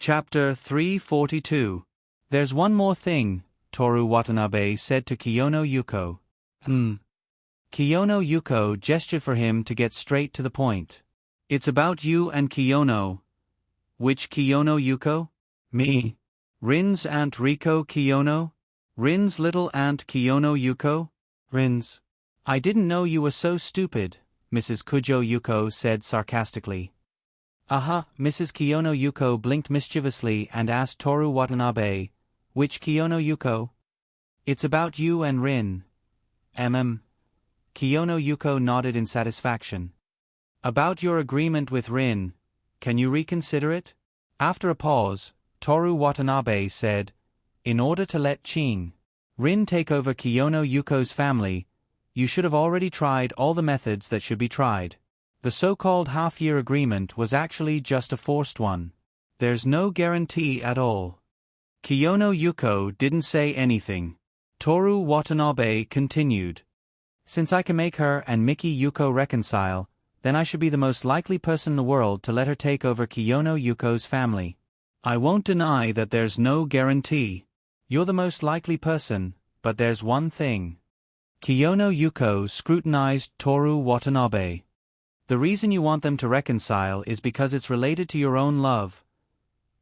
Chapter 342. There's one more thing, Toru Watanabe said to Kiyono Yuko. Kiyono Yuko gestured for him to get straight to the point. It's about you and Kiyono. Which Kiyono Yuko? Me. Rin's Aunt Riko Kiyono? Rin's little aunt Kiyono Yuko? Rin's. I didn't know you were so stupid, Mrs. Kujo Yuko said sarcastically. Mrs. Kiyono Yuko blinked mischievously and asked Toru Watanabe, which Kiyono Yuko? It's about you and Rin. Kiyono Yuko nodded in satisfaction. About your agreement with Rin, can you reconsider it? After a pause, Toru Watanabe said, in order to let Rin take over Kiyono Yuko's family, you should have already tried all the methods that should be tried. The so-called half-year agreement was actually just a forced one. There's no guarantee at all. Kiyono Yuko didn't say anything. Toru Watanabe continued. Since I can make her and Miki Yuko reconcile, then I should be the most likely person in the world to let her take over Kiyono Yuko's family. I won't deny that there's no guarantee. You're the most likely person, but there's one thing. Kiyono Yuko scrutinized Toru Watanabe. The reason you want them to reconcile is because it's related to your own love.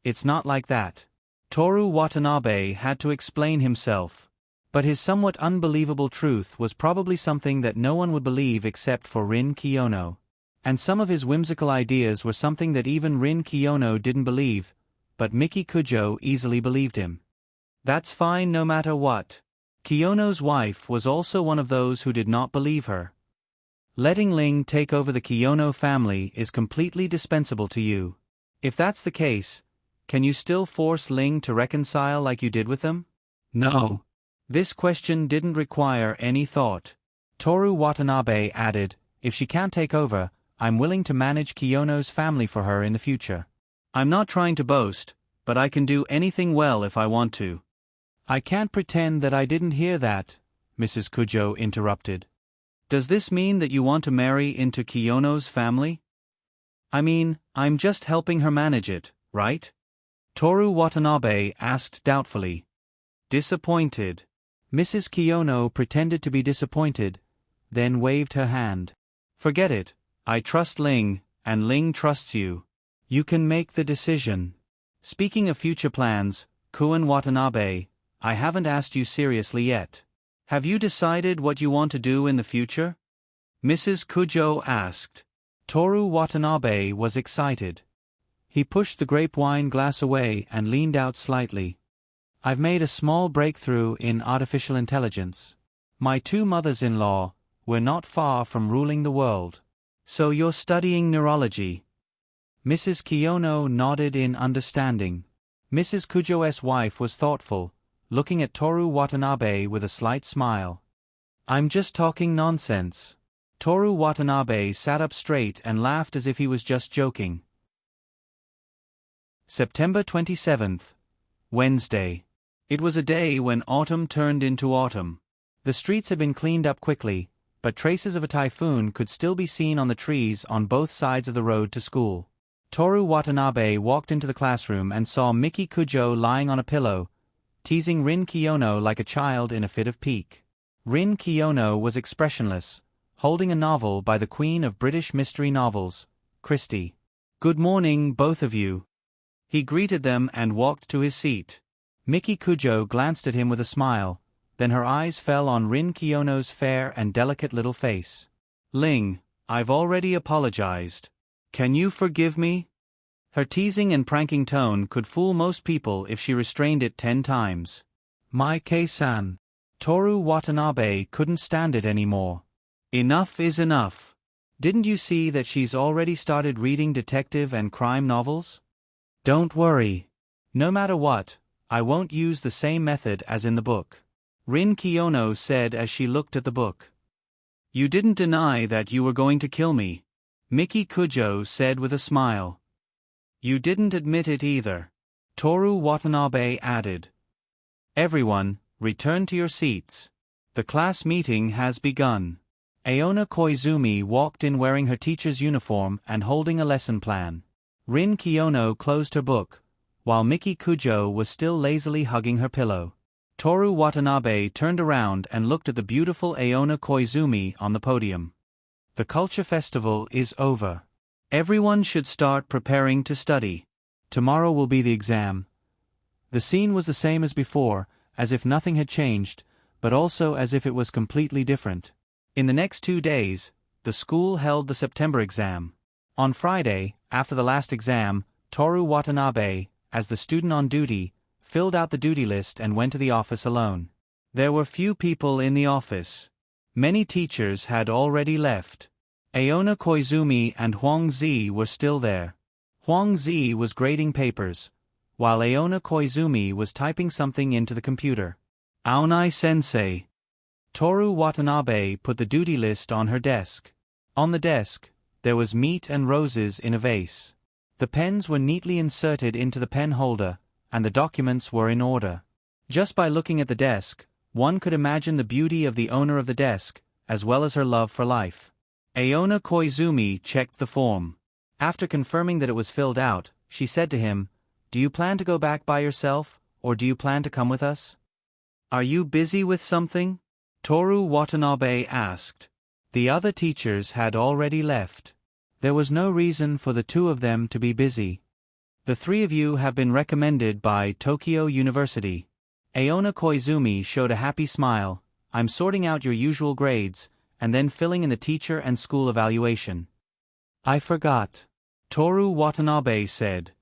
It's not like that. Toru Watanabe had to explain himself. But his somewhat unbelievable truth was probably something that no one would believe except for Rin Kiyono. And some of his whimsical ideas were something that even Rin Kiyono didn't believe, but Miki Kujo easily believed him. That's fine no matter what. Kiyono's wife was also one of those who did not believe her. Letting Ling take over the Kiyono family is completely dispensable to you. If that's the case, can you still force Ling to reconcile like you did with them? No. This question didn't require any thought. Toru Watanabe added, if she can't take over, I'm willing to manage Kiyono's family for her in the future. I'm not trying to boast, but I can do anything well if I want to. I can't pretend that I didn't hear that, Mrs. Kujo interrupted. Does this mean that you want to marry into Kiyono's family? I mean, I'm just helping her manage it, right? Toru Watanabe asked doubtfully. Disappointed. Mrs. Kiyono pretended to be disappointed, then waved her hand. Forget it. I trust Ling, and Ling trusts you. You can make the decision. Speaking of future plans, Kun Watanabe, I haven't asked you seriously yet. Have you decided what you want to do in the future? Mrs. Kujo asked. Toru Watanabe was excited. He pushed the grape wine glass away and leaned out slightly. I've made a small breakthrough in artificial intelligence. My two mothers-in-law were not far from ruling the world. So you're studying neurology? Mrs. Kiyono nodded in understanding. Mrs. Kujo's wife was thoughtful, looking at Toru Watanabe with a slight smile. I'm just talking nonsense. Toru Watanabe sat up straight and laughed as if he was just joking. September 27th, Wednesday. It was a day when autumn turned into autumn. The streets had been cleaned up quickly, but traces of a typhoon could still be seen on the trees on both sides of the road to school. Toru Watanabe walked into the classroom and saw Miki Kujo lying on a pillow, teasing Rin Kiyono like a child in a fit of pique. Rin Kiyono was expressionless, holding a novel by the queen of British mystery novels, Christie. Good morning, both of you. He greeted them and walked to his seat. Miki Kujo glanced at him with a smile, then her eyes fell on Rin Kiyono's fair and delicate little face. Ling, I've already apologized. Can you forgive me? Her teasing and pranking tone could fool most people if she restrained it 10 times. My Kei-san. Toru Watanabe couldn't stand it anymore. Enough is enough. Didn't you see that she's already started reading detective and crime novels? Don't worry. No matter what, I won't use the same method as in the book. Rin Kiyono said as she looked at the book. You didn't deny that you were going to kill me, Miki Kujo said with a smile. You didn't admit it either, Toru Watanabe added. Everyone, return to your seats. The class meeting has begun. Aona Koizumi walked in wearing her teacher's uniform and holding a lesson plan. Rin Kiyono closed her book, while Miki Kujo was still lazily hugging her pillow. Toru Watanabe turned around and looked at the beautiful Aona Koizumi on the podium. The culture festival is over. Everyone should start preparing to study. Tomorrow will be the exam. The scene was the same as before, as if nothing had changed, but also as if it was completely different. In the next 2 days, the school held the September exam. On Friday, after the last exam, Toru Watanabe, as the student on duty, filled out the duty list and went to the office alone. There were few people in the office. Many teachers had already left. Aona Koizumi and Huang Zi were still there. Huang Zi was grading papers, while Aona Koizumi was typing something into the computer. Aonai-sensei. Toru Watanabe put the duty list on her desk. On the desk, there was meat and roses in a vase. The pens were neatly inserted into the pen holder, and the documents were in order. Just by looking at the desk, one could imagine the beauty of the owner of the desk, as well as her love for life. Aona Koizumi checked the form. After confirming that it was filled out, she said to him, "Do you plan to go back by yourself, or do you plan to come with us?" "Are you busy with something?" Toru Watanabe asked. The other teachers had already left. There was no reason for the two of them to be busy. "The three of you have been recommended by Tokyo University." Aona Koizumi showed a happy smile. "I'm sorting out your usual grades, and then filling in the teacher and school evaluation." "I forgot," Toru Watanabe said.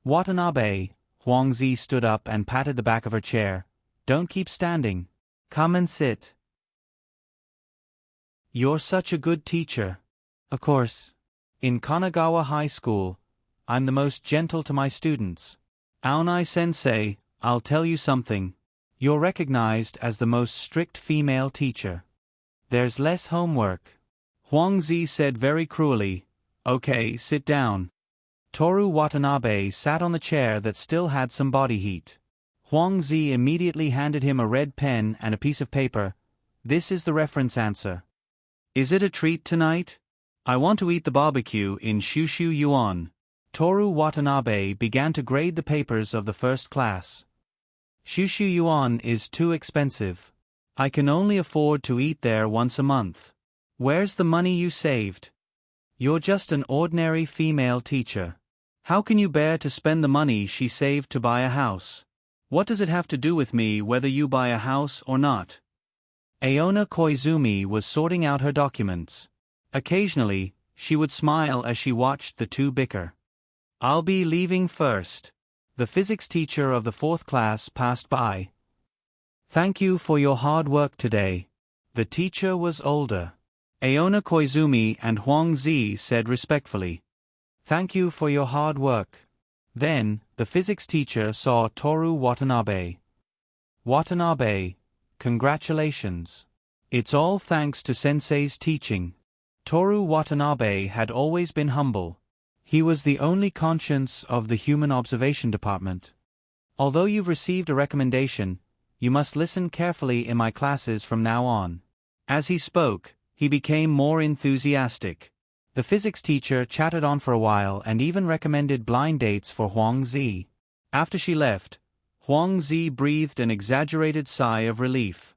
"Watanabe," Huang Zi stood up and patted the back of her chair. "Don't keep standing. Come and sit. You're such a good teacher." "Of course. In Kanagawa High School, I'm the most gentle to my students." "Aonai-sensei, I'll tell you something. You're recognized as the most strict female teacher. There's less homework." Huang Zi said very cruelly, "Okay, sit down." Toru Watanabe sat on the chair that still had some body heat. Huang Zi immediately handed him a red pen and a piece of paper. "This is the reference answer. Is it a treat tonight?" "I want to eat the barbecue in Shushu Yuan." Toru Watanabe began to grade the papers of the first class. "Shushu Yuan is too expensive. I can only afford to eat there once a month." "Where's the money you saved? You're just an ordinary female teacher. How can you bear to spend the money she saved to buy a house?" "What does it have to do with me whether you buy a house or not?" Aona Koizumi was sorting out her documents. Occasionally, she would smile as she watched the two bicker. "I'll be leaving first." The physics teacher of the 4th class passed by. "Thank you for your hard work today." The teacher was older. Aona Koizumi and Huang Zi said respectfully, "Thank you for your hard work." Then, the physics teacher saw Toru Watanabe. "Watanabe, congratulations. It's all thanks to sensei's teaching." Toru Watanabe had always been humble. He was the only conscience of the Human Observation Department. "Although you've received a recommendation, you must listen carefully in my classes from now on." As he spoke, he became more enthusiastic. The physics teacher chatted on for a while and even recommended blind dates for Huang Zi. After she left, Huang Zi breathed an exaggerated sigh of relief.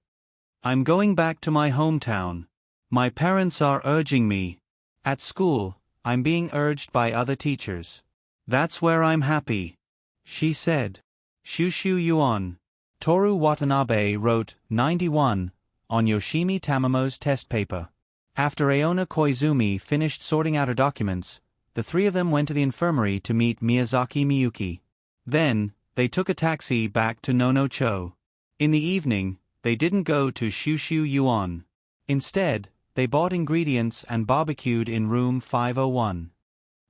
"I'm going back to my hometown. My parents are urging me. At school, I'm being urged by other teachers. That's where I'm happy," she said. Shushu Yuan. Toru Watanabe wrote 91 on Yoshimi Tamamo's test paper. After Aona Koizumi finished sorting out her documents, the three of them went to the infirmary to meet Miyazaki Miyuki. Then, they took a taxi back to Nono-cho. In the evening, they didn't go to Shushu Yuan. Instead, they bought ingredients and barbecued in room 501.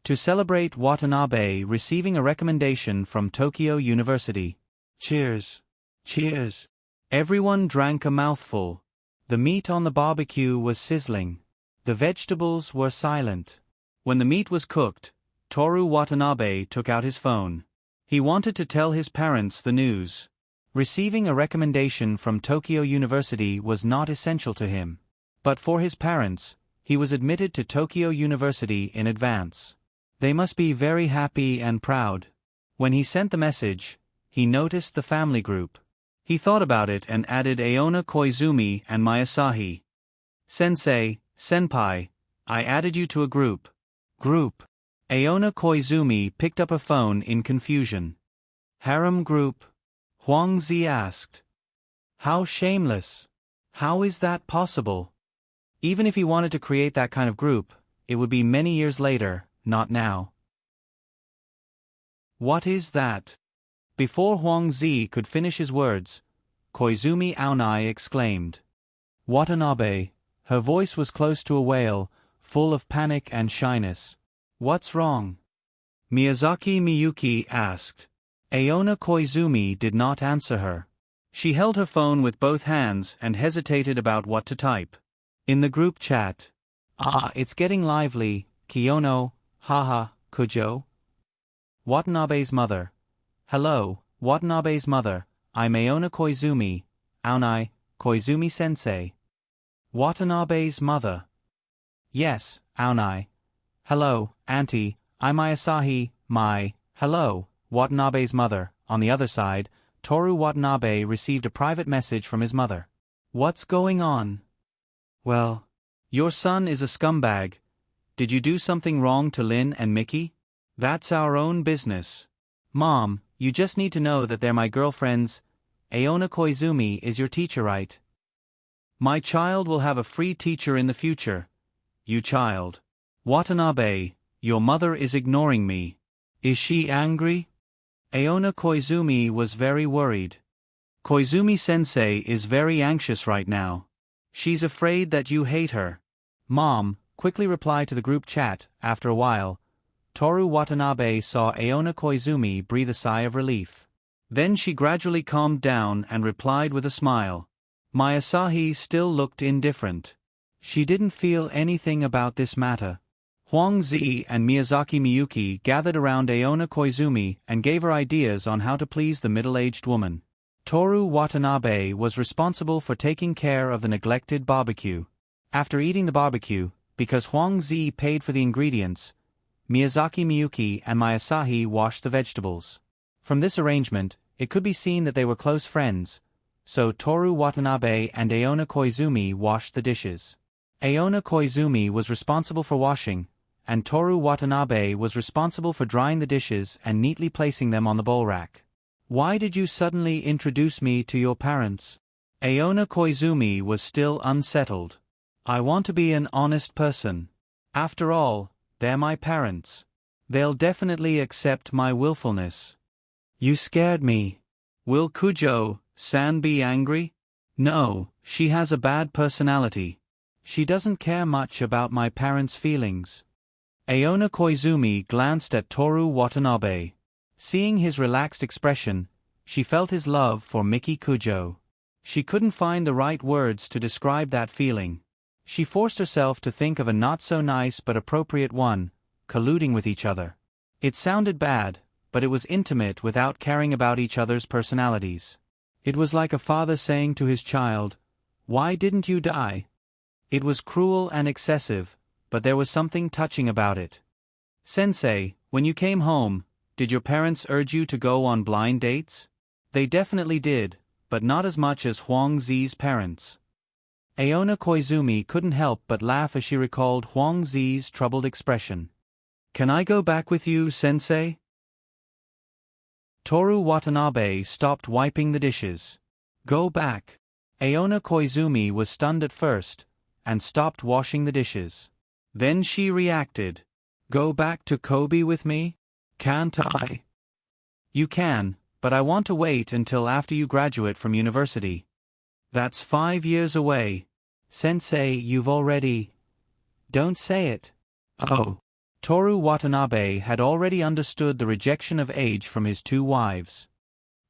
To celebrate Watanabe receiving a recommendation from Tokyo University. Cheers. Cheers. Everyone drank a mouthful. The meat on the barbecue was sizzling. The vegetables were silent. When the meat was cooked, Toru Watanabe took out his phone. He wanted to tell his parents the news. Receiving a recommendation from Tokyo University was not essential to him. But for his parents, he was admitted to Tokyo University in advance. They must be very happy and proud. When he sent the message, he noticed the family group. He thought about it and added Aona Koizumi and Masahi. Sensei, senpai, I added you to a group. Group. Aona Koizumi picked up a phone in confusion. Harem group? Huang Zi asked. How shameless. How is that possible? Even if he wanted to create that kind of group, it would be many years later, not now. What is that? Before Huang Zi could finish his words, Koizumi Aonai exclaimed. Watanabe. Her voice was close to a wail, full of panic and shyness. What's wrong? Miyazaki Miyuki asked. Aona Koizumi did not answer her. She held her phone with both hands and hesitated about what to type. In the group chat. It's getting lively, Kiyono, haha, Kujo. Watanabe's mother. Hello, Watanabe's mother, I'm Aona Koizumi, Aonai, Koizumi-sensei. Watanabe's mother. Yes, Aonai. Hello, Auntie, I'm Asahi, hello, Watanabe's mother. On the other side, Toru Watanabe received a private message from his mother. What's going on? Well, your son is a scumbag. Did you do something wrong to Lin and Mickey? That's our own business. Mom, you just need to know that they're my girlfriends. Aona Koizumi is your teacher, right? My child will have a free teacher in the future. You child. Watanabe, your mother is ignoring me. Is she angry? Aona Koizumi was very worried. Koizumi-sensei is very anxious right now. She's afraid that you hate her. Mom, quickly reply to the group chat. After a while, Toru Watanabe saw Aona Koizumi breathe a sigh of relief. Then she gradually calmed down and replied with a smile. Masahi still looked indifferent. She didn't feel anything about this matter. Huang Zi and Miyazaki Miyuki gathered around Aona Koizumi and gave her ideas on how to please the middle-aged woman. Toru Watanabe was responsible for taking care of the neglected barbecue. After eating the barbecue, because Huang Zi paid for the ingredients, Miyazaki Miyuki and Masahi washed the vegetables. From this arrangement, it could be seen that they were close friends, so Toru Watanabe and Aona Koizumi washed the dishes. Aona Koizumi was responsible for washing, and Toru Watanabe was responsible for drying the dishes and neatly placing them on the bowl rack. Why did you suddenly introduce me to your parents? Aona Koizumi was still unsettled. I want to be an honest person. After all, they're my parents. They'll definitely accept my willfulness. You scared me. Will Kujo-san be angry? No, she has a bad personality. She doesn't care much about my parents' feelings. Aona Koizumi glanced at Toru Watanabe. Seeing his relaxed expression, she felt his love for Miki Kujo. She couldn't find the right words to describe that feeling. She forced herself to think of a not-so-nice but appropriate one, colluding with each other. It sounded bad, but it was intimate without caring about each other's personalities. It was like a father saying to his child, "Why didn't you die?" It was cruel and excessive, but there was something touching about it. Sensei, when you came home, did your parents urge you to go on blind dates? They definitely did, but not as much as Huang Zi's parents. Aona Koizumi couldn't help but laugh as she recalled Huang Zi's troubled expression. Can I go back with you, Sensei? Toru Watanabe stopped wiping the dishes. Go back. Aona Koizumi was stunned at first, and stopped washing the dishes. Then she reacted. Go back to Kobe with me? Can't I? You can, but I want to wait until after you graduate from university. That's 5 years away. Sensei, you've already... Don't say it. Oh. Toru Watanabe had already understood the rejection of age from his 2 wives.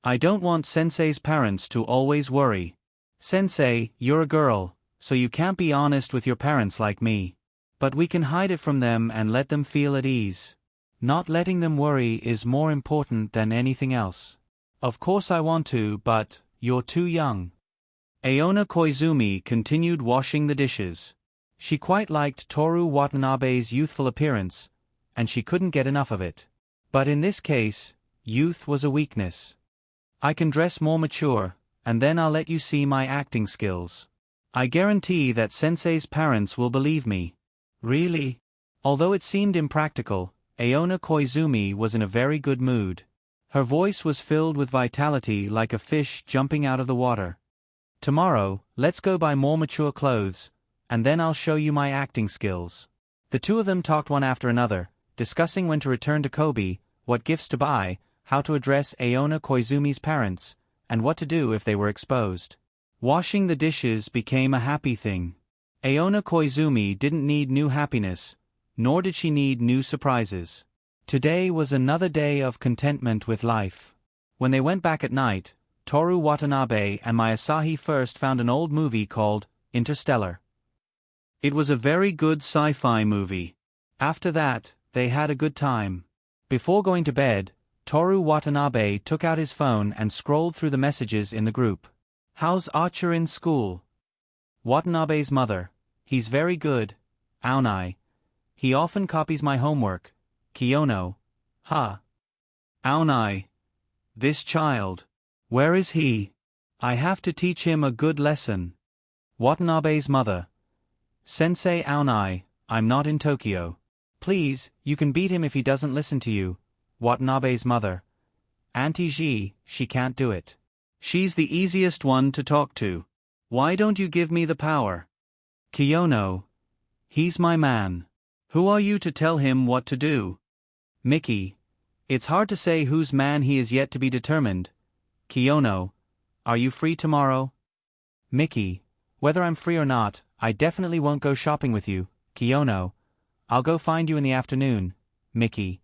I don't want Sensei's parents to always worry. Sensei, you're a girl, so you can't be honest with your parents like me. But we can hide it from them and let them feel at ease. Not letting them worry is more important than anything else. Of course I want to, but you're too young. Aona Koizumi continued washing the dishes. She quite liked Toru Watanabe's youthful appearance, and she couldn't get enough of it. But in this case, Youth was a weakness. I can dress more mature, and then I'll let you see my acting skills. I guarantee that Sensei's parents will believe me. Really? Although it seemed impractical, Aona Koizumi was in a very good mood. Her voice was filled with vitality like a fish jumping out of the water. Tomorrow, let's go buy more mature clothes, and then I'll show you my acting skills. The two of them talked one after another, discussing when to return to Kobe, what gifts to buy, how to address Aona Koizumi's parents, and what to do if they were exposed. Washing the dishes became a happy thing. Aona Koizumi didn't need new happiness, nor did she need new surprises. Today was another day of contentment with life. When they went back at night, Toru Watanabe and Masahi first found an old movie called Interstellar. It was a very good sci-fi movie. After that, they had a good time. Before going to bed, Toru Watanabe took out his phone and scrolled through the messages in the group. How's Archer in school? Watanabe's mother. He's very good. Aonai. He often copies my homework. Kiyono. Ha. Aonai. This child. Where is he? I have to teach him a good lesson. Watanabe's mother. Sensei Aonai, I'm not in Tokyo. Please, you can beat him if he doesn't listen to you. Watanabe's mother. Auntie Ji, she can't do it. She's the easiest one to talk to. Why don't you give me the power? Kiyono. He's my man. Who are you to tell him what to do? Miki. It's hard to say whose man he is yet to be determined. Kiyono. Are you free tomorrow? Miki. Whether I'm free or not, I definitely won't go shopping with you, Kiyono. I'll go find you in the afternoon, Miki.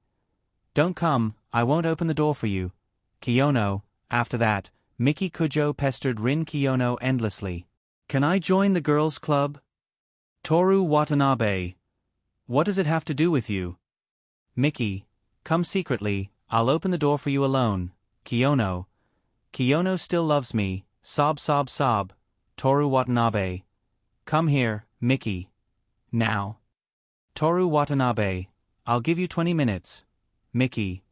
Don't come, I won't open the door for you, Kiyono. After that, Miki Kujo pestered Rin Kiyono endlessly. Can I join the girls' club? Toru Watanabe. What does it have to do with you? Miki. Come secretly, I'll open the door for you alone, Kiyono. Kiyono still loves me, sob sob sob, Toru Watanabe. Come here, Miki. Now. Toru Watanabe. I'll give you 20 minutes. Miki.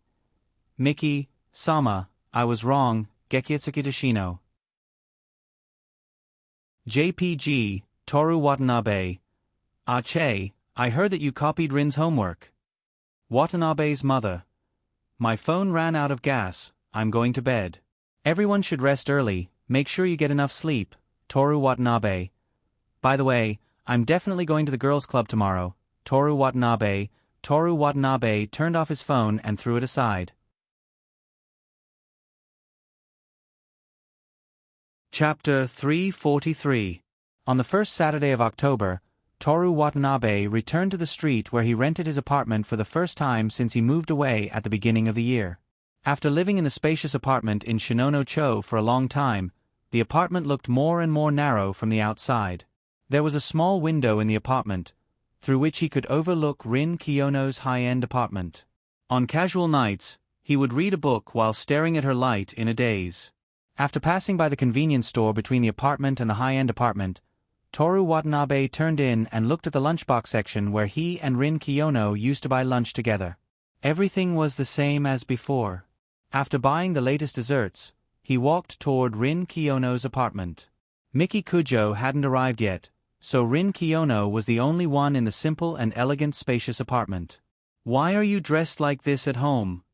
Miki, Sama, I was wrong, Gekietsuki Deshino. JPG, Toru Watanabe. Ache, I heard that you copied Rin's homework. Watanabe's mother. My phone ran out of gas, I'm going to bed. Everyone should rest early, make sure you get enough sleep, Toru Watanabe. By the way, I'm definitely going to the girls' club tomorrow, Toru Watanabe. Toru Watanabe turned off his phone and threw it aside. Chapter 343. On the first Saturday of October, Toru Watanabe returned to the street where he rented his apartment for the first time since he moved away at the beginning of the year. After living in the spacious apartment in Shinono-cho for a long time, the apartment looked more and more narrow from the outside. There was a small window in the apartment, through which he could overlook Rin Kiyono's high-end apartment. On casual nights, he would read a book while staring at her light in a daze. After passing by the convenience store between the apartment and the high-end apartment, Toru Watanabe turned in and looked at the lunchbox section where he and Rin Kiyono used to buy lunch together. Everything was the same as before. After buying the latest desserts, he walked toward Rin Kiyono's apartment. Miki Kujo hadn't arrived yet, so Rin Kiyono was the only one in the simple and elegant spacious apartment. Why are you dressed like this at home?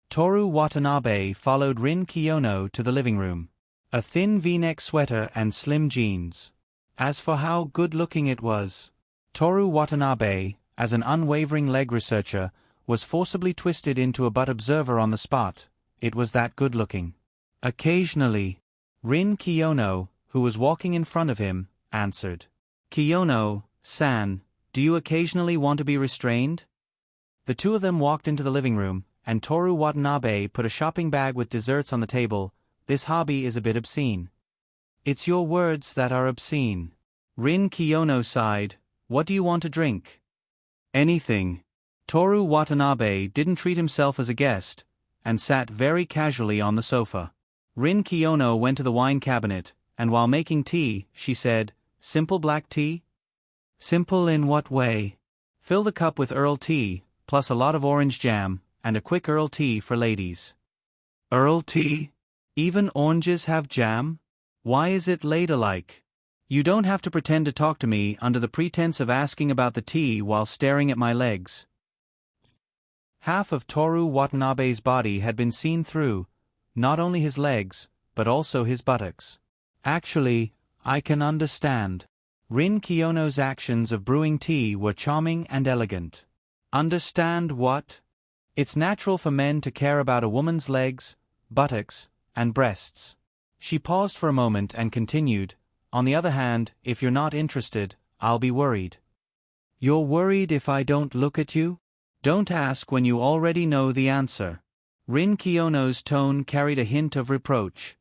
Toru Watanabe followed Rin Kiyono to the living room. A thin V-neck sweater and slim jeans. As for how good-looking it was, Toru Watanabe, as an unwavering leg researcher, was forcibly twisted into a butt observer on the spot. It was that good-looking. Occasionally, Rin Kiyono, who was walking in front of him, answered. Kiyono-san, do you occasionally want to be restrained? The two of them walked into the living room, and Toru Watanabe put a shopping bag with desserts on the table. This hobby is a bit obscene. It's your words that are obscene. Rin Kiyono sighed. What do you want to drink? Anything. Toru Watanabe didn't treat himself as a guest, and sat very casually on the sofa. Rin Kiyono went to the wine cabinet, and while making tea, she said, Simple black tea? Simple in what way? Fill the cup with Earl tea, plus a lot of orange jam, and a quick Earl tea for ladies. Earl tea? Even oranges have jam? Why is it ladylike? You don't have to pretend to talk to me under the pretense of asking about the tea while staring at my legs. Half of Toru Watanabe's body had been seen through, not only his legs, but also his buttocks. Actually, I can understand. Rin Kiyono's actions of brewing tea were charming and elegant. Understand what? It's natural for men to care about a woman's legs, buttocks, and breasts. She paused for a moment and continued, on the other hand, if you're not interested, I'll be worried. You're worried if I don't look at you? Don't ask when you already know the answer. Rin Kiyono's tone carried a hint of reproach.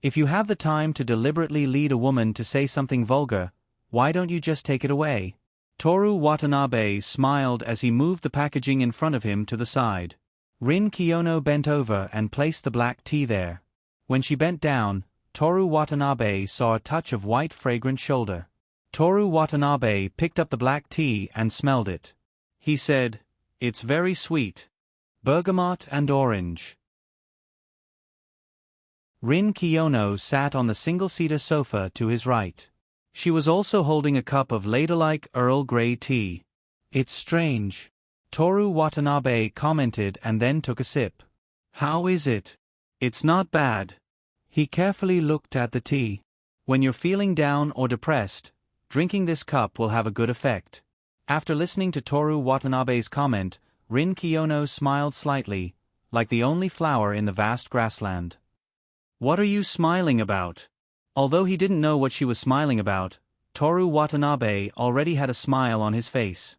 If you have the time to deliberately lead a woman to say something vulgar, why don't you just take it away? Toru Watanabe smiled as he moved the packaging in front of him to the side. Rin Kiyono bent over and placed the black tea there. When she bent down, Toru Watanabe saw a touch of white fragrant shoulder. Toru Watanabe picked up the black tea and smelled it. He said, "It's very sweet. Bergamot and orange." Rin Kiyono sat on the single-seater sofa to his right. She was also holding a cup of ladylike Earl Grey tea. It's strange. Toru Watanabe commented and then took a sip. How is it? It's not bad. He carefully looked at the tea. When you're feeling down or depressed, drinking this cup will have a good effect. After listening to Toru Watanabe's comment, Rin Kiyono smiled slightly, like the only flower in the vast grassland. What are you smiling about? Although he didn't know what she was smiling about, Toru Watanabe already had a smile on his face.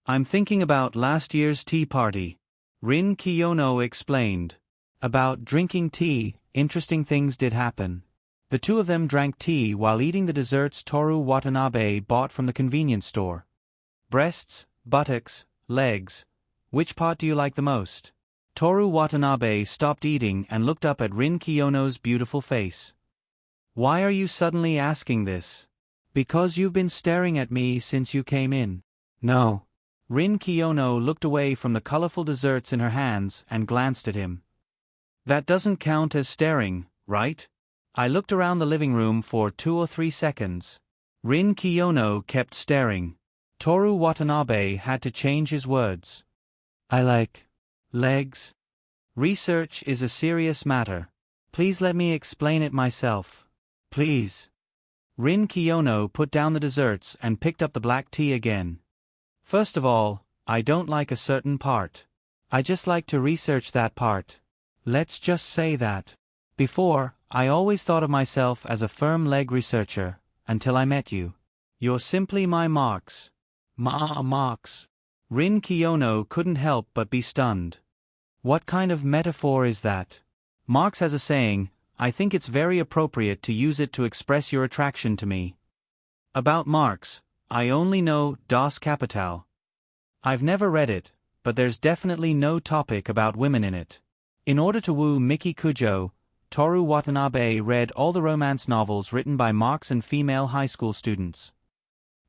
I'm thinking about last year's tea party. Rin Kiyono explained. About drinking tea, interesting things did happen. The two of them drank tea while eating the desserts Toru Watanabe bought from the convenience store. Breasts, buttocks, legs. Which part do you like the most? Toru Watanabe stopped eating and looked up at Rin Kiyono's beautiful face. Why are you suddenly asking this? Because you've been staring at me since you came in. No. Rin Kiyono looked away from the colorful desserts in her hands and glanced at him. That doesn't count as staring, right? I looked around the living room for 2 or 3 seconds. Rin Kiyono kept staring. Toru Watanabe had to change his words. I like legs. Research is a serious matter. Please let me explain it myself. Please. Rin Kiyono put down the desserts and picked up the black tea again. First of all, I don't like a certain part. I just like to research that part. Let's just say that. Before, I always thought of myself as a firm leg researcher, until I met you. You're simply my marks. Marks. Rin Kiyono couldn't help but be stunned. What kind of metaphor is that? Marx has a saying, I think it's very appropriate to use it to express your attraction to me. About Marx, I only know Das Kapital. I've never read it, but there's definitely no topic about women in it. In order to woo Miki Kujo, Toru Watanabe read all the romance novels written by Marx and female high school students.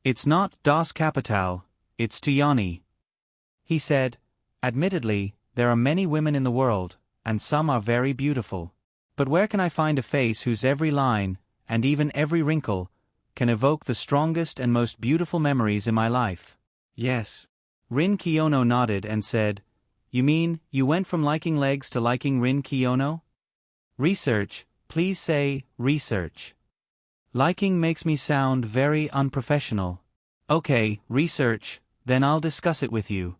It's not Das Kapital, it's Tayani. He said, admittedly, there are many women in the world, and some are very beautiful. But where can I find a face whose every line, and even every wrinkle, can evoke the strongest and most beautiful memories in my life? Yes. Rin Kiyono nodded and said, You mean, you went from liking legs to liking Rin Kiyono? Research, please say, research. Liking makes me sound very unprofessional. Okay, research, then I'll discuss it with you.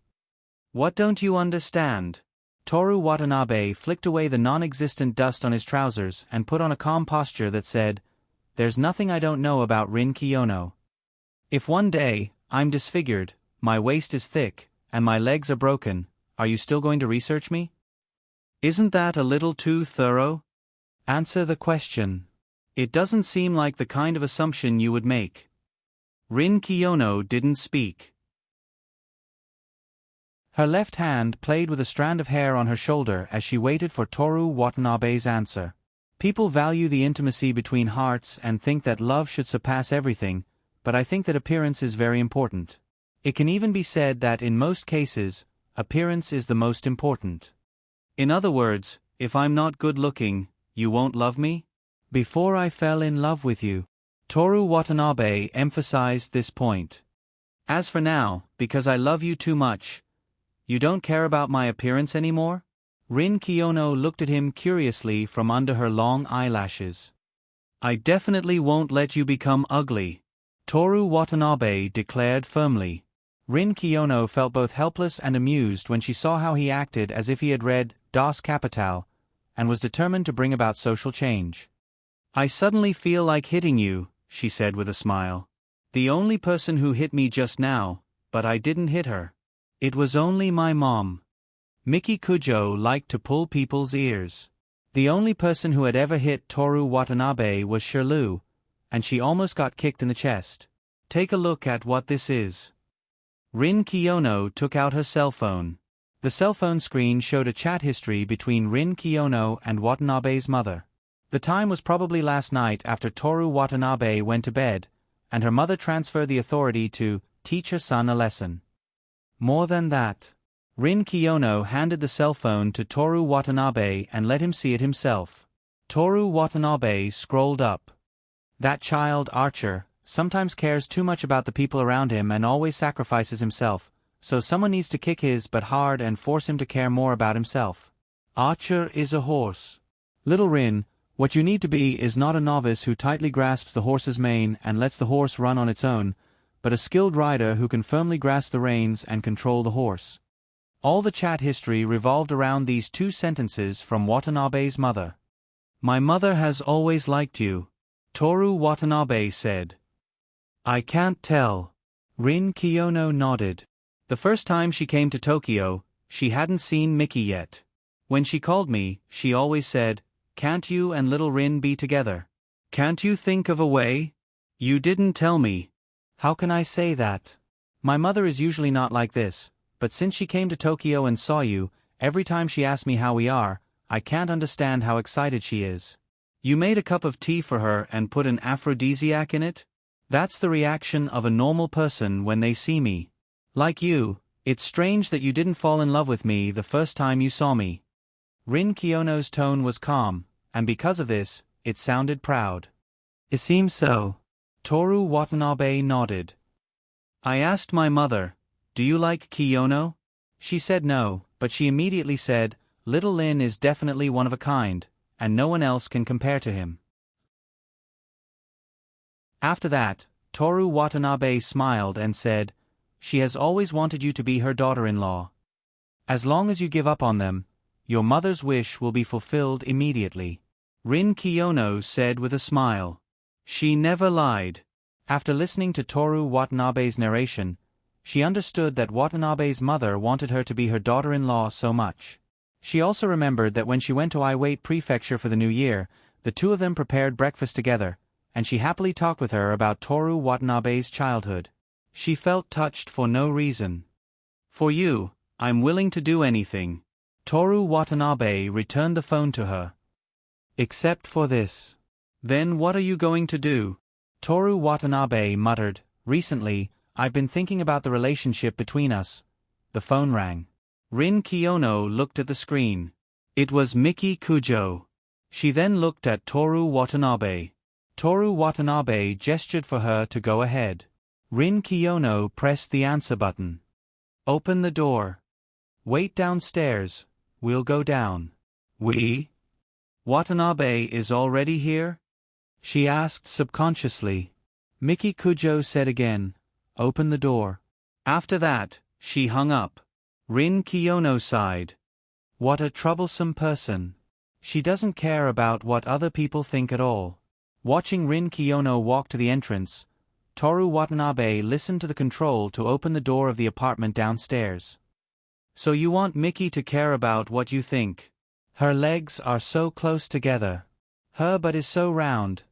What don't you understand? Toru Watanabe flicked away the non-existent dust on his trousers and put on a calm posture that said, There's nothing I don't know about Rin Kiyono. If one day, I'm disfigured, my waist is thick, and my legs are broken, are you still going to research me? Isn't that a little too thorough? Answer the question. It doesn't seem like the kind of assumption you would make. Rin Kiyono didn't speak. Her left hand played with a strand of hair on her shoulder as she waited for Toru Watanabe's answer. People value the intimacy between hearts and think that love should surpass everything, but I think that appearance is very important. It can even be said that in most cases, appearance is the most important. In other words, If I'm not good-looking, you won't love me? Before I fell in love with you. Toru Watanabe emphasized this point. As for now, because I love you too much, you don't care about my appearance anymore? Rin Kiyono looked at him curiously from under her long eyelashes. I definitely won't let you become ugly, Toru Watanabe declared firmly. Rin Kiyono felt both helpless and amused when she saw how he acted as if he had read Das Kapital and was determined to bring about social change. I suddenly feel like hitting you, she said with a smile. The only person who hit me just now, but I didn't hit her. It was only my mom. Miki Kujo liked to pull people's ears. The only person who had ever hit Toru Watanabe was Shirlu, and she almost got kicked in the chest. Take a look at what this is. Rin Kiyono took out her cell phone. The cell phone screen showed a chat history between Rin Kiyono and Watanabe's mother. The time was probably last night after Toru Watanabe went to bed, and her mother transferred the authority to teach her son a lesson. More than that, Rin Kiyono handed the cell phone to Toru Watanabe and let him see it himself. Toru Watanabe scrolled up. That child Archer sometimes cares too much about the people around him and always sacrifices himself, so someone needs to kick his butt hard and force him to care more about himself. Archer is a horse. Little Rin, what you need to be is not a novice who tightly grasps the horse's mane and lets the horse run on its own, but a skilled rider who can firmly grasp the reins and control the horse. All the chat history revolved around these two sentences from Watanabe's mother. My mother has always liked you, Toru Watanabe said. I can't tell. Rin Kiyono nodded. The first time she came to Tokyo, she hadn't seen Miki yet. When she called me, she always said, can't you and little Rin be together? Can't you think of a way? You didn't tell me. How can I say that? My mother is usually not like this, but since she came to Tokyo and saw you, every time she asks me how we are, I can't understand how excited she is. You made a cup of tea for her and put an aphrodisiac in it? That's the reaction of a normal person when they see me. Like you, it's strange that you didn't fall in love with me the first time you saw me. Rin Kiyono's tone was calm, and because of this, it sounded proud. It seems so. Toru Watanabe nodded. I asked my mother, do you like Kiyono? She said no, but she immediately said, little Lin is definitely one of a kind, and no one else can compare to him. After that, Toru Watanabe smiled and said, she has always wanted you to be her daughter-in-law. As long as you give up on them, your mother's wish will be fulfilled immediately. Rin Kiyono said with a smile. She never lied. After listening to Toru Watanabe's narration, she understood that Watanabe's mother wanted her to be her daughter-in-law so much. She also remembered that when she went to Iwate Prefecture for the new year, the two of them prepared breakfast together, and she happily talked with her about Toru Watanabe's childhood. She felt touched for no reason. For you, I'm willing to do anything. Toru Watanabe returned the phone to her. Except for this. Then what are you going to do? Toru Watanabe muttered, recently, I've been thinking about the relationship between us. The phone rang. Rin Kiyono looked at the screen. It was Miki Kujo. She then looked at Toru Watanabe. Toru Watanabe gestured for her to go ahead. Rin Kiyono pressed the answer button. Open the door. Wait downstairs, we'll go down. We? Watanabe is already here? She asked subconsciously. Miki Kujo said again, open the door. After that, she hung up. Rin Kiyono sighed. What a troublesome person. She doesn't care about what other people think at all. Watching Rin Kiyono walk to the entrance, Toru Watanabe listened to the control to open the door of the apartment downstairs. So you want Miki to care about what you think. Her legs are so close together. Her butt is so round.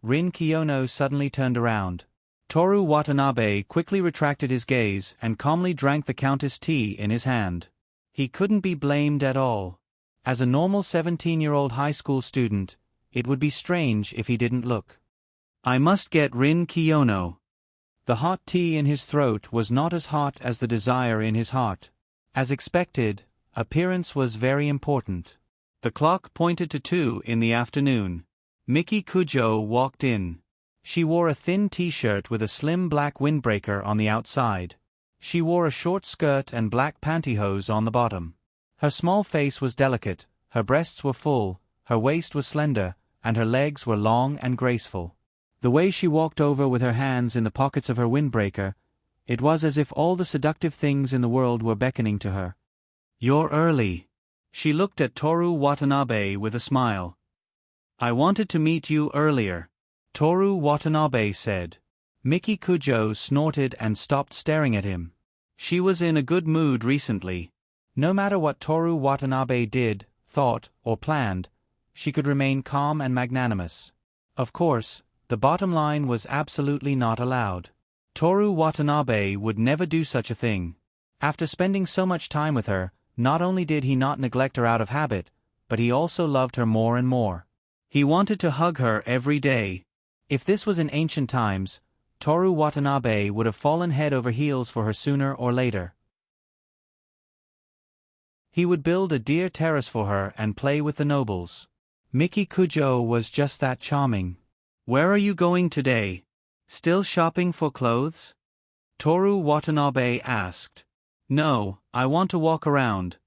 Rin Kiyono suddenly turned around. Toru Watanabe quickly retracted his gaze and calmly drank the Countess' tea in his hand. He couldn't be blamed at all. As a normal 17-year-old high school student, it would be strange if he didn't look. I must get Rin Kiyono. The hot tea in his throat was not as hot as the desire in his heart. As expected, appearance was very important. The clock pointed to 2 in the afternoon. Miki Kujo walked in. She wore a thin t-shirt with a slim black windbreaker on the outside. She wore a short skirt and black pantyhose on the bottom. Her small face was delicate, her breasts were full, her waist was slender, and her legs were long and graceful. The way she walked over with her hands in the pockets of her windbreaker, it was as if all the seductive things in the world were beckoning to her. "You're early." She looked at Toru Watanabe with a smile. "I wanted to meet you earlier," Toru Watanabe said. Miki Kujo snorted and stopped staring at him. She was in a good mood recently. No matter what Toru Watanabe did, thought, or planned, she could remain calm and magnanimous. Of course, the bottom line was absolutely not allowed. Toru Watanabe would never do such a thing. After spending so much time with her, not only did he not neglect her out of habit, but he also loved her more and more. He wanted to hug her every day. If this was in ancient times, Toru Watanabe would have fallen head over heels for her sooner or later. He would build a deer terrace for her and play with the nobles. Miki Kujo was just that charming. "Where are you going today? Still shopping for clothes?" Toru Watanabe asked. "No, I want to walk around."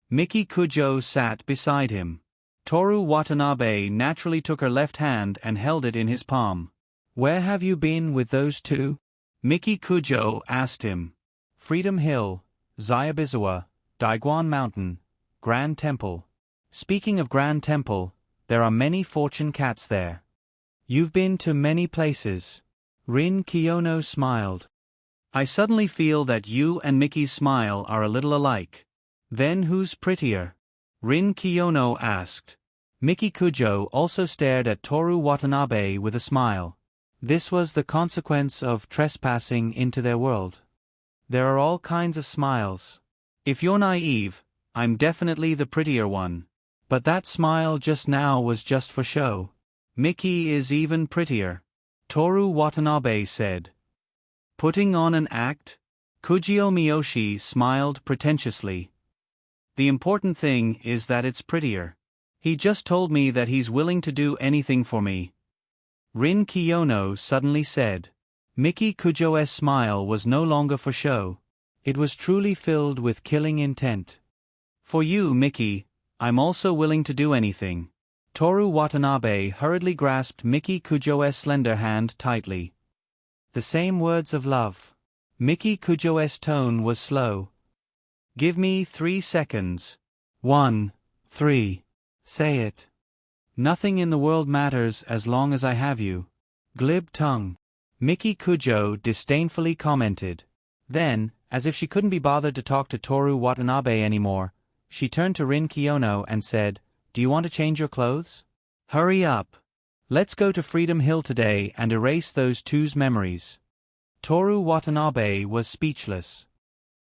Miki Kujo sat beside him. Toru Watanabe naturally took her left hand and held it in his palm. "Where have you been with those two?" Miki Kujo asked him. "Freedom Hill, Zayabizawa, Daiguan Mountain, Grand Temple." "Speaking of Grand Temple, there are many fortune cats there." "You've been to many places." Rin Kiyono smiled. "I suddenly feel that you and Miki's smile are a little alike." "Then who's prettier?" Rin Kiyono asked. Miki Kujo also stared at Toru Watanabe with a smile. This was the consequence of trespassing into their world. There are all kinds of smiles. If you're naive, I'm definitely the prettier one. But that smile just now was just for show. Miki is even prettier, Toru Watanabe said. "Putting on an act?" Kujio Miyoshi smiled pretentiously. "The important thing is that it's prettier. He just told me that he's willing to do anything for me." Rin Kiyono suddenly said. Miki Kujo's smile was no longer for show. It was truly filled with killing intent. "For you, Miki, I'm also willing to do anything." Toru Watanabe hurriedly grasped Miki Kujo's slender hand tightly. "The same words of love." Miki Kujo's tone was slow. "Give me 3 seconds. 1, 3. Say it. Nothing in the world matters as long as I have you." Glib tongue. Miki Kujo disdainfully commented. Then, as if she couldn't be bothered to talk to Toru Watanabe anymore, she turned to Rin Kiyono and said, "Do you want to change your clothes? Hurry up. Let's go to Freedom Hill today and erase those two's memories." Toru Watanabe was speechless.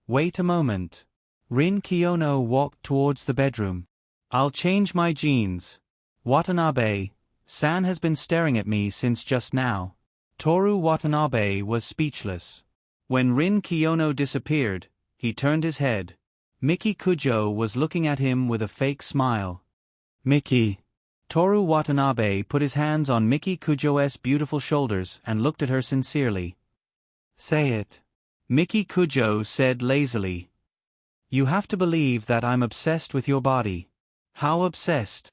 "Wait a moment." Rin Kiyono walked towards the bedroom. "I'll change my jeans. Watanabe-san has been staring at me since just now." Toru Watanabe was speechless. When Rin Kiyono disappeared, he turned his head. Miki Kujo was looking at him with a fake smile. "Miki." Toru Watanabe put his hands on Miki Kujo's beautiful shoulders and looked at her sincerely. "Say it." Miki Kujo said lazily. "You have to believe that I'm obsessed with your body." "How obsessed?"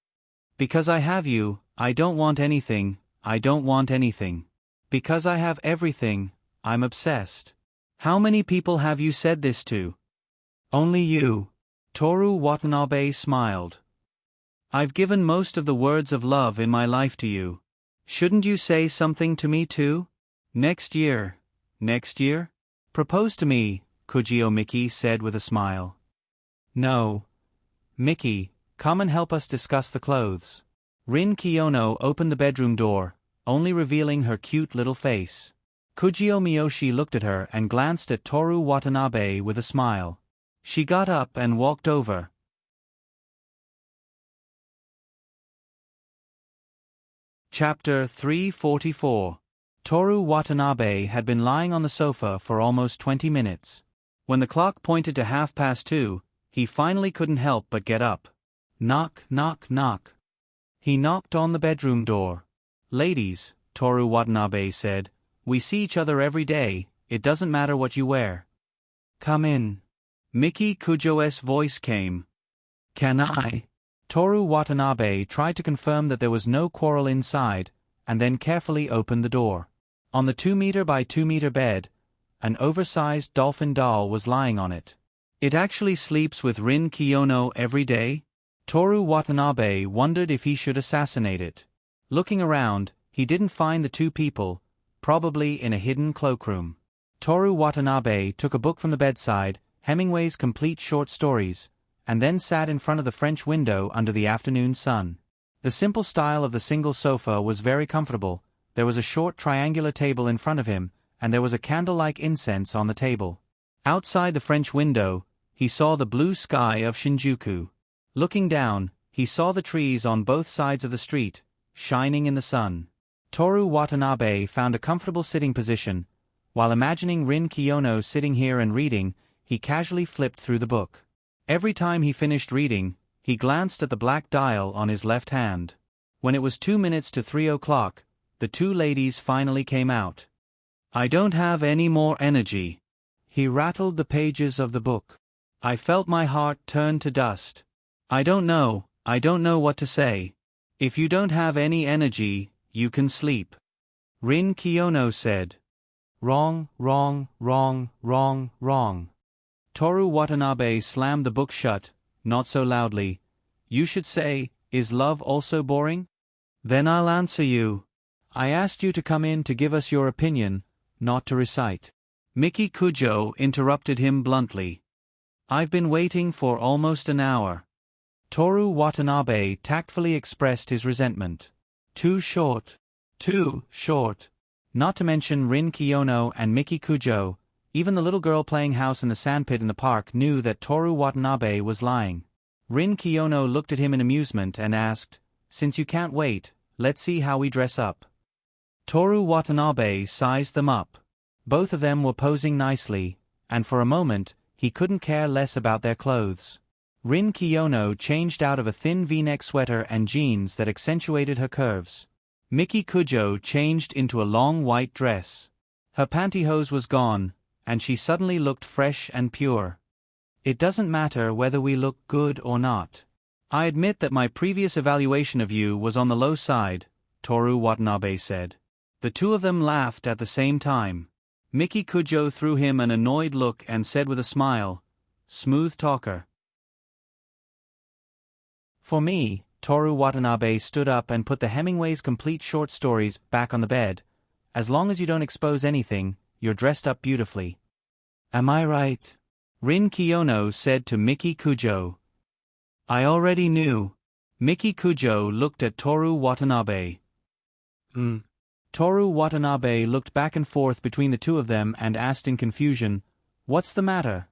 "Because I have you, I don't want anything, I don't want anything. Because I have everything, I'm obsessed." "How many people have you said this to?" "Only you." Toru Watanabe smiled. "I've given most of the words of love in my life to you. Shouldn't you say something to me too? Next year." "Next year? Propose to me," Kujio Miki said with a smile. "No. Miki, come and help us discuss the clothes." Rin Kiyono opened the bedroom door, only revealing her cute little face. Kujio Miyoshi looked at her and glanced at Toru Watanabe with a smile. She got up and walked over. Chapter 344. Toru Watanabe had been lying on the sofa for almost 20 minutes. When the clock pointed to 2:30, he finally couldn't help but get up. Knock, knock, knock. He knocked on the bedroom door. Ladies, Toru Watanabe said, we see each other every day, it doesn't matter what you wear. Come in. Miki Kujo's voice came. Can I? Toru Watanabe tried to confirm that there was no quarrel inside, and then carefully opened the door. On the 2-meter by 2-meter bed, an oversized dolphin doll was lying on it. It actually sleeps with Rin Kiyono every day? Toru Watanabe wondered if he should assassinate it. Looking around, he didn't find the two people, probably in a hidden cloakroom. Toru Watanabe took a book from the bedside, Hemingway's Complete Short Stories, and then sat in front of the French window under the afternoon sun. The simple style of the single sofa was very comfortable, there was a short triangular table in front of him, and there was a candle-like incense on the table. Outside the French window, he saw the blue sky of Shinjuku. Looking down, he saw the trees on both sides of the street, shining in the sun. Toru Watanabe found a comfortable sitting position. While imagining Rin Kiyono sitting here and reading, he casually flipped through the book. Every time he finished reading, he glanced at the black dial on his left hand. When it was 2 minutes to 3 o'clock, the two ladies finally came out. I don't have any more energy. He rattled the pages of the book. I felt my heart turn to dust. I don't know what to say. If you don't have any energy, you can sleep. Rin Kiyono said. Wrong, wrong, wrong, wrong, wrong. Toru Watanabe slammed the book shut, not so loudly. You should say, is love also boring? Then I'll answer you. I asked you to come in to give us your opinion, not to recite. Miki Kujo interrupted him bluntly. I've been waiting for almost an hour. Toru Watanabe tactfully expressed his resentment. Too short. Too short. Not to mention Rin Kiyono and Miki Kujo, even the little girl playing house in the sandpit in the park knew that Toru Watanabe was lying. Rin Kiyono looked at him in amusement and asked, Since you can't wait, let's see how we dress up. Toru Watanabe sized them up. Both of them were posing nicely, and for a moment, he couldn't care less about their clothes. Rin Kiyono changed out of a thin V-neck sweater and jeans that accentuated her curves. Miki Kujo changed into a long white dress. Her pantyhose was gone, and she suddenly looked fresh and pure. It doesn't matter whether we look good or not. I admit that my previous evaluation of you was on the low side, Toru Watanabe said. The two of them laughed at the same time. Miki Kujo threw him an annoyed look and said with a smile, Smooth talker. For me, Toru Watanabe stood up and put the Hemingway's Complete Short Stories back on the bed. As long as you don't expose anything, you're dressed up beautifully. Am I right? Rin Kiyono said to Miki Kujo. I already knew. Miki Kujo looked at Toru Watanabe. Toru Watanabe looked back and forth between the two of them and asked in confusion, What's the matter?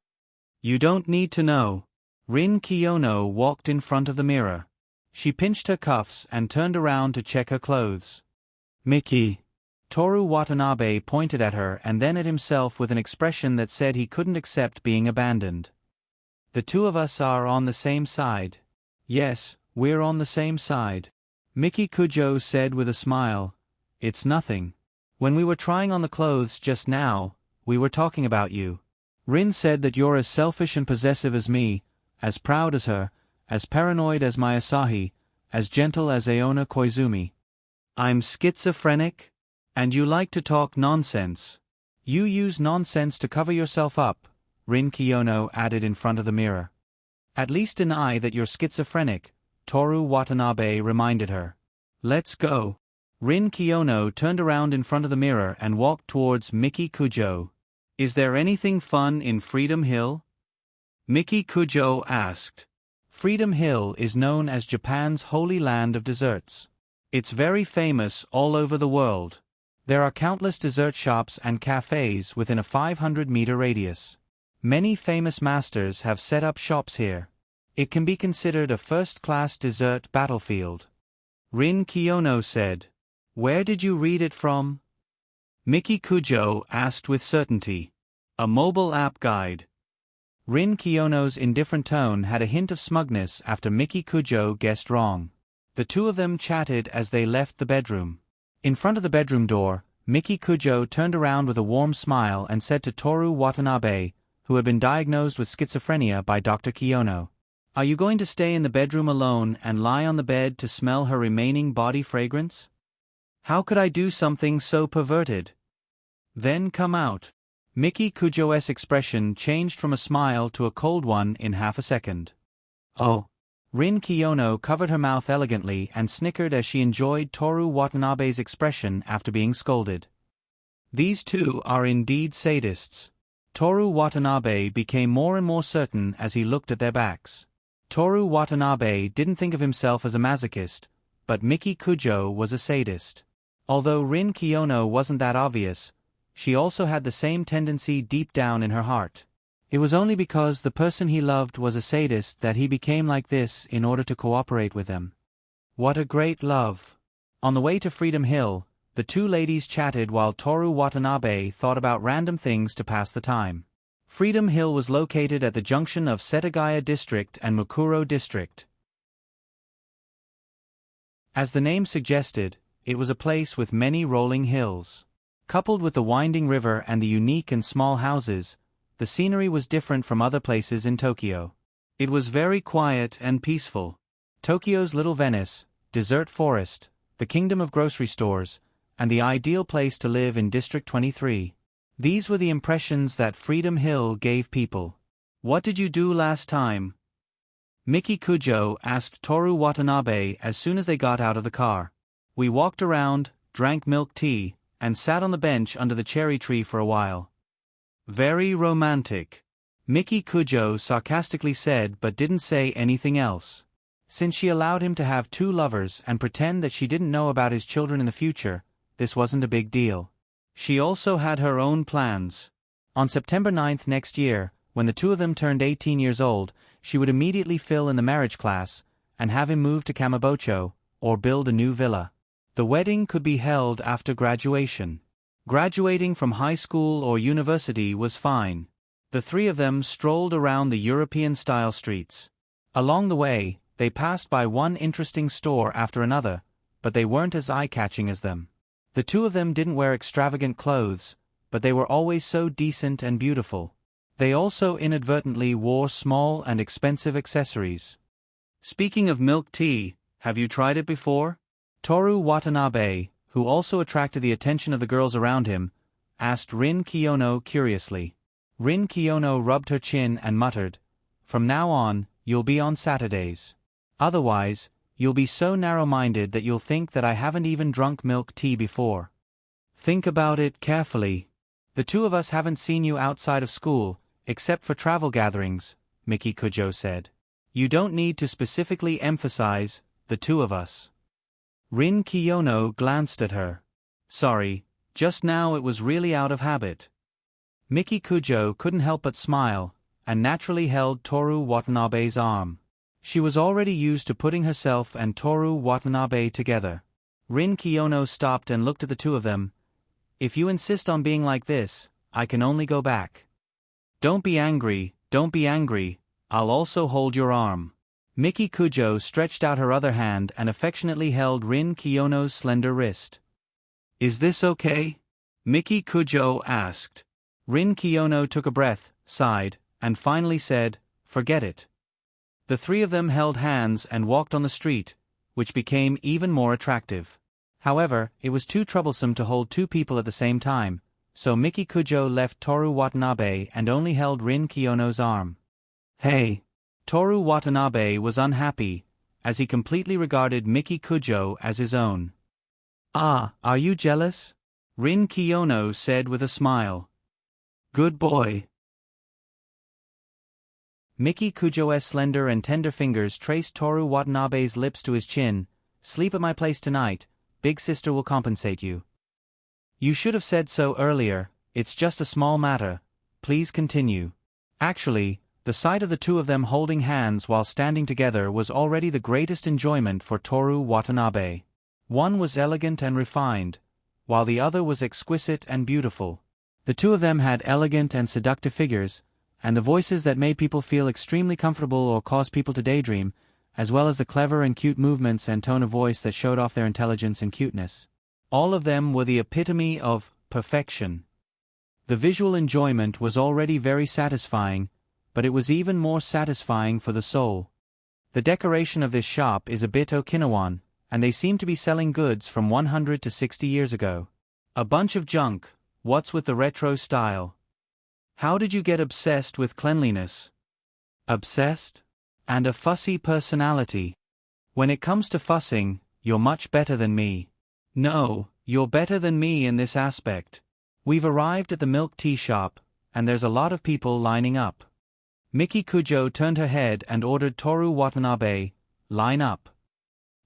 You don't need to know. Rin Kiyono walked in front of the mirror. She pinched her cuffs and turned around to check her clothes. Miki. Toru Watanabe pointed at her and then at himself with an expression that said he couldn't accept being abandoned. The two of us are on the same side. Yes, we're on the same side. Miki Kujo said with a smile. It's nothing. When we were trying on the clothes just now, we were talking about you. Rin said that you're as selfish and possessive as me, as proud as her, as paranoid as my Asahi, as gentle as Aona Koizumi. I'm schizophrenic? And you like to talk nonsense. You use nonsense to cover yourself up, Rin Kiyono added in front of the mirror. At least deny that you're schizophrenic, Toru Watanabe reminded her. Let's go. Rin Kiyono turned around in front of the mirror and walked towards Miki Kujo. Is there anything fun in Freedom Hill? Miki Kujo asked. Freedom Hill is known as Japan's holy land of desserts. It's very famous all over the world. There are countless dessert shops and cafes within a 500-meter radius. Many famous masters have set up shops here. It can be considered a first-class dessert battlefield. Rin Kiyono said. Where did you read it from? Miki Kujo asked with certainty. A mobile app guide. Rin Kiyono's indifferent tone had a hint of smugness after Miki Kujo guessed wrong. The two of them chatted as they left the bedroom. In front of the bedroom door, Miki Kujo turned around with a warm smile and said to Toru Watanabe, who had been diagnosed with schizophrenia by Dr. Kiyono, "Are you going to stay in the bedroom alone and lie on the bed to smell her remaining body fragrance? How could I do something so perverted? Then come out." Miki Kujo's expression changed from a smile to a cold one in half a second. "Oh." Rin Kiyono covered her mouth elegantly and snickered as she enjoyed Toru Watanabe's expression after being scolded. These two are indeed sadists. Toru Watanabe became more and more certain as he looked at their backs. Toru Watanabe didn't think of himself as a masochist, but Miki Kujo was a sadist. Although Rin Kiyono wasn't that obvious, she also had the same tendency deep down in her heart. It was only because the person he loved was a sadist that he became like this in order to cooperate with them. What a great love. On the way to Freedom Hill, the two ladies chatted while Toru Watanabe thought about random things to pass the time. Freedom Hill was located at the junction of Setagaya District and Mukuro District. As the name suggested, it was a place with many rolling hills. Coupled with the winding river and the unique and small houses, the scenery was different from other places in Tokyo. It was very quiet and peaceful. Tokyo's Little Venice, Desert Forest, the kingdom of grocery stores, and the ideal place to live in District 23. These were the impressions that Freedom Hill gave people. "What did you do last time?" Miki Kujo asked Toru Watanabe as soon as they got out of the car. "We walked around, drank milk tea, and sat on the bench under the cherry tree for a while." "Very romantic," Miki Kujo sarcastically said but didn't say anything else. Since she allowed him to have two lovers and pretend that she didn't know about his children in the future, this wasn't a big deal. She also had her own plans. On September 9th next year, when the two of them turned 18 years old, she would immediately fill in the marriage class and have him move to Kamabocho, or build a new villa. The wedding could be held after graduation. Graduating from high school or university was fine. The three of them strolled around the European-style streets. Along the way, they passed by one interesting store after another, but they weren't as eye-catching as them. The two of them didn't wear extravagant clothes, but they were always so decent and beautiful. They also inadvertently wore small and expensive accessories. "Speaking of milk tea, have you tried it before?" Toru Watanabe, who also attracted the attention of the girls around him, asked Rin Kiyono curiously. Rin Kiyono rubbed her chin and muttered, "From now on, you'll be on Saturdays. Otherwise, you'll be so narrow-minded that you'll think that I haven't even drunk milk tea before. Think about it carefully. The two of us haven't seen you outside of school, except for travel gatherings," Miki Kujo said. "You don't need to specifically emphasize, the two of us." Rin Kiyono glanced at her. "Sorry, just now it was really out of habit." Miki Kujo couldn't help but smile, and naturally held Toru Watanabe's arm. She was already used to putting herself and Toru Watanabe together. Rin Kiyono stopped and looked at the two of them. "If you insist on being like this, I can only go back." Don't be angry, I'll also hold your arm." Miki Kujo stretched out her other hand and affectionately held Rin Kiyono's slender wrist. "Is this okay?" Miki Kujo asked. Rin Kiyono took a breath, sighed, and finally said, "Forget it." The three of them held hands and walked on the street, which became even more attractive. However, it was too troublesome to hold two people at the same time, so Miki Kujo left Toru Watanabe and only held Rin Kiyono's arm. "Hey!" Toru Watanabe was unhappy, as he completely regarded Miki Kujo as his own. "Ah, are you jealous?" Rin Kiyono said with a smile. "Good boy." Miki Kujo's slender and tender fingers traced Toru Watanabe's lips to his chin. "Sleep at my place tonight, big sister will compensate you." "You should have said so earlier, it's just a small matter, please continue." Actually, the sight of the two of them holding hands while standing together was already the greatest enjoyment for Toru Watanabe. One was elegant and refined, while the other was exquisite and beautiful. The two of them had elegant and seductive figures, and the voices that made people feel extremely comfortable or caused people to daydream, as well as the clever and cute movements and tone of voice that showed off their intelligence and cuteness. All of them were the epitome of perfection. The visual enjoyment was already very satisfying, but it was even more satisfying for the soul. The decoration of this shop is a bit Okinawan, and they seem to be selling goods from 100 to 60 years ago. A bunch of junk. What's with the retro style? How did you get obsessed with cleanliness? Obsessed? And a fussy personality. When it comes to fussing, you're much better than me. No, you're better than me in this aspect. We've arrived at the milk tea shop, and there's a lot of people lining up. Miki Kujo turned her head and ordered Toru Watanabe, "Line up."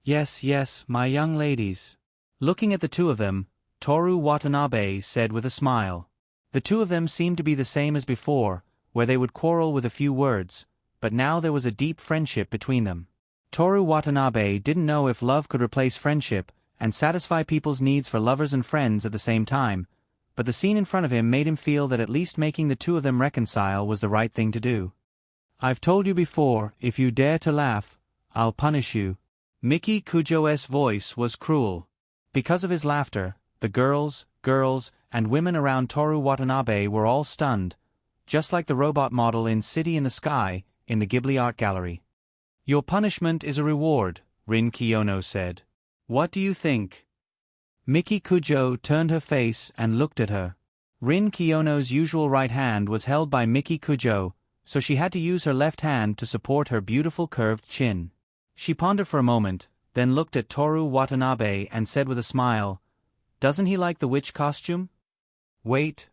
"Yes, yes, my young ladies." Looking at the two of them, Toru Watanabe said with a smile. The two of them seemed to be the same as before, where they would quarrel with a few words, but now there was a deep friendship between them. Toru Watanabe didn't know if love could replace friendship and satisfy people's needs for lovers and friends at the same time, but the scene in front of him made him feel that at least making the two of them reconcile was the right thing to do. "I've told you before, if you dare to laugh, I'll punish you." Miki Kujo's voice was cruel. Because of his laughter, the girls, and women around Toru Watanabe were all stunned, just like the robot model in City in the Sky in the Ghibli Art Gallery. "Your punishment is a reward," Rin Kiyono said. "What do you think?" Miki Kujo turned her face and looked at her. Rin Kiyono's usual right hand was held by Miki Kujo, so she had to use her left hand to support her beautiful curved chin. She pondered for a moment, then looked at Toru Watanabe and said with a smile, "Doesn't he like the witch costume?" Wait.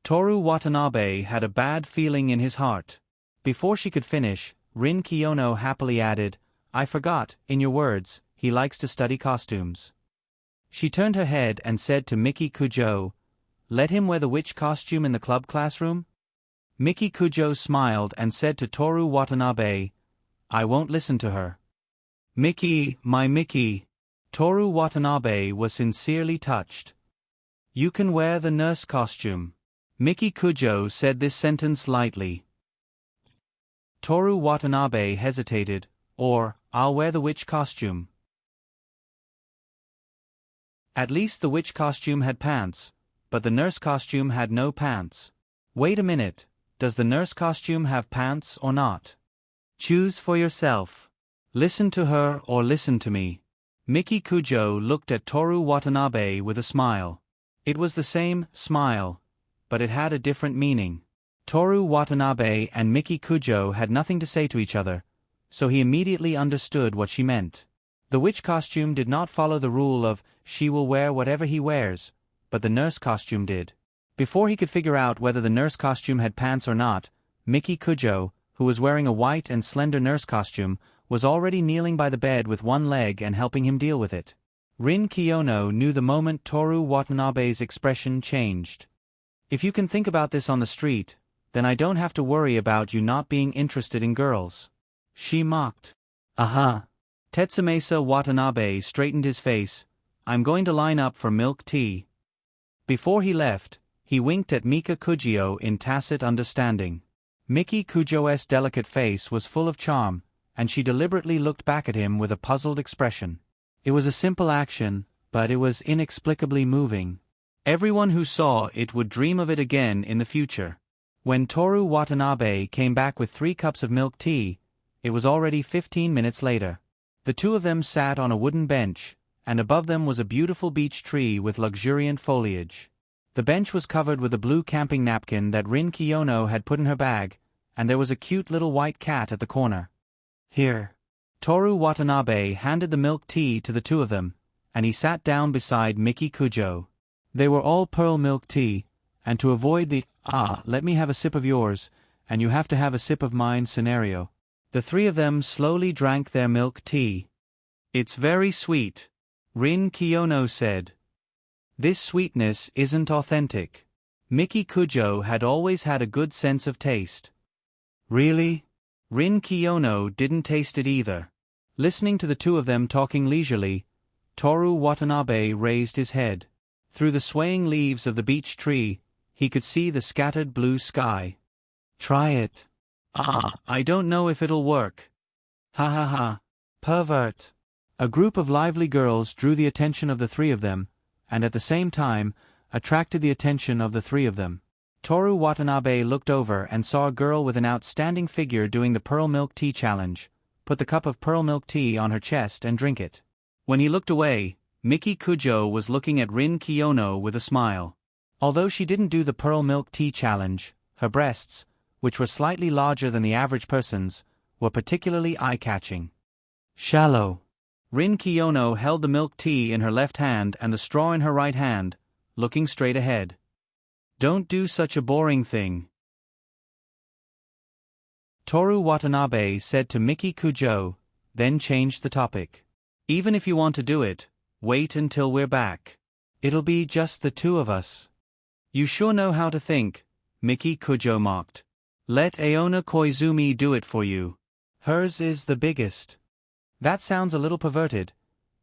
Toru Watanabe had a bad feeling in his heart. Before she could finish, Rin Kiyono happily added, "I forgot, in your words, he likes to study costumes." She turned her head and said to Miki Kujo, "Let him wear the witch costume in the club classroom?" Miki Kujo smiled and said to Toru Watanabe, "I won't listen to her." "Miki, my Miki." Toru Watanabe was sincerely touched. "You can wear the nurse costume." Miki Kujo said this sentence lightly. Toru Watanabe hesitated, or, "I'll wear the witch costume." At least the witch costume had pants, but the nurse costume had no pants. Wait a minute, does the nurse costume have pants or not? Choose for yourself. Listen to her or listen to me. Miki Kujo looked at Toru Watanabe with a smile. It was the same smile, but it had a different meaning. Toru Watanabe and Miki Kujo had nothing to say to each other, so he immediately understood what she meant. The witch costume did not follow the rule of she will wear whatever he wears, but the nurse costume did. Before he could figure out whether the nurse costume had pants or not, Miki Kujo, who was wearing a white and slender nurse costume, was already kneeling by the bed with one leg and helping him deal with it. Rin Kiyono knew the moment Toru Watanabe's expression changed. "If you can think about this on the street, then I don't have to worry about you not being interested in girls," she mocked. "Aha." Tetsumasa Watanabe straightened his face. "I'm going to line up for milk tea." Before he left, he winked at Mika Kujo in tacit understanding. Miki Kujo's delicate face was full of charm, and she deliberately looked back at him with a puzzled expression. It was a simple action, but it was inexplicably moving. Everyone who saw it would dream of it again in the future. When Toru Watanabe came back with 3 cups of milk tea, it was already 15 minutes later. The two of them sat on a wooden bench, and above them was a beautiful beech tree with luxuriant foliage. The bench was covered with a blue camping napkin that Rin Kiyono had put in her bag, and there was a cute little white cat at the corner. "Here." Toru Watanabe handed the milk tea to the two of them, and he sat down beside Miki Kujo. They were all pearl milk tea, and to avoid the, let me have a sip of yours, and you have to have a sip of mine scenario, the three of them slowly drank their milk tea. "It's very sweet," Rin Kiyono said. "This sweetness isn't authentic." Miki Kujo had always had a good sense of taste. "Really?" Rin Kiyono didn't taste it either. Listening to the two of them talking leisurely, Toru Watanabe raised his head. Through the swaying leaves of the beech tree, he could see the scattered blue sky. Try it. I don't know if it'll work. Ha ha ha. Pervert. A group of lively girls drew the attention of the three of them, and at the same time, attracted the attention of the three of them. Toru Watanabe looked over and saw a girl with an outstanding figure doing the pearl milk tea challenge, put the cup of pearl milk tea on her chest and drink it. When he looked away, Miki Kujo was looking at Rin Kiyono with a smile. Although she didn't do the pearl milk tea challenge, her breasts, which were slightly larger than the average person's, were particularly eye-catching. Shallow. Rin Kiyono held the milk tea in her left hand and the straw in her right hand, looking straight ahead. Don't do such a boring thing. Toru Watanabe said to Miki Kujo, then changed the topic. Even if you want to do it, wait until we're back. It'll be just the two of us. You sure know how to think, Miki Kujo mocked. Let Aona Koizumi do it for you. Hers is the biggest. That sounds a little perverted.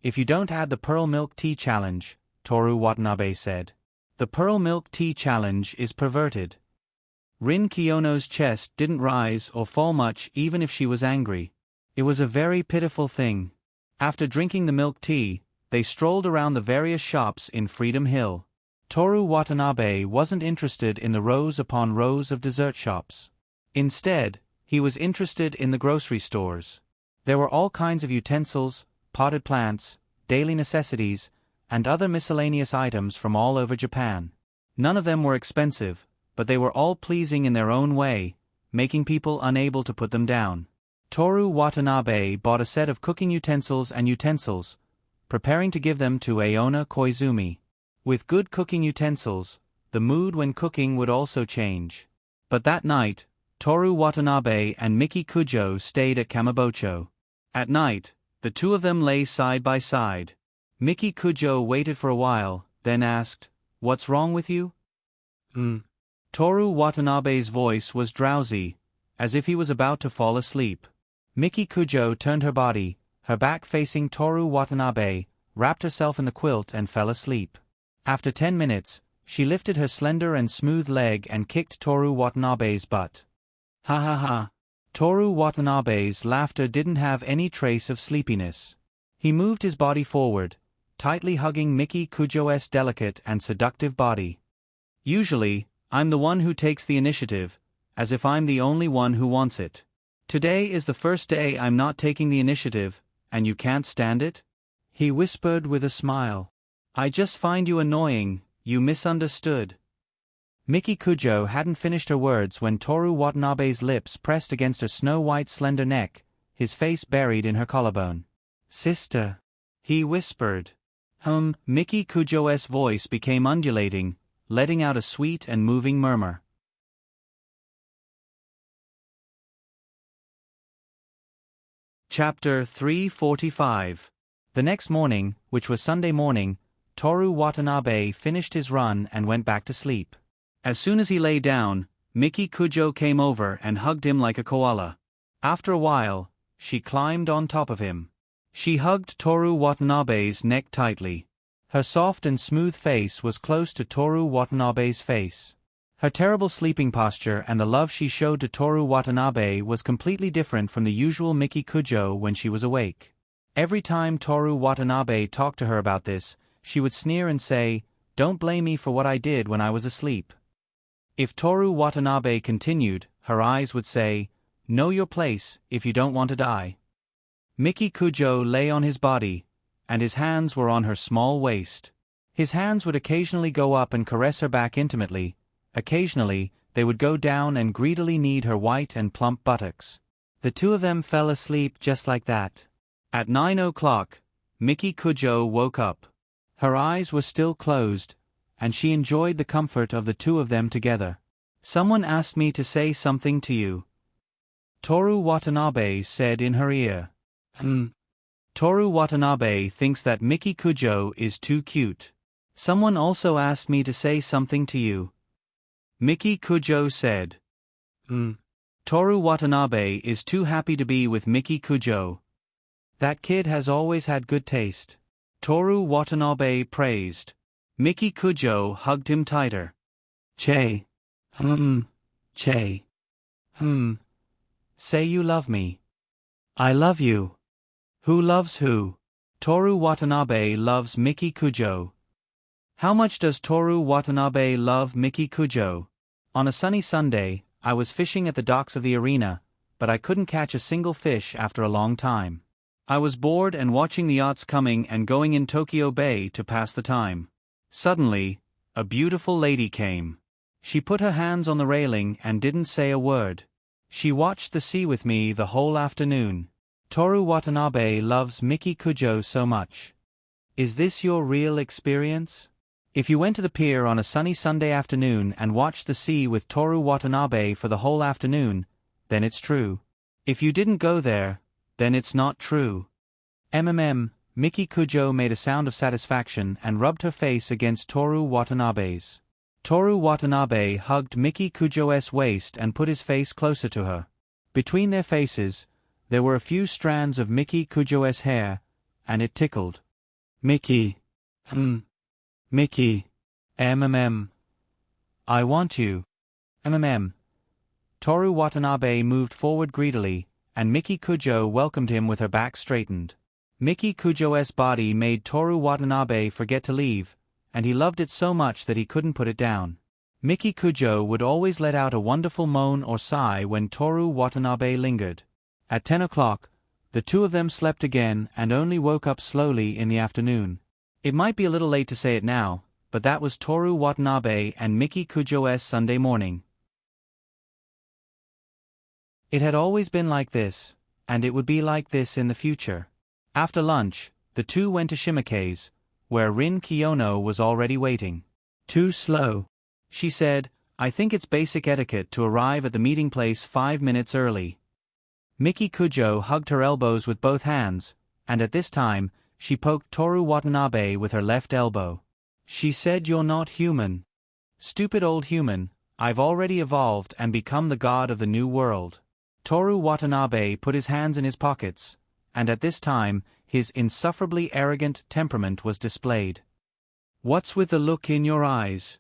If you don't add the pearl milk tea challenge, Toru Watanabe said. The pearl milk tea challenge is perverted. Rin Kiyono's chest didn't rise or fall much even if she was angry. It was a very pitiful thing. After drinking the milk tea, they strolled around the various shops in Freedom Hill. Toru Watanabe wasn't interested in the rows upon rows of dessert shops. Instead, he was interested in the grocery stores. There were all kinds of utensils, potted plants, daily necessities, and other miscellaneous items from all over Japan. None of them were expensive, but they were all pleasing in their own way, making people unable to put them down. Toru Watanabe bought a set of cooking utensils, preparing to give them to Aona Koizumi. With good cooking utensils, the mood when cooking would also change. But that night, Toru Watanabe and Miki Kujo stayed at Kamabocho. At night, the two of them lay side by side. Miki Kujo waited for a while, then asked, "What's wrong with you?" Toru Watanabe's voice was drowsy, as if he was about to fall asleep. Miki Kujo turned her body, her back facing Toru Watanabe, wrapped herself in the quilt and fell asleep. After 10 minutes, she lifted her slender and smooth leg and kicked Toru Watanabe's butt. Ha ha ha. Toru Watanabe's laughter didn't have any trace of sleepiness. He moved his body forward, tightly hugging Miki Kujo's delicate and seductive body. Usually, I'm the one who takes the initiative, as if I'm the only one who wants it. Today is the first day I'm not taking the initiative, and you can't stand it? He whispered with a smile. I just find you annoying, you misunderstood. Miki Kujo hadn't finished her words when Toru Watanabe's lips pressed against her snow-white slender neck, his face buried in her collarbone. Sister, he whispered. Miki Kujo's voice became undulating, letting out a sweet and moving murmur. Chapter 345. The next morning, which was Sunday morning, Toru Watanabe finished his run and went back to sleep. As soon as he lay down, Miki Kujo came over and hugged him like a koala. After a while, she climbed on top of him. She hugged Toru Watanabe's neck tightly. Her soft and smooth face was close to Toru Watanabe's face. Her terrible sleeping posture and the love she showed to Toru Watanabe was completely different from the usual Miki Kujo when she was awake. Every time Toru Watanabe talked to her about this, she would sneer and say, "Don't blame me for what I did when I was asleep." If Toru Watanabe continued, her eyes would say, "Know your place if you don't want to die." Miki Kujo lay on his body, and his hands were on her small waist. His hands would occasionally go up and caress her back intimately. Occasionally, they would go down and greedily knead her white and plump buttocks. The two of them fell asleep just like that. At 9 o'clock, Miki Kujo woke up. Her eyes were still closed, and she enjoyed the comfort of the two of them together. "Someone asked me to say something to you," Toru Watanabe said in her ear. Toru Watanabe thinks that Miki Kujo is too cute. "Someone also asked me to say something to you," Miki Kujo said. Toru Watanabe is too happy to be with Miki Kujo. That kid has always had good taste. Toru Watanabe praised. Miki Kujo hugged him tighter. Che. Che. Say you love me. I love you. Who loves who? Toru Watanabe loves Miki Kujo. How much does Toru Watanabe love Miki Kujo? On a sunny Sunday, I was fishing at the docks of the arena, but I couldn't catch a single fish after a long time. I was bored and watching the yachts coming and going in Tokyo Bay to pass the time. Suddenly, a beautiful lady came. She put her hands on the railing and didn't say a word. She watched the sea with me the whole afternoon. Toru Watanabe loves Miki Kujo so much. Is this your real experience? If you went to the pier on a sunny Sunday afternoon and watched the sea with Toru Watanabe for the whole afternoon, then it's true. If you didn't go there, then it's not true. Miki Kujo made a sound of satisfaction and rubbed her face against Toru Watanabe's. Toru Watanabe hugged Miki Kujo's waist and put his face closer to her. Between their faces, there were a few strands of Miki Kujo's hair, and it tickled. Miki. Miki. I want you. Toru Watanabe moved forward greedily, and Miki Kujo welcomed him with her back straightened. Miki Kujo's body made Toru Watanabe forget to leave, and he loved it so much that he couldn't put it down. Miki Kujo would always let out a wonderful moan or sigh when Toru Watanabe lingered. At 10 o'clock, the two of them slept again and only woke up slowly in the afternoon. It might be a little late to say it now, but that was Toru Watanabe and Miki Kujo's Sunday morning. It had always been like this, and it would be like this in the future. After lunch, the two went to Shimike's, where Rin Kiyono was already waiting. Too slow. She said, I think it's basic etiquette to arrive at the meeting place 5 minutes early. Miki Kujo hugged her elbows with both hands, and at this time, she poked Toru Watanabe with her left elbow. She said, you're not human. Stupid old human, I've already evolved and become the god of the new world. Toru Watanabe put his hands in his pockets, and at this time, his insufferably arrogant temperament was displayed. What's with the look in your eyes?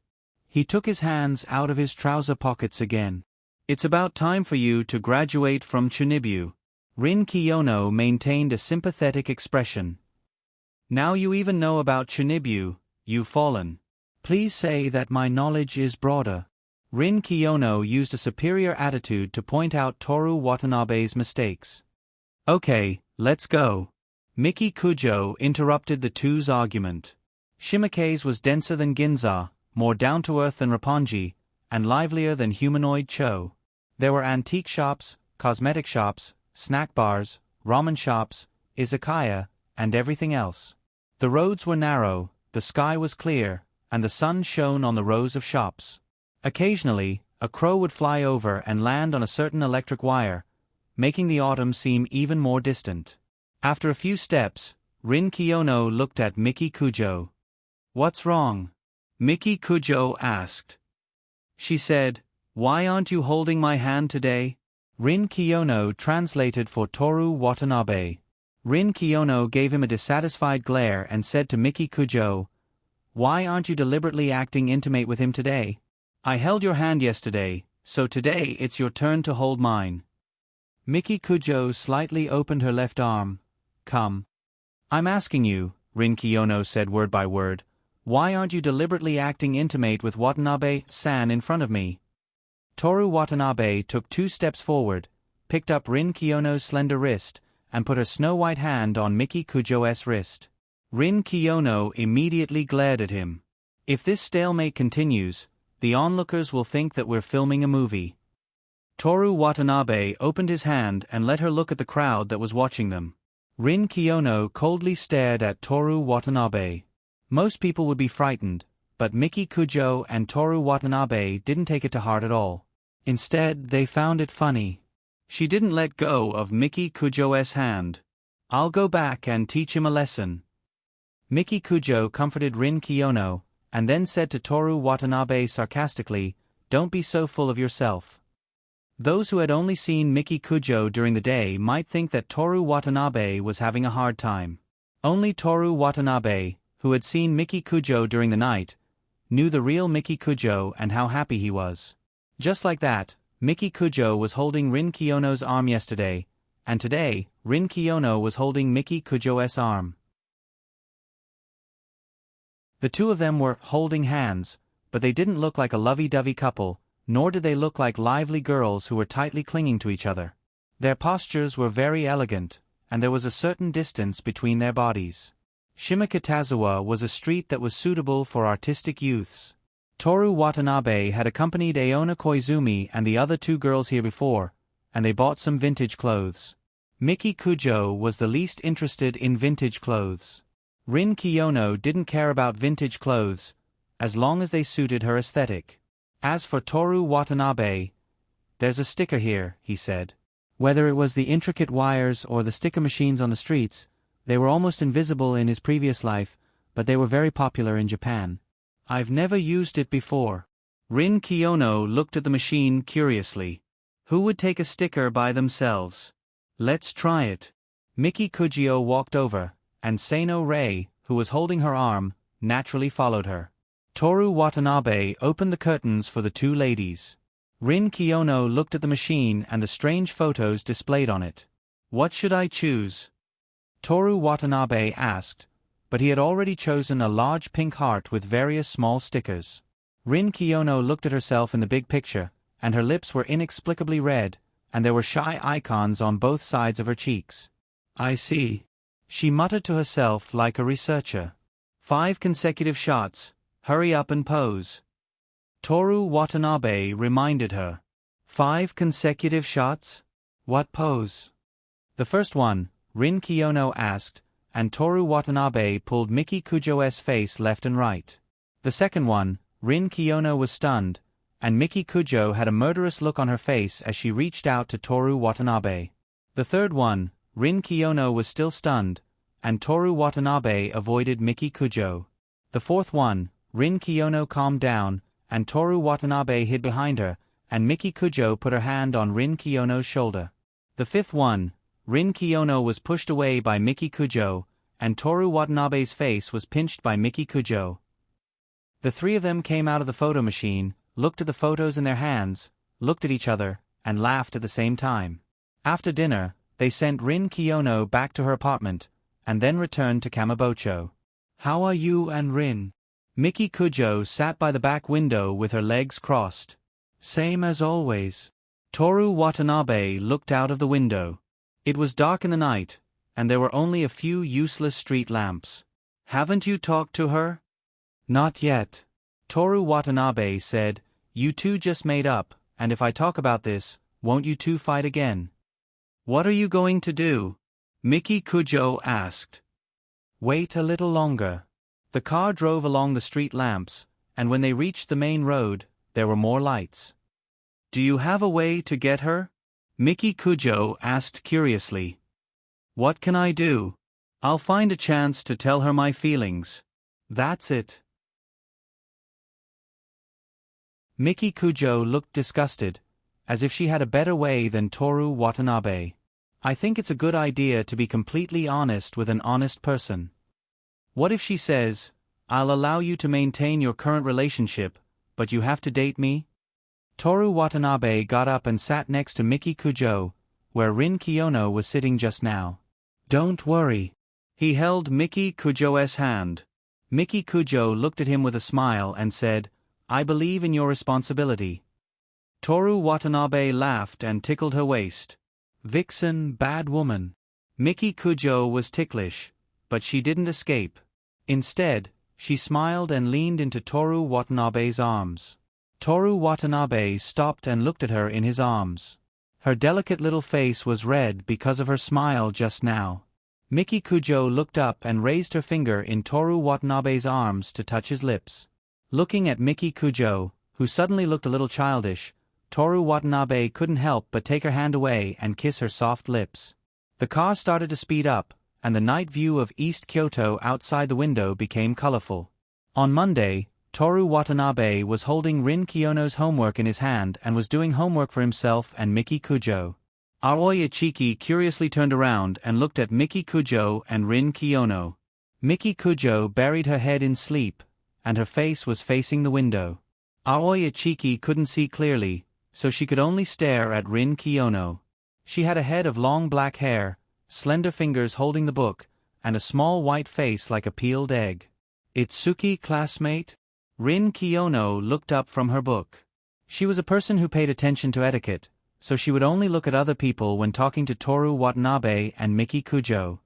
He took his hands out of his trouser pockets again. It's about time for you to graduate from Chunibyu. Rin Kiyono maintained a sympathetic expression. Now you even know about Chunibyu, you've fallen. Please say that my knowledge is broader. Rin Kiyono used a superior attitude to point out Toru Watanabe's mistakes. Okay, let's go. Miki Kujo interrupted the two's argument. Shimike's was denser than Ginza, more down-to-earth than Roppongi, and livelier than humanoid Cho. There were antique shops, cosmetic shops, snack bars, ramen shops, izakaya, and everything else. The roads were narrow, the sky was clear, and the sun shone on the rows of shops. Occasionally, a crow would fly over and land on a certain electric wire, making the autumn seem even more distant. After a few steps, Rin Kiyono looked at Miki Kujo. What's wrong? Miki Kujo asked. She said, why aren't you holding my hand today? Rin Kiyono translated for Toru Watanabe. Rin Kiyono gave him a dissatisfied glare and said to Miki Kujo, why aren't you deliberately acting intimate with him today? I held your hand yesterday, so today it's your turn to hold mine. Miki Kujo slightly opened her left arm. Come. I'm asking you, Rin Kiyono said word by word, why aren't you deliberately acting intimate with Watanabe-san in front of me? Toru Watanabe took 2 steps forward, picked up Rin Kiyono's slender wrist, and put her snow-white hand on Miki Kujo's wrist. Rin Kiyono immediately glared at him. If this stalemate continues, the onlookers will think that we're filming a movie. Toru Watanabe opened his hand and let her look at the crowd that was watching them. Rin Kiyono coldly stared at Toru Watanabe. Most people would be frightened, but Miki Kujo and Toru Watanabe didn't take it to heart at all. Instead, they found it funny. She didn't let go of Miki Kujo's hand. I'll go back and teach him a lesson. Miki Kujo comforted Rin Kiyono, and then said to Toru Watanabe sarcastically, don't be so full of yourself. Those who had only seen Miki Kujo during the day might think that Toru Watanabe was having a hard time. Only Toru Watanabe, who had seen Miki Kujo during the night, knew the real Miki Kujo and how happy he was. Just like that, Miki Kujo was holding Rin Kiyono's arm yesterday, and today, Rin Kiyono was holding Miki Kujo's arm. The two of them were holding hands, but they didn't look like a lovey-dovey couple, nor did they look like lively girls who were tightly clinging to each other. Their postures were very elegant, and there was a certain distance between their bodies. Shimokitazawa was a street that was suitable for artistic youths. Toru Watanabe had accompanied Aona Koizumi and the other two girls here before, and they bought some vintage clothes. Miki Kujo was the least interested in vintage clothes. Rin Kiyono didn't care about vintage clothes, as long as they suited her aesthetic. As for Toru Watanabe, "There's a sticker here," he said. Whether it was the intricate wires or the sticker machines on the streets, they were almost invisible in his previous life, but they were very popular in Japan. "I've never used it before." Rin Kiyono looked at the machine curiously. Who would take a sticker by themselves? Let's try it. Miki Kujo walked over, and Seino Rei, who was holding her arm, naturally followed her. Toru Watanabe opened the curtains for the two ladies. Rin Kiyono looked at the machine and the strange photos displayed on it. "What should I choose?" Toru Watanabe asked, but he had already chosen a large pink heart with various small stickers. Rin Kiyono looked at herself in the big picture, and her lips were inexplicably red, and there were shy icons on both sides of her cheeks. "I see," she muttered to herself like a researcher. 5 consecutive shots, hurry up and pose. Toru Watanabe reminded her. 5 consecutive shots? What pose? The first one, Rin Kiyono asked, and Toru Watanabe pulled Miki Kujo's face left and right. The second one, Rin Kiyono was stunned, and Miki Kujo had a murderous look on her face as she reached out to Toru Watanabe. The third one, Rin Kiyono was still stunned, and Toru Watanabe avoided Miki Kujo. The fourth one, Rin Kiyono calmed down, and Toru Watanabe hid behind her, and Miki Kujo put her hand on Rin Kiyono's shoulder. The fifth one, Rin Kiyono was pushed away by Miki Kujo, and Toru Watanabe's face was pinched by Miki Kujo. The three of them came out of the photo machine, looked at the photos in their hands, looked at each other, and laughed at the same time. After dinner, they sent Rin Kiyono back to her apartment, and then returned to Kamabocho. "How are you and Rin?" Miki Kujo sat by the back window with her legs crossed. "Same as always." Toru Watanabe looked out of the window. It was dark in the night, and there were only a few useless street lamps. "Haven't you talked to her?" "Not yet." Toru Watanabe said, "You two just made up, and if I talk about this, won't you two fight again?" "What are you going to do?" Miki Kujo asked. "Wait a little longer." The car drove along the street lamps, and when they reached the main road, there were more lights. "Do you have a way to get her?" Miki Kujo asked curiously. "What can I do? I'll find a chance to tell her my feelings. That's it." Miki Kujo looked disgusted, as if she had a better way than Toru Watanabe. "I think it's a good idea to be completely honest with an honest person. What if she says, 'I'll allow you to maintain your current relationship, but you have to date me?'" Toru Watanabe got up and sat next to Miki Kujo, where Rin Kiyono was sitting just now. "Don't worry." He held Miki Kujo's hand. Miki Kujo looked at him with a smile and said, "I believe in your responsibility." Toru Watanabe laughed and tickled her waist. "Vixen, bad woman." Miki Kujo was ticklish, but she didn't escape. Instead, she smiled and leaned into Toru Watanabe's arms. Toru Watanabe stopped and looked at her in his arms. Her delicate little face was red because of her smile just now. Miki Kujo looked up and raised her finger in Toru Watanabe's arms to touch his lips. Looking at Miki Kujo, who suddenly looked a little childish, Toru Watanabe couldn't help but take her hand away and kiss her soft lips. The car started to speed up, and the night view of East Kyoto outside the window became colorful. On Monday, Toru Watanabe was holding Rin Kiyono's homework in his hand and was doing homework for himself and Miki Kujo. Aoi Ichiki curiously turned around and looked at Miki Kujo and Rin Kiyono. Miki Kujo buried her head in sleep, and her face was facing the window. Aoi Ichiki couldn't see clearly, so she could only stare at Rin Kiyono. She had a head of long black hair, slender fingers holding the book, and a small white face like a peeled egg. "Itsuki, classmate?" Rin Kiyono looked up from her book. She was a person who paid attention to etiquette, so she would only look at other people when talking to Toru Watanabe and Miki Kujo.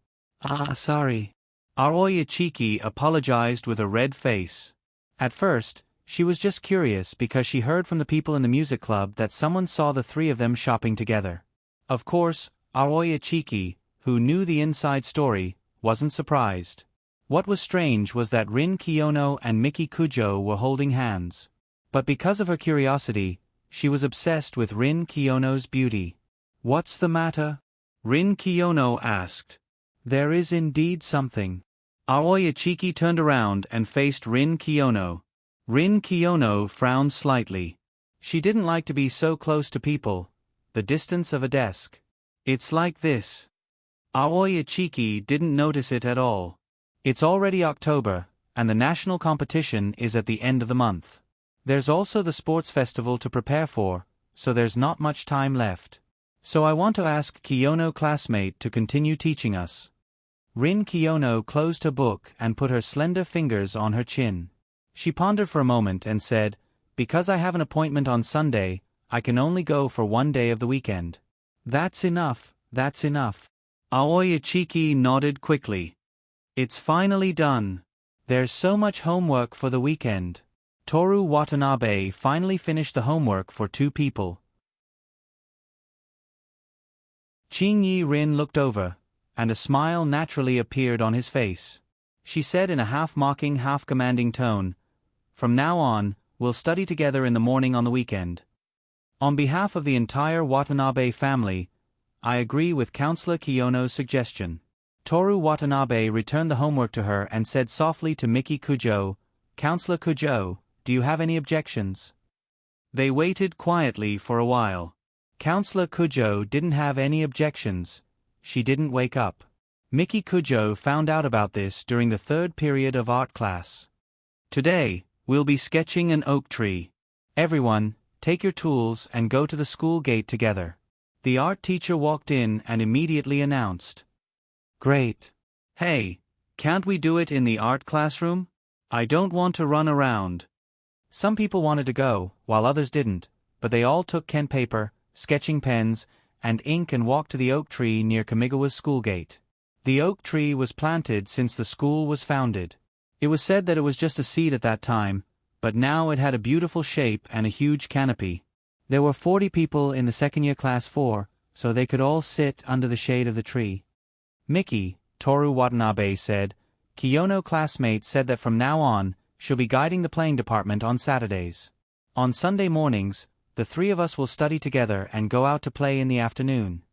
Sorry." Aoi Ichiki apologized with a red face. At first, she was just curious because she heard from the people in the music club that someone saw the three of them shopping together. Of course, Aoi Ichiki, who knew the inside story, wasn't surprised. What was strange was that Rin Kiyono and Miki Kujo were holding hands. But because of her curiosity, she was obsessed with Rin Kiyono's beauty. "What's the matter?" Rin Kiyono asked. "There is indeed something." Aoi Ichiki turned around and faced Rin Kiyono. Rin Kiyono frowned slightly. She didn't like to be so close to people, the distance of a desk. "It's like this." Aoi Ichiki didn't notice it at all. It's already October, and the national competition is at the end of the month. There's also the sports festival to prepare for, so there's not much time left. So I want to ask Kiyono classmate to continue teaching us. Rin Kiyono closed her book and put her slender fingers on her chin. She pondered for a moment and said, "Because I have an appointment on Sunday, I can only go for one day of the weekend." "That's enough, that's enough." Aoi Ichiki nodded quickly. "It's finally done. There's so much homework for the weekend." Toru Watanabe finally finished the homework for two people. Chinyi Rin looked over, and a smile naturally appeared on his face. She said in a half-mocking, half-commanding tone, "From now on, we'll study together in the morning on the weekend." On behalf of the entire Watanabe family, I agree with Counselor Kiyono's suggestion. Toru Watanabe returned the homework to her and said softly to Miki Kujo, "Counselor Kujo, do you have any objections?" They waited quietly for a while. Counselor Kujo didn't have any objections. She didn't wake up. Miki Kujo found out about this during the third period of art class. "Today, we'll be sketching an oak tree. Everyone, take your tools and go to the school gate together." The art teacher walked in and immediately announced, "Great. Hey, can't we do it in the art classroom? I don't want to run around." Some people wanted to go, while others didn't, but they all took ken paper, sketching pens, and ink and walked to the oak tree near Kamigawa's school gate. The oak tree was planted since the school was founded. It was said that it was just a seed at that time, but now it had a beautiful shape and a huge canopy. There were 40 people in the second-year class 4, so they could all sit under the shade of the tree. "Miki," Toru Watanabe said, "Kiyono classmate said that from now on, she'll be guiding the playing department on Saturdays. On Sunday mornings, the three of us will study together and go out to play in the afternoon."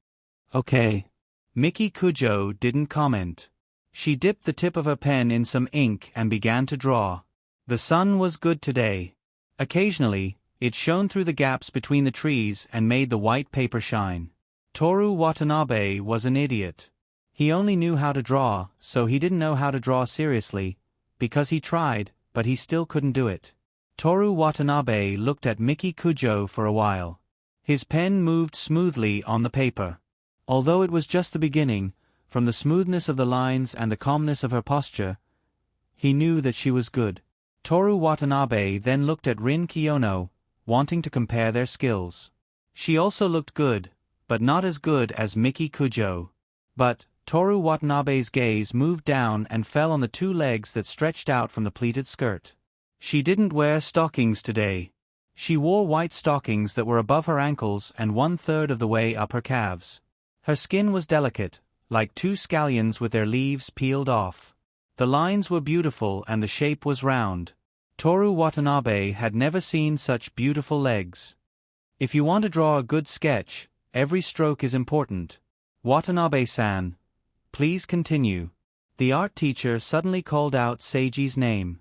"Okay." Miki Kujo didn't comment. She dipped the tip of her pen in some ink and began to draw. The sun was good today. Occasionally, it shone through the gaps between the trees and made the white paper shine. Toru Watanabe was an idiot. He only knew how to draw, so he didn't know how to draw seriously, because he tried, but he still couldn't do it. Toru Watanabe looked at Miki Kujo for a while. His pen moved smoothly on the paper. Although it was just the beginning, from the smoothness of the lines and the calmness of her posture, he knew that she was good. Toru Watanabe then looked at Rin Kiyono, wanting to compare their skills. She also looked good, but not as good as Miki Kujo. But Toru Watanabe's gaze moved down and fell on the two legs that stretched out from the pleated skirt. She didn't wear stockings today. She wore white stockings that were above her ankles and 1/3 of the way up her calves. Her skin was delicate, like two scallions with their leaves peeled off. The lines were beautiful and the shape was round. Toru Watanabe had never seen such beautiful legs. If you want to draw a good sketch, every stroke is important. Watanabe-san, please continue. The art teacher suddenly called out Seiji's name.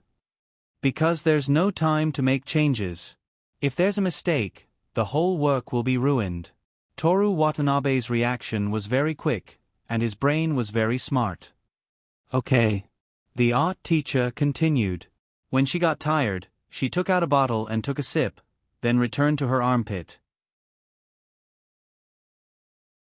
Because there's no time to make changes. If there's a mistake, the whole work will be ruined. Toru Watanabe's reaction was very quick, and his brain was very smart. Okay. The art teacher continued. When she got tired, she took out a bottle and took a sip, then returned to her armpit.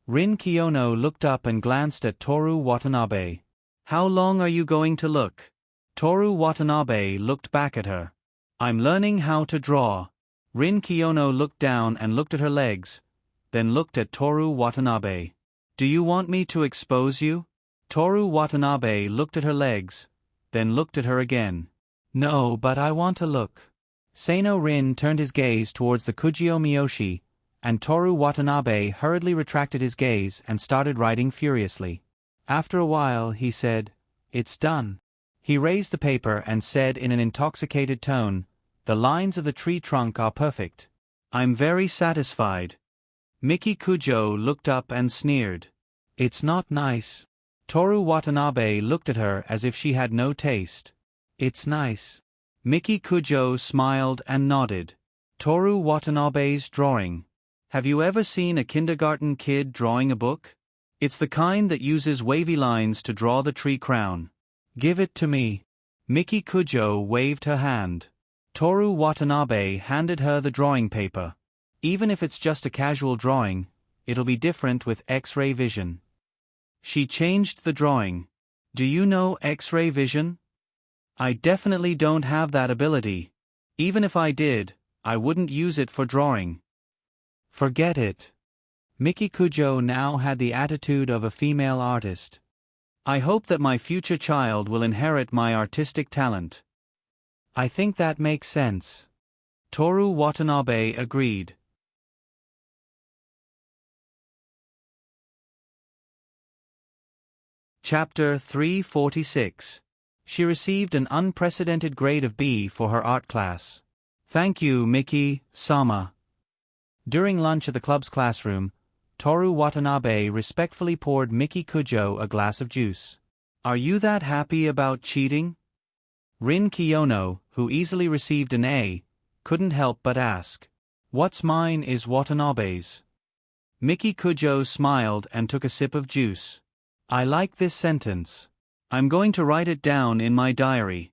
Rin Kiyono looked up and glanced at Toru Watanabe. How long are you going to look? Toru Watanabe looked back at her. I'm learning how to draw. Rin Kiyono looked down and looked at her legs, then looked at Toru Watanabe. Do you want me to expose you? Toru Watanabe looked at her legs, then looked at her again. No, but I want to look. Seino Rin turned his gaze towards the Kujio Miyoshi, and Toru Watanabe hurriedly retracted his gaze and started writing furiously. After a while, he said, "It's done." He raised the paper and said in an intoxicated tone, "The lines of the tree trunk are perfect. I'm very satisfied." Miki Kujo looked up and sneered. "It's not nice." Toru Watanabe looked at her as if she had no taste. "It's nice." Miki Kujo smiled and nodded. Toru Watanabe's drawing. Have you ever seen a kindergarten kid drawing a book? It's the kind that uses wavy lines to draw the tree crown. Give it to me. Miki Kujo waved her hand. Toru Watanabe handed her the drawing paper. Even if it's just a casual drawing, it'll be different with X-ray vision. She changed the drawing. Do you know X-ray vision? I definitely don't have that ability. Even if I did, I wouldn't use it for drawing. Forget it. Miki Kujo now had the attitude of a female artist. I hope that my future child will inherit my artistic talent. I think that makes sense. Toru Watanabe agreed. Chapter 346. She received an unprecedented grade of B for her art class. Thank you, Miki-sama. During lunch at the club's classroom, Toru Watanabe respectfully poured Miki Kujo a glass of juice. Are you that happy about cheating? Rin Kiyono, who easily received an A, couldn't help but ask. What's mine is Watanabe's. Miki Kujo smiled and took a sip of juice. I like this sentence. I'm going to write it down in my diary.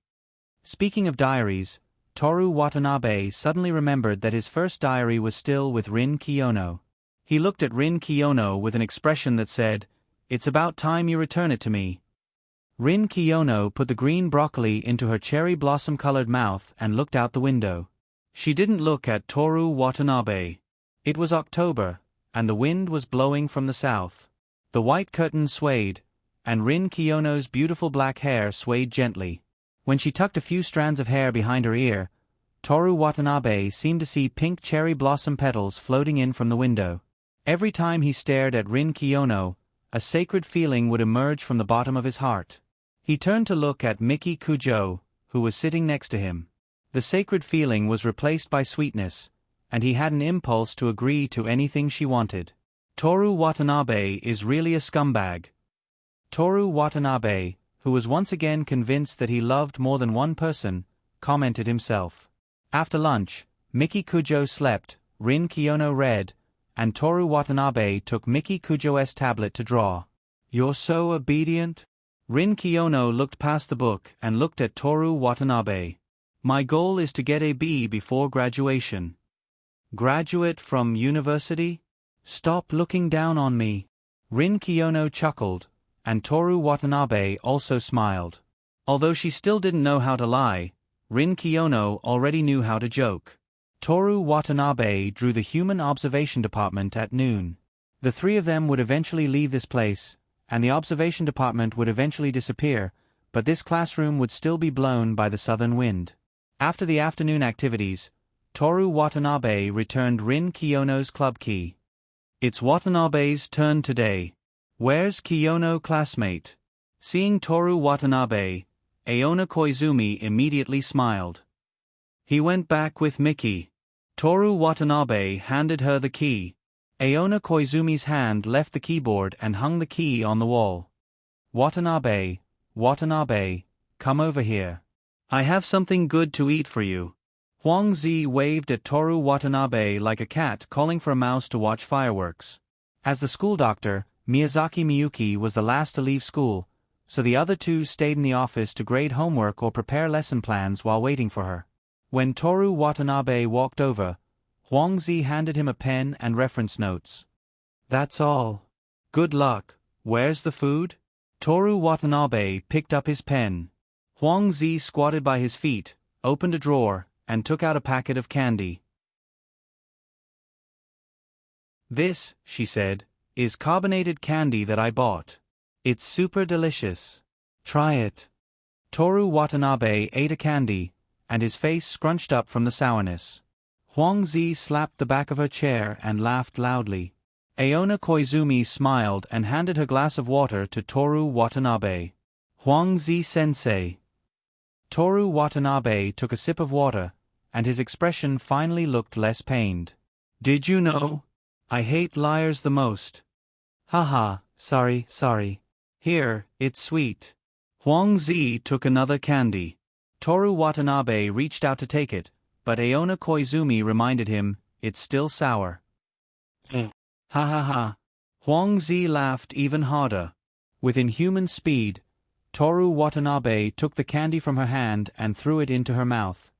Speaking of diaries, Toru Watanabe suddenly remembered that his first diary was still with Rin Kiyono. He looked at Rin Kiyono with an expression that said, "It's about time you return it to me." Rin Kiyono put the green broccoli into her cherry blossom-colored mouth and looked out the window. She didn't look at Toru Watanabe. It was October, and the wind was blowing from the south. The white curtains swayed, and Rin Kiyono's beautiful black hair swayed gently. When she tucked a few strands of hair behind her ear, Toru Watanabe seemed to see pink cherry blossom petals floating in from the window. Every time he stared at Rin Kiyono, a sacred feeling would emerge from the bottom of his heart. He turned to look at Miki Kujo, who was sitting next to him. The sacred feeling was replaced by sweetness, and he had an impulse to agree to anything she wanted. Toru Watanabe is really a scumbag. Toru Watanabe, who was once again convinced that he loved more than one person, commented himself. After lunch, Miki Kujo slept, Rin Kiyono read, and Toru Watanabe took Miki Kujo's tablet to draw. You're so obedient? Rin Kiyono looked past the book and looked at Toru Watanabe. My goal is to get a B before graduation. Graduate from university? Stop looking down on me. Rin Kiyono chuckled, and Toru Watanabe also smiled. Although she still didn't know how to lie, Rin Kiyono already knew how to joke. Toru Watanabe drew the Human Observation Department at noon. The three of them would eventually leave this place, and the observation department would eventually disappear, but this classroom would still be blown by the southern wind. After the afternoon activities, Toru Watanabe returned Rin Kiyono's club key. It's Watanabe's turn today. Where's Kiyono, classmate? Seeing Toru Watanabe, Aona Koizumi immediately smiled. He went back with Miki. Toru Watanabe handed her the key. Aona Koizumi's hand left the keyboard and hung the key on the wall. Watanabe, Watanabe, come over here. I have something good to eat for you. Huang Zi waved at Toru Watanabe like a cat calling for a mouse to watch fireworks. As the school doctor, Miyazaki Miyuki was the last to leave school, so the other two stayed in the office to grade homework or prepare lesson plans while waiting for her. When Toru Watanabe walked over, Huangzi handed him a pen and reference notes. "That's all. Good luck. Where's the food?" Toru Watanabe picked up his pen. Huangzi squatted by his feet, opened a drawer, and took out a packet of candy. "This," she said, "is carbonated candy that I bought. It's super delicious. Try it." Toru Watanabe ate a candy, and his face scrunched up from the sourness. Huangzi slapped the back of her chair and laughed loudly. Aona Koizumi smiled and handed her glass of water to Toru Watanabe. "Huangzi-sensei." Toru Watanabe took a sip of water, and his expression finally looked less pained. "Did you know? I hate liars the most." "Haha, sorry. Here, it's sweet." Huangzi took another candy. Toru Watanabe reached out to take it, but Aona Koizumi reminded him, "It's still sour." Ha ha ha. Huangzi laughed even harder. With inhuman speed, Toru Watanabe took the candy from her hand and threw it into her mouth.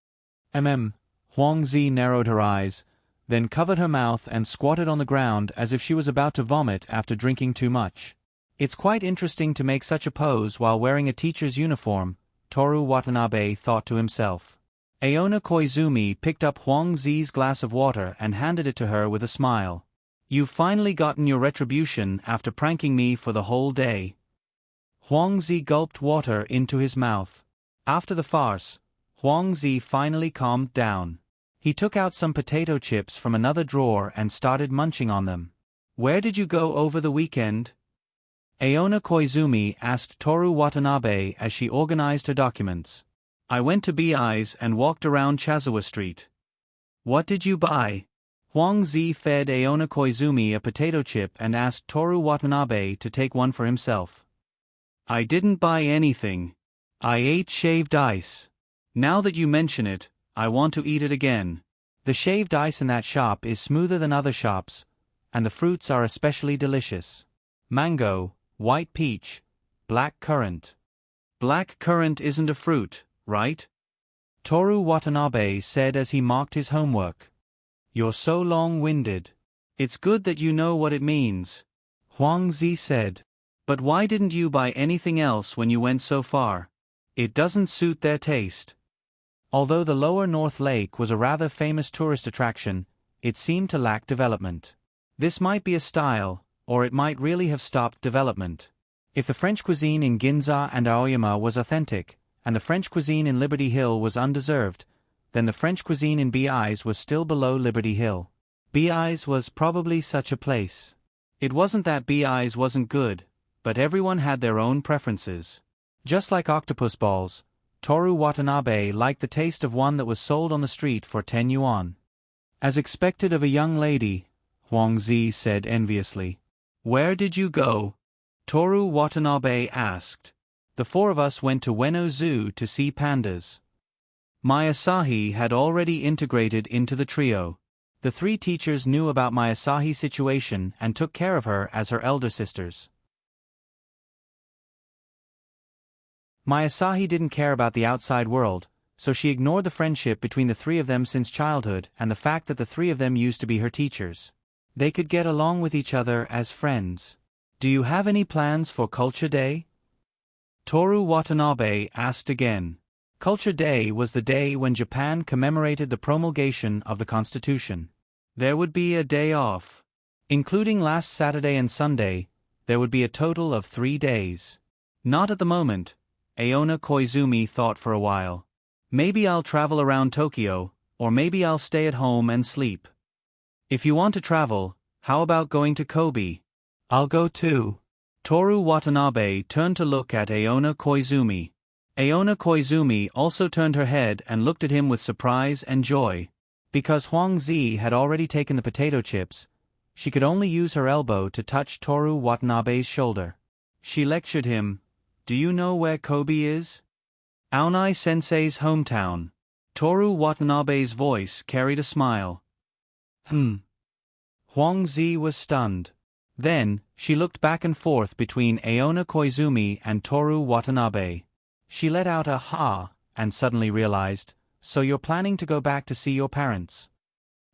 Huangzi narrowed her eyes, then covered her mouth and squatted on the ground as if she was about to vomit after drinking too much. "It's quite interesting to make such a pose while wearing a teacher's uniform," Toru Watanabe thought to himself. Aona Koizumi picked up Huangzi's glass of water and handed it to her with a smile. "You've finally gotten your retribution after pranking me for the whole day." Huangzi gulped water into his mouth. After the farce, Huangzi finally calmed down. He took out some potato chips from another drawer and started munching on them. "Where did you go over the weekend?" Aona Koizumi asked Toru Watanabe as she organized her documents. "I went to Bi's and walked around Chazawa Street." "What did you buy?" Huangzi fed Aona Koizumi a potato chip and asked Toru Watanabe to take one for himself. "I didn't buy anything. I ate shaved ice. Now that you mention it, I want to eat it again." The shaved ice in that shop is smoother than other shops, and the fruits are especially delicious. Mango, white peach, black currant. Black currant isn't a fruit, right? Toru Watanabe said as he marked his homework. "You're so long-winded. It's good that you know what it means," Huangzi said. "But why didn't you buy anything else when you went so far? It doesn't suit their taste." Although the lower North Lake was a rather famous tourist attraction, it seemed to lack development. This might be a style, or it might really have stopped development. If the French cuisine in Ginza and Aoyama was authentic, and the French cuisine in Liberty Hill was undeserved, then the French cuisine in Bi's was still below Liberty Hill. Bi's was probably such a place. It wasn't that Bi's wasn't good, but everyone had their own preferences. Just like octopus balls, Toru Watanabe liked the taste of one that was sold on the street for 10 yuan. "As expected of a young lady," Huangzi said enviously. "Where did you go?" Toru Watanabe asked. "The four of us went to Ueno Zoo to see pandas." Miyasahi had already integrated into the trio. The three teachers knew about Miyasahi's situation and took care of her as her elder sisters. Miyasahi didn't care about the outside world, so she ignored the friendship between the three of them since childhood and the fact that the three of them used to be her teachers. They could get along with each other as friends. "Do you have any plans for Culture Day?" Toru Watanabe asked again. Culture Day was the day when Japan commemorated the promulgation of the Constitution. There would be a day off. Including last Saturday and Sunday, there would be a total of 3 days. "Not at the moment," Aona Koizumi thought for a while. "Maybe I'll travel around Tokyo, or maybe I'll stay at home and sleep." "If you want to travel, how about going to Kobe?" "I'll go too." Toru Watanabe turned to look at Aona Koizumi. Aona Koizumi also turned her head and looked at him with surprise and joy. Because Huangzi had already taken the potato chips, she could only use her elbow to touch Toru Watanabe's shoulder. She lectured him, "Do you know where Kobe is?" "Aonai-sensei's hometown." Toru Watanabe's voice carried a smile. Huangzi was stunned. Then, she looked back and forth between Aona Koizumi and Toru Watanabe. She let out a ha, and suddenly realized, so you're planning to go back to see your parents?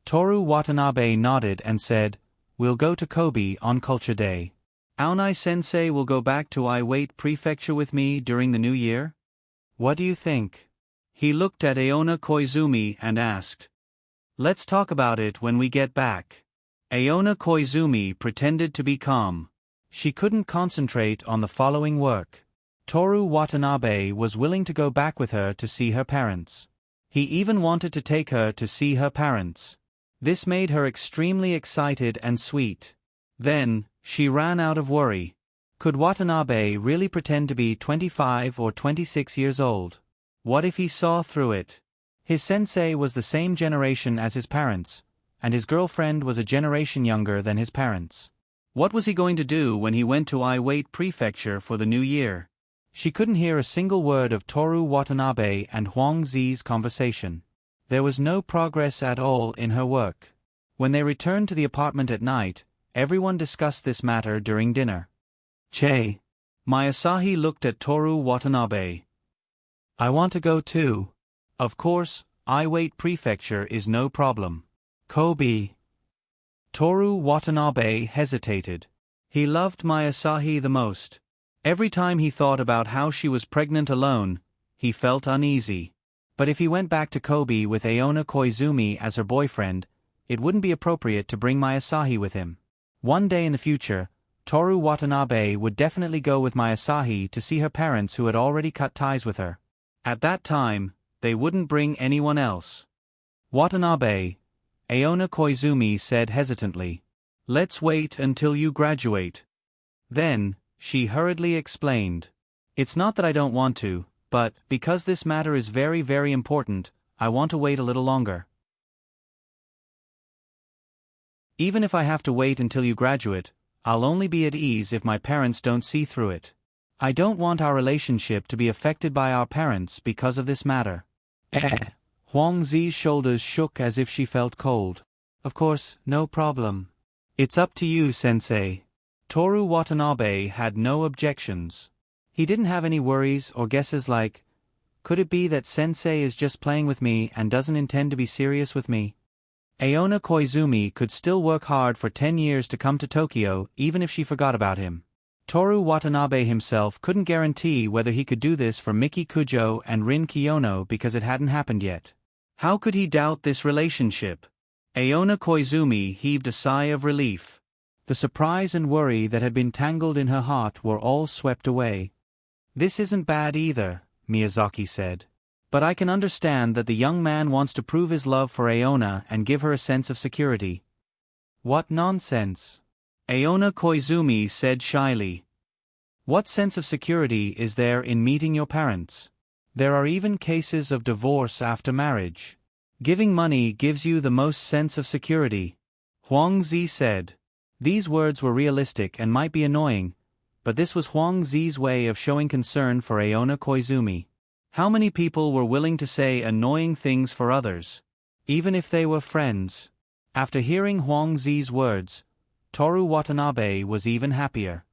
Toru Watanabe nodded and said, we'll go to Kobe on Culture Day. Aonai-sensei will go back to Iwate Prefecture with me during the new year? What do you think? He looked at Aona Koizumi and asked. Let's talk about it when we get back. Aona Koizumi pretended to be calm. She couldn't concentrate on the following work. Toru Watanabe was willing to go back with her to see her parents. He even wanted to take her to see her parents. This made her extremely excited and sweet. Then, she ran out of worry. Could Watanabe really pretend to be 25 or 26 years old? What if he saw through it? His sensei was the same generation as his parents, and his girlfriend was a generation younger than his parents. What was he going to do when he went to Iwate Prefecture for the new year? She couldn't hear a single word of Toru Watanabe and Huang Zi's conversation. There was no progress at all in her work. When they returned to the apartment at night, everyone discussed this matter during dinner. Che. Masahi looked at Toru Watanabe. I want to go too. Of course, Iwate Prefecture is no problem. Kobe. Toru Watanabe hesitated. He loved Masahi the most. Every time he thought about how she was pregnant alone, he felt uneasy. But if he went back to Kobe with Aona Koizumi as her boyfriend, it wouldn't be appropriate to bring Masahi with him. One day in the future, Toru Watanabe would definitely go with Masahi to see her parents who had already cut ties with her. At that time, they wouldn't bring anyone else. Watanabe, Aona Koizumi said hesitantly. Let's wait until you graduate. Then, she hurriedly explained. It's not that I don't want to, but, because this matter is very, very important, I want to wait a little longer. Even if I have to wait until you graduate, I'll only be at ease if my parents don't see through it. I don't want our relationship to be affected by our parents because of this matter. Huang Zi's shoulders shook as if she felt cold. Of course, no problem. It's up to you, sensei. Toru Watanabe had no objections. He didn't have any worries or guesses like, could it be that sensei is just playing with me and doesn't intend to be serious with me? Aona Koizumi could still work hard for 10 years to come to Tokyo even if she forgot about him. Toru Watanabe himself couldn't guarantee whether he could do this for Miki Kujo and Rin Kiyono because it hadn't happened yet. How could he doubt this relationship? Aona Koizumi heaved a sigh of relief. The surprise and worry that had been tangled in her heart were all swept away. This isn't bad either, Miyazaki said. But I can understand that the young man wants to prove his love for Aona and give her a sense of security. What nonsense! Aona Koizumi said shyly. What sense of security is there in meeting your parents? There are even cases of divorce after marriage. Giving money gives you the most sense of security, Huang Zi said. These words were realistic and might be annoying, but this was Huang Zi's way of showing concern for Aona Koizumi. How many people were willing to say annoying things for others, even if they were friends? After hearing Huang Zi's words, Toru Watanabe was even happier.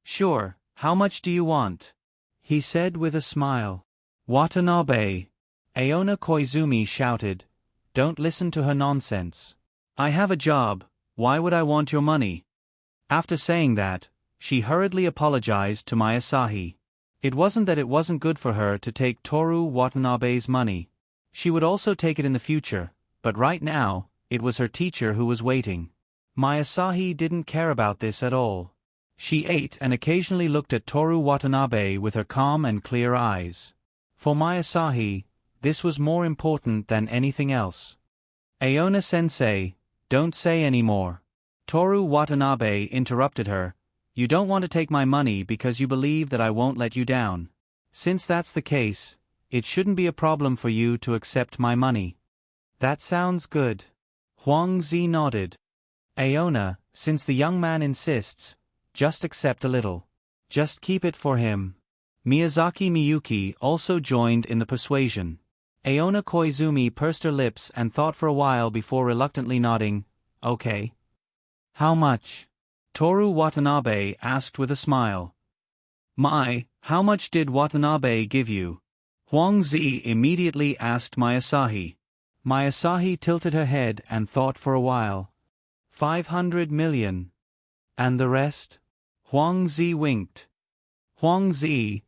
Sure, how much do you want? He said with a smile. Watanabe! Aona Koizumi shouted. Don't listen to her nonsense. I have a job, why would I want your money? After saying that, she hurriedly apologized to Masahi. It wasn't that it wasn't good for her to take Toru Watanabe's money. She would also take it in the future, but right now, it was her teacher who was waiting. Masahi didn't care about this at all. She ate and occasionally looked at Toru Watanabe with her calm and clear eyes. For Masahi, this was more important than anything else. Aona-sensei, don't say any more. Toru Watanabe interrupted her. You don't want to take my money because you believe that I won't let you down. Since that's the case, it shouldn't be a problem for you to accept my money. That sounds good. Huang Zi nodded. Aona, since the young man insists, just accept a little. Just keep it for him. Miyazaki Miyuki also joined in the persuasion. Aona Koizumi pursed her lips and thought for a while before reluctantly nodding, okay. How much? Toru Watanabe asked with a smile. My, how much did Watanabe give you? Huang Zi immediately asked Mayasahi. Mayasahi tilted her head and thought for a while. 500 million. And the rest? Huang Zi winked. Huang Zi.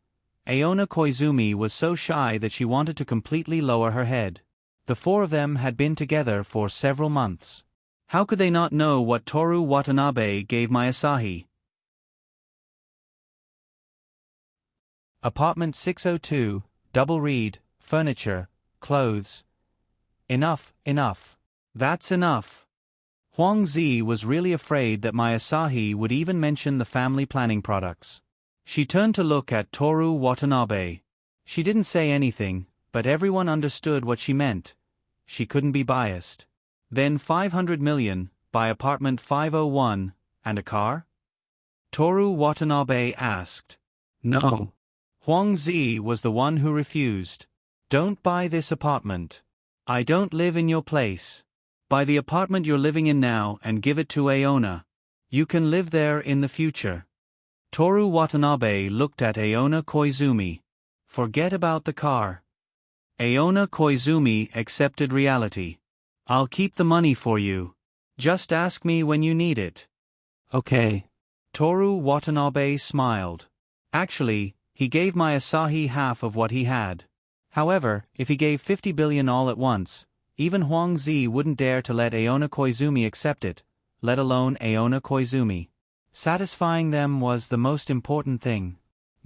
Aona Koizumi was so shy that she wanted to completely lower her head. The four of them had been together for several months. How could they not know what Toru Watanabe gave Mayasahi? Apartment 602, double read, furniture, clothes. Enough, enough. That's enough. Huang Zi was really afraid that Mayasahi would even mention the family planning products. She turned to look at Toru Watanabe. She didn't say anything, but everyone understood what she meant. She couldn't be biased. Then 500 million, buy apartment 501, and a car? Toru Watanabe asked. No. Huang Zi was the one who refused. Don't buy this apartment. I don't live in your place. Buy the apartment you're living in now and give it to Aona. You can live there in the future. Toru Watanabe looked at Aona Koizumi. Forget about the car. Aona Koizumi accepted reality. I'll keep the money for you. Just ask me when you need it. Okay. Toru Watanabe smiled. Actually, he gave Mayasahi half of what he had. However, if he gave 50 billion all at once, even Huang Zi wouldn't dare to let Aona Koizumi accept it, let alone Aona Koizumi. Satisfying them was the most important thing.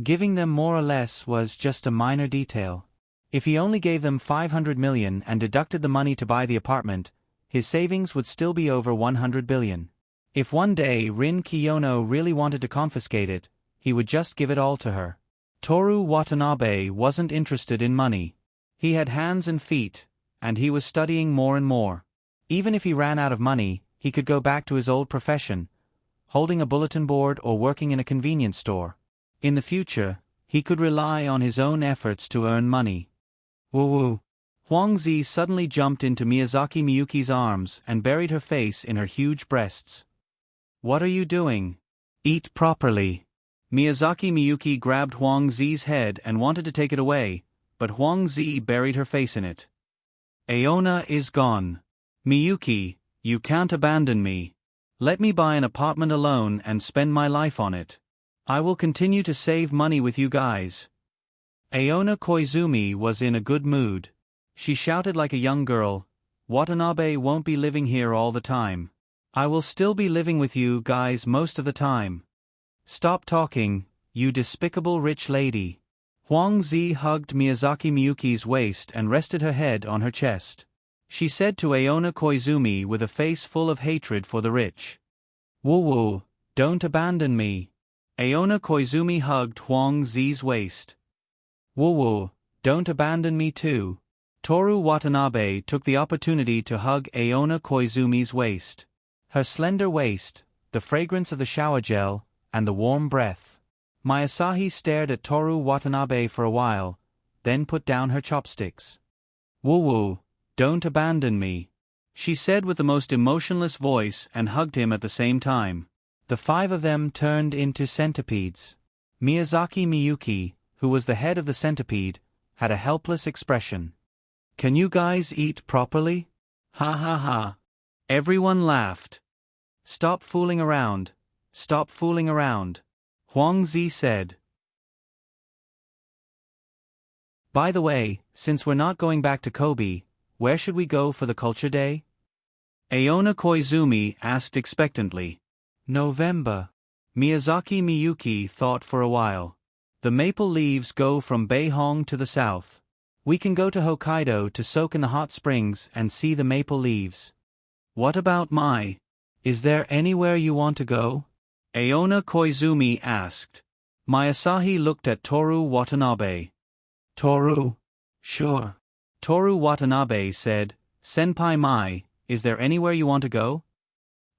Giving them more or less was just a minor detail. If he only gave them 500 million and deducted the money to buy the apartment, his savings would still be over 100 billion. If one day Rin Kiyono really wanted to confiscate it, he would just give it all to her. Toru Watanabe wasn't interested in money. He had hands and feet, and he was studying more and more. Even if he ran out of money, he could go back to his old profession, holding a bulletin board or working in a convenience store. In the future, he could rely on his own efforts to earn money. Woo-woo. Huang Zi suddenly jumped into Miyazaki Miyuki's arms and buried her face in her huge breasts. What are you doing? Eat properly. Miyazaki Miyuki grabbed Huang Zi's head and wanted to take it away, but Huang Zi buried her face in it. Aona is gone. Miyuki, you can't abandon me. Let me buy an apartment alone and spend my life on it. I will continue to save money with you guys. Aona Koizumi was in a good mood. She shouted like a young girl, Watanabe won't be living here all the time. I will still be living with you guys most of the time. Stop talking, you despicable rich lady. Huang Zi hugged Miyazaki Miyuki's waist and rested her head on her chest. She said to Aona Koizumi with a face full of hatred for the rich. Woo-woo, don't abandon me. Aona Koizumi hugged Huang Zi's waist. Woo-woo, don't abandon me too. Toru Watanabe took the opportunity to hug Aona Koizumi's waist. Her slender waist, the fragrance of the shower gel, and the warm breath. Mayasahi stared at Toru Watanabe for a while, then put down her chopsticks. Woo-woo, don't abandon me, she said with the most emotionless voice and hugged him at the same time. The five of them turned into centipedes. Miyazaki Miyuki, who was the head of the centipede, had a helpless expression. Can you guys eat properly? Ha ha ha. Everyone laughed. Stop fooling around. Stop fooling around. Huang Zi said. By the way, since we're not going back to Kobe, where should we go for the culture day? Aona Koizumi asked expectantly. November. Miyazaki Miyuki thought for a while. The maple leaves go from Beihong to the south. We can go to Hokkaido to soak in the hot springs and see the maple leaves. What about Mai? Is there anywhere you want to go? Aona Koizumi asked. Mayasahi looked at Toru Watanabe. Toru? Sure. Toru Watanabe said, Senpai Mai, is there anywhere you want to go?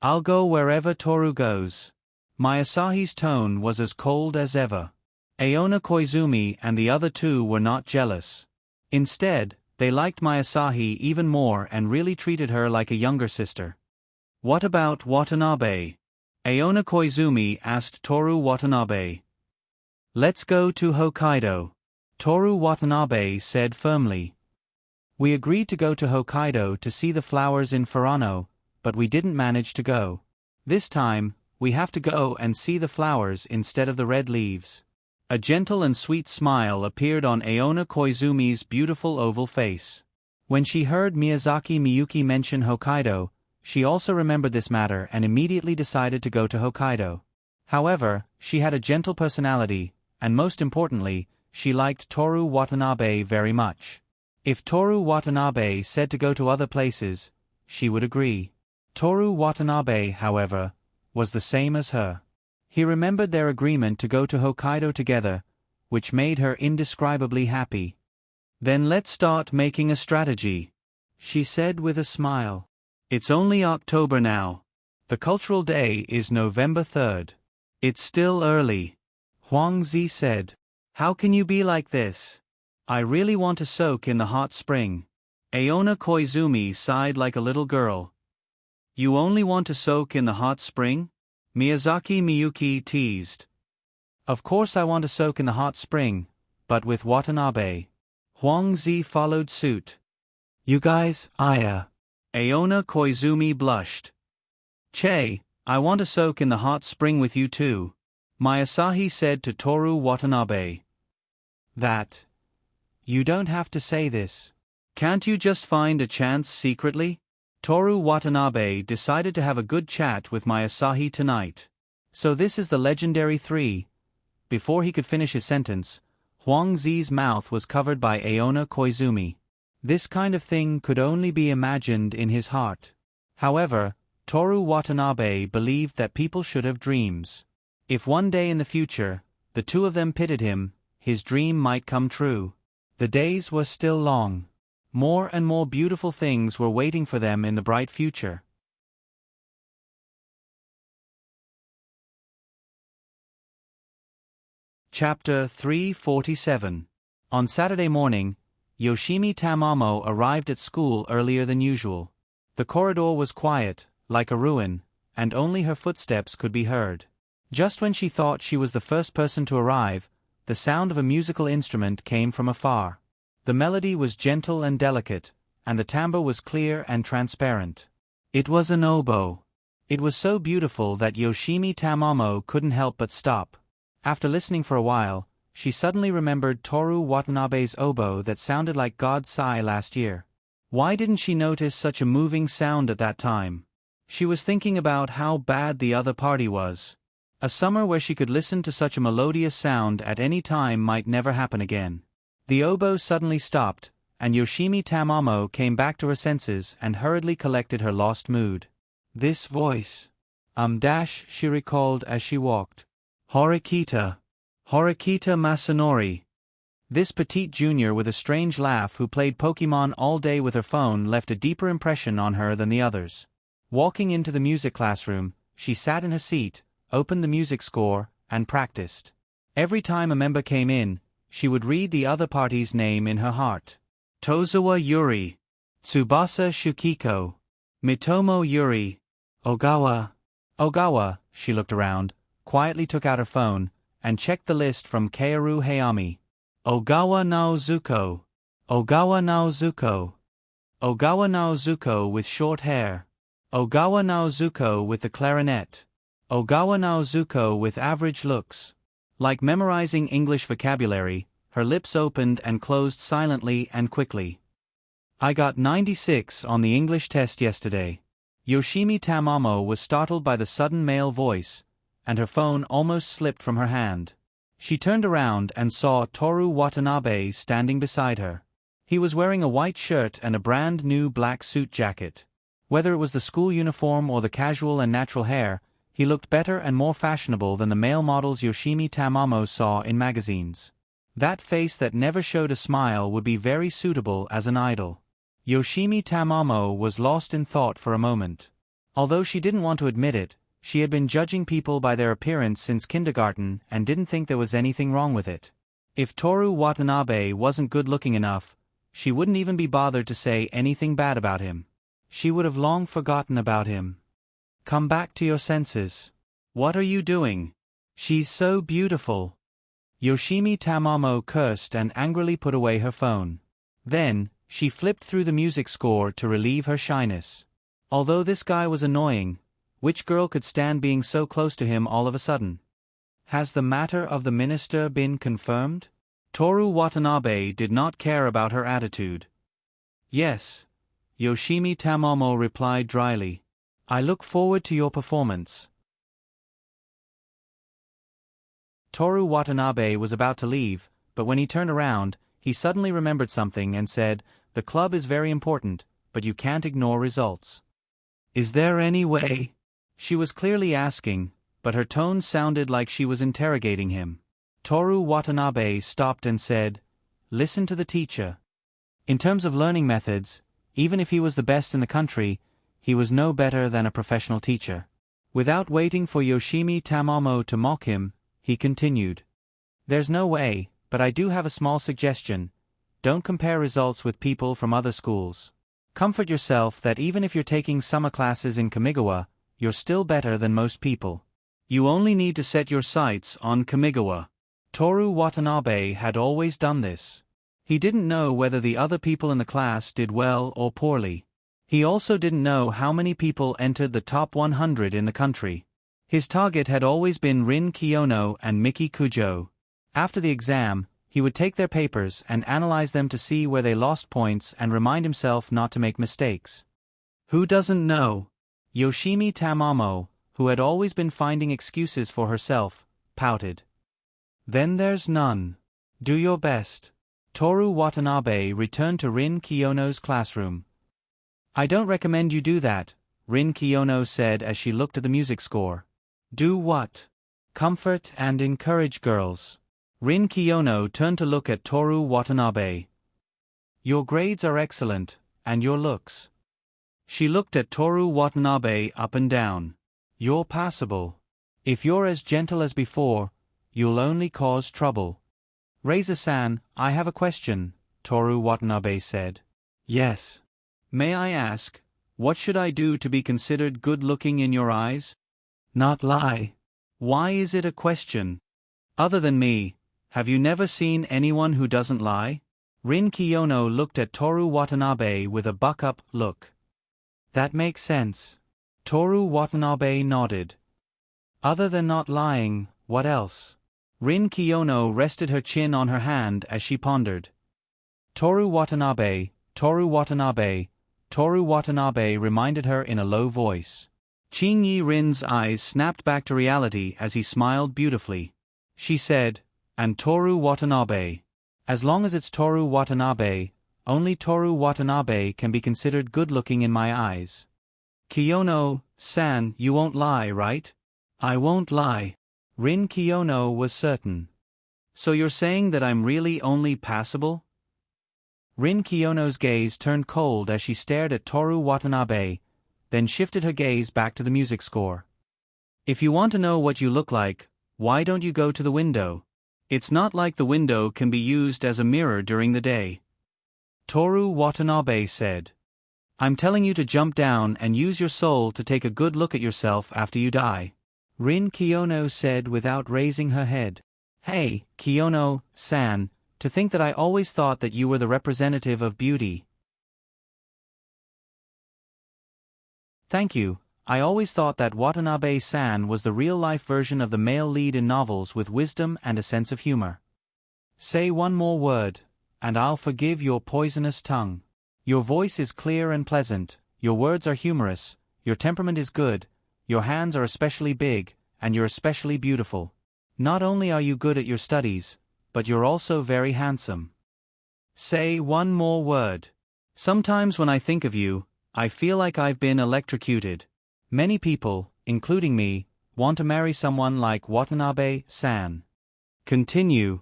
I'll go wherever Toru goes. Mayasahi's tone was as cold as ever. Aona Koizumi and the other two were not jealous. Instead, they liked Mayasahi even more and really treated her like a younger sister. What about Watanabe? Aona Koizumi asked Toru Watanabe. Let's go to Hokkaido, Toru Watanabe said firmly. We agreed to go to Hokkaido to see the flowers in Furano, but we didn't manage to go. This time, we have to go and see the flowers instead of the red leaves. A gentle and sweet smile appeared on Aona Koizumi's beautiful oval face. When she heard Miyazaki Miyuki mention Hokkaido, she also remembered this matter and immediately decided to go to Hokkaido. However, she had a gentle personality, and most importantly, she liked Toru Watanabe very much. If Toru Watanabe said to go to other places, she would agree. Toru Watanabe, however, was the same as her. He remembered their agreement to go to Hokkaido together, which made her indescribably happy. Then let's start making a strategy, she said with a smile. It's only October now. The cultural day is November 3rd. It's still early. Huang Zi said. How can you be like this? I really want to soak in the hot spring. Aona Koizumi sighed like a little girl. You only want to soak in the hot spring? Miyazaki Miyuki teased. Of course I want to soak in the hot spring, but with Watanabe. Huang Zi followed suit. You guys, Aona Koizumi blushed. Che, I want to soak in the hot spring with you too, Masahi said to Toru Watanabe. That. You don't have to say this. Can't you just find a chance secretly? Toru Watanabe decided to have a good chat with Masahi tonight. So this is the legendary 3. Before he could finish his sentence, Huang Zi's mouth was covered by Aona Koizumi. This kind of thing could only be imagined in his heart. However, Toru Watanabe believed that people should have dreams. If one day in the future, the two of them pitted him, his dream might come true. The days were still long. More and more beautiful things were waiting for them in the bright future. Chapter 347. On Saturday morning, Yoshimi Tamamo arrived at school earlier than usual. The corridor was quiet, like a ruin, and only her footsteps could be heard. Just when she thought she was the first person to arrive, the sound of a musical instrument came from afar. The melody was gentle and delicate, and the timbre was clear and transparent. It was an oboe. It was so beautiful that Yoshimi Tamamo couldn't help but stop. After listening for a while, she suddenly remembered Toru Watanabe's oboe that sounded like God's sigh last year. Why didn't she notice such a moving sound at that time? She was thinking about how bad the other party was. A summer where she could listen to such a melodious sound at any time might never happen again. The oboe suddenly stopped, and Yoshimi Tamamo came back to her senses and hurriedly collected her lost mood. This voice. She recalled as she walked. Horikita Masanori. This petite junior with a strange laugh who played Pokemon all day with her phone left a deeper impression on her than the others. Walking into the music classroom, she sat in her seat, opened the music score, and practiced. Every time a member came in, she would read the other party's name in her heart. Tozawa Yuri, Tsubasa Shukiko, Mitomo Yuri, Ogawa. She looked around, quietly took out her phone, and checked the list from Kaoru Hayami. Ogawa Naozuko. Ogawa Naozuko with short hair. Ogawa Naozuko with the clarinet. Ogawa Naozuko with average looks. Like memorizing English vocabulary, her lips opened and closed silently and quickly. I got 96 on the English test yesterday. Yoshimi Tamamo was startled by the sudden male voice, and her phone almost slipped from her hand. She turned around and saw Toru Watanabe standing beside her. He was wearing a white shirt and a brand new black suit jacket. Whether it was the school uniform or the casual and natural hair, he looked better and more fashionable than the male models Yoshimi Tamamo saw in magazines. That face that never showed a smile would be very suitable as an idol. Yoshimi Tamamo was lost in thought for a moment. Although she didn't want to admit it, she had been judging people by their appearance since kindergarten and didn't think there was anything wrong with it. If Toru Watanabe wasn't good-looking enough, she wouldn't even be bothered to say anything bad about him. She would have long forgotten about him. Come back to your senses. What are you doing? She's so beautiful. Yoshimi Tamamo cursed and angrily put away her phone. Then, she flipped through the music score to relieve her shyness. Although this guy was annoying, which girl could stand being so close to him all of a sudden? Has the matter of the minister been confirmed? Toru Watanabe did not care about her attitude. Yes, Yoshimi Tamamo replied dryly. I look forward to your performance. Toru Watanabe was about to leave, but when he turned around, he suddenly remembered something and said, The club is very important, but you can't ignore results. Is there any way? She was clearly asking, but her tone sounded like she was interrogating him. Toru Watanabe stopped and said, Listen to the teacher. In terms of learning methods, even if he was the best in the country, he was no better than a professional teacher. Without waiting for Yoshimi Tamamo to mock him, he continued. There's no way, but I do have a small suggestion. Don't compare results with people from other schools. Comfort yourself that even if you're taking summer classes in Kamigawa, you're still better than most people. You only need to set your sights on Kamigawa. Toru Watanabe had always done this. He didn't know whether the other people in the class did well or poorly. He also didn't know how many people entered the top 100 in the country. His target had always been Rin Kiyono and Miki Kujo. After the exam, he would take their papers and analyze them to see where they lost points and remind himself not to make mistakes. Who doesn't know? Yoshimi Tamamo, who had always been finding excuses for herself, pouted. Then there's none. Do your best. Toru Watanabe returned to Rin Kiyono's classroom. I don't recommend you do that, Rin Kiyono said as she looked at the music score. Do what? Comfort and encourage girls. Rin Kiyono turned to look at Toru Watanabe. Your grades are excellent, and your looks. She looked at Toru Watanabe up and down. You're passable. If you're as gentle as before, you'll only cause trouble. Reiza-san, I have a question, Toru Watanabe said. Yes. May I ask, what should I do to be considered good-looking in your eyes? Not lie. Why is it a question? Other than me, have you never seen anyone who doesn't lie? Rin Kiyono looked at Toru Watanabe with a buck-up look. That makes sense. Toru Watanabe nodded. Other than not lying, what else? Rin Kiyono rested her chin on her hand as she pondered. Toru Watanabe, Toru Watanabe, Toru Watanabe reminded her in a low voice. Qingyi Rin's eyes snapped back to reality as he smiled beautifully. She said, and Toru Watanabe. As long as it's Toru Watanabe, only Toru Watanabe can be considered good-looking in my eyes. Kiyono-san, you won't lie, right? I won't lie. Rin Kiyono was certain. So you're saying that I'm really only passable? Rin Kiyono's gaze turned cold as she stared at Toru Watanabe, then shifted her gaze back to the music score. If you want to know what you look like, why don't you go to the window? It's not like the window can be used as a mirror during the day. Toru Watanabe said. I'm telling you to jump down and use your soul to take a good look at yourself after you die. Rin Kiyono said without raising her head. Hey, Kiyono-san, to think that I always thought that you were the representative of beauty. Thank you, I always thought that Watanabe-san was the real-life version of the male lead in novels with wisdom and a sense of humor. Say one more word, and I'll forgive your poisonous tongue. Your voice is clear and pleasant, your words are humorous, your temperament is good, your hands are especially big, and you're especially beautiful. Not only are you good at your studies, but you're also very handsome. Say one more word. Sometimes when I think of you, I feel like I've been electrocuted. Many people, including me, want to marry someone like Watanabe-san. Continue.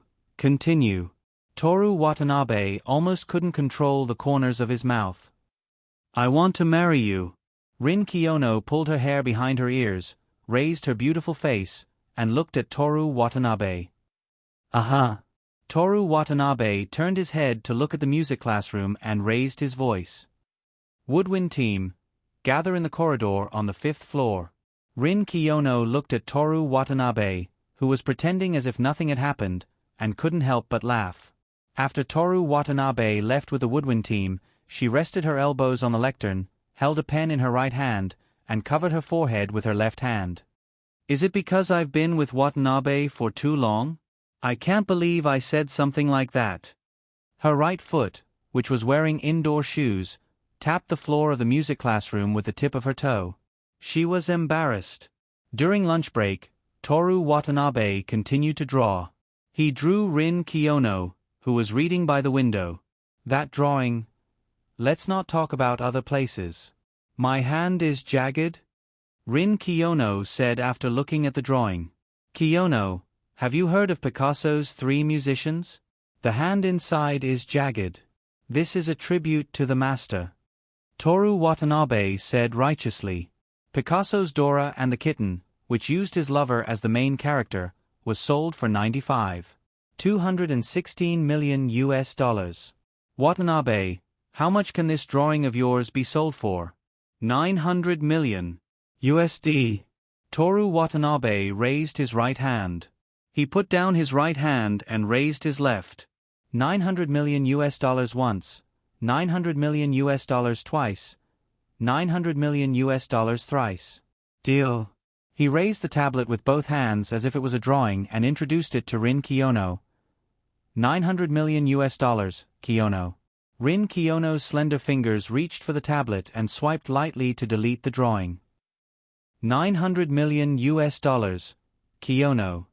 Toru Watanabe almost couldn't control the corners of his mouth. I want to marry you. Rin Kiyono pulled her hair behind her ears, raised her beautiful face, and looked at Toru Watanabe. Aha! Toru Watanabe turned his head to look at the music classroom and raised his voice. Woodwind team, gather in the corridor on the 5th floor. Rin Kiyono looked at Toru Watanabe, who was pretending as if nothing had happened, and couldn't help but laugh. After Toru Watanabe left with the woodwind team, she rested her elbows on the lectern, held a pen in her right hand, and covered her forehead with her left hand. Is it because I've been with Watanabe for too long? I can't believe I said something like that. Her right foot, which was wearing indoor shoes, tapped the floor of the music classroom with the tip of her toe. She was embarrassed. During lunch break, Toru Watanabe continued to draw. He drew Rin Kiyono, who was reading by the window. That drawing. Let's not talk about other places. My hand is jagged? Rin Kiyono said after looking at the drawing. Kiyono, have you heard of Picasso's Three Musicians? The hand inside is jagged. This is a tribute to the master. Toru Watanabe said righteously. Picasso's Dora and the Kitten, which used his lover as the main character, was sold for $216 million. Watanabe, how much can this drawing of yours be sold for? $900 million. Toru Watanabe raised his right hand. He put down his right hand and raised his left. $900 million once, $900 million twice, $900 million thrice. Deal. He raised the tablet with both hands as if it was a drawing and introduced it to Rin Kiyono. $900 million, Kiyono. Rin Kiyono's slender fingers reached for the tablet and swiped lightly to delete the drawing. $900 million, Kiyono.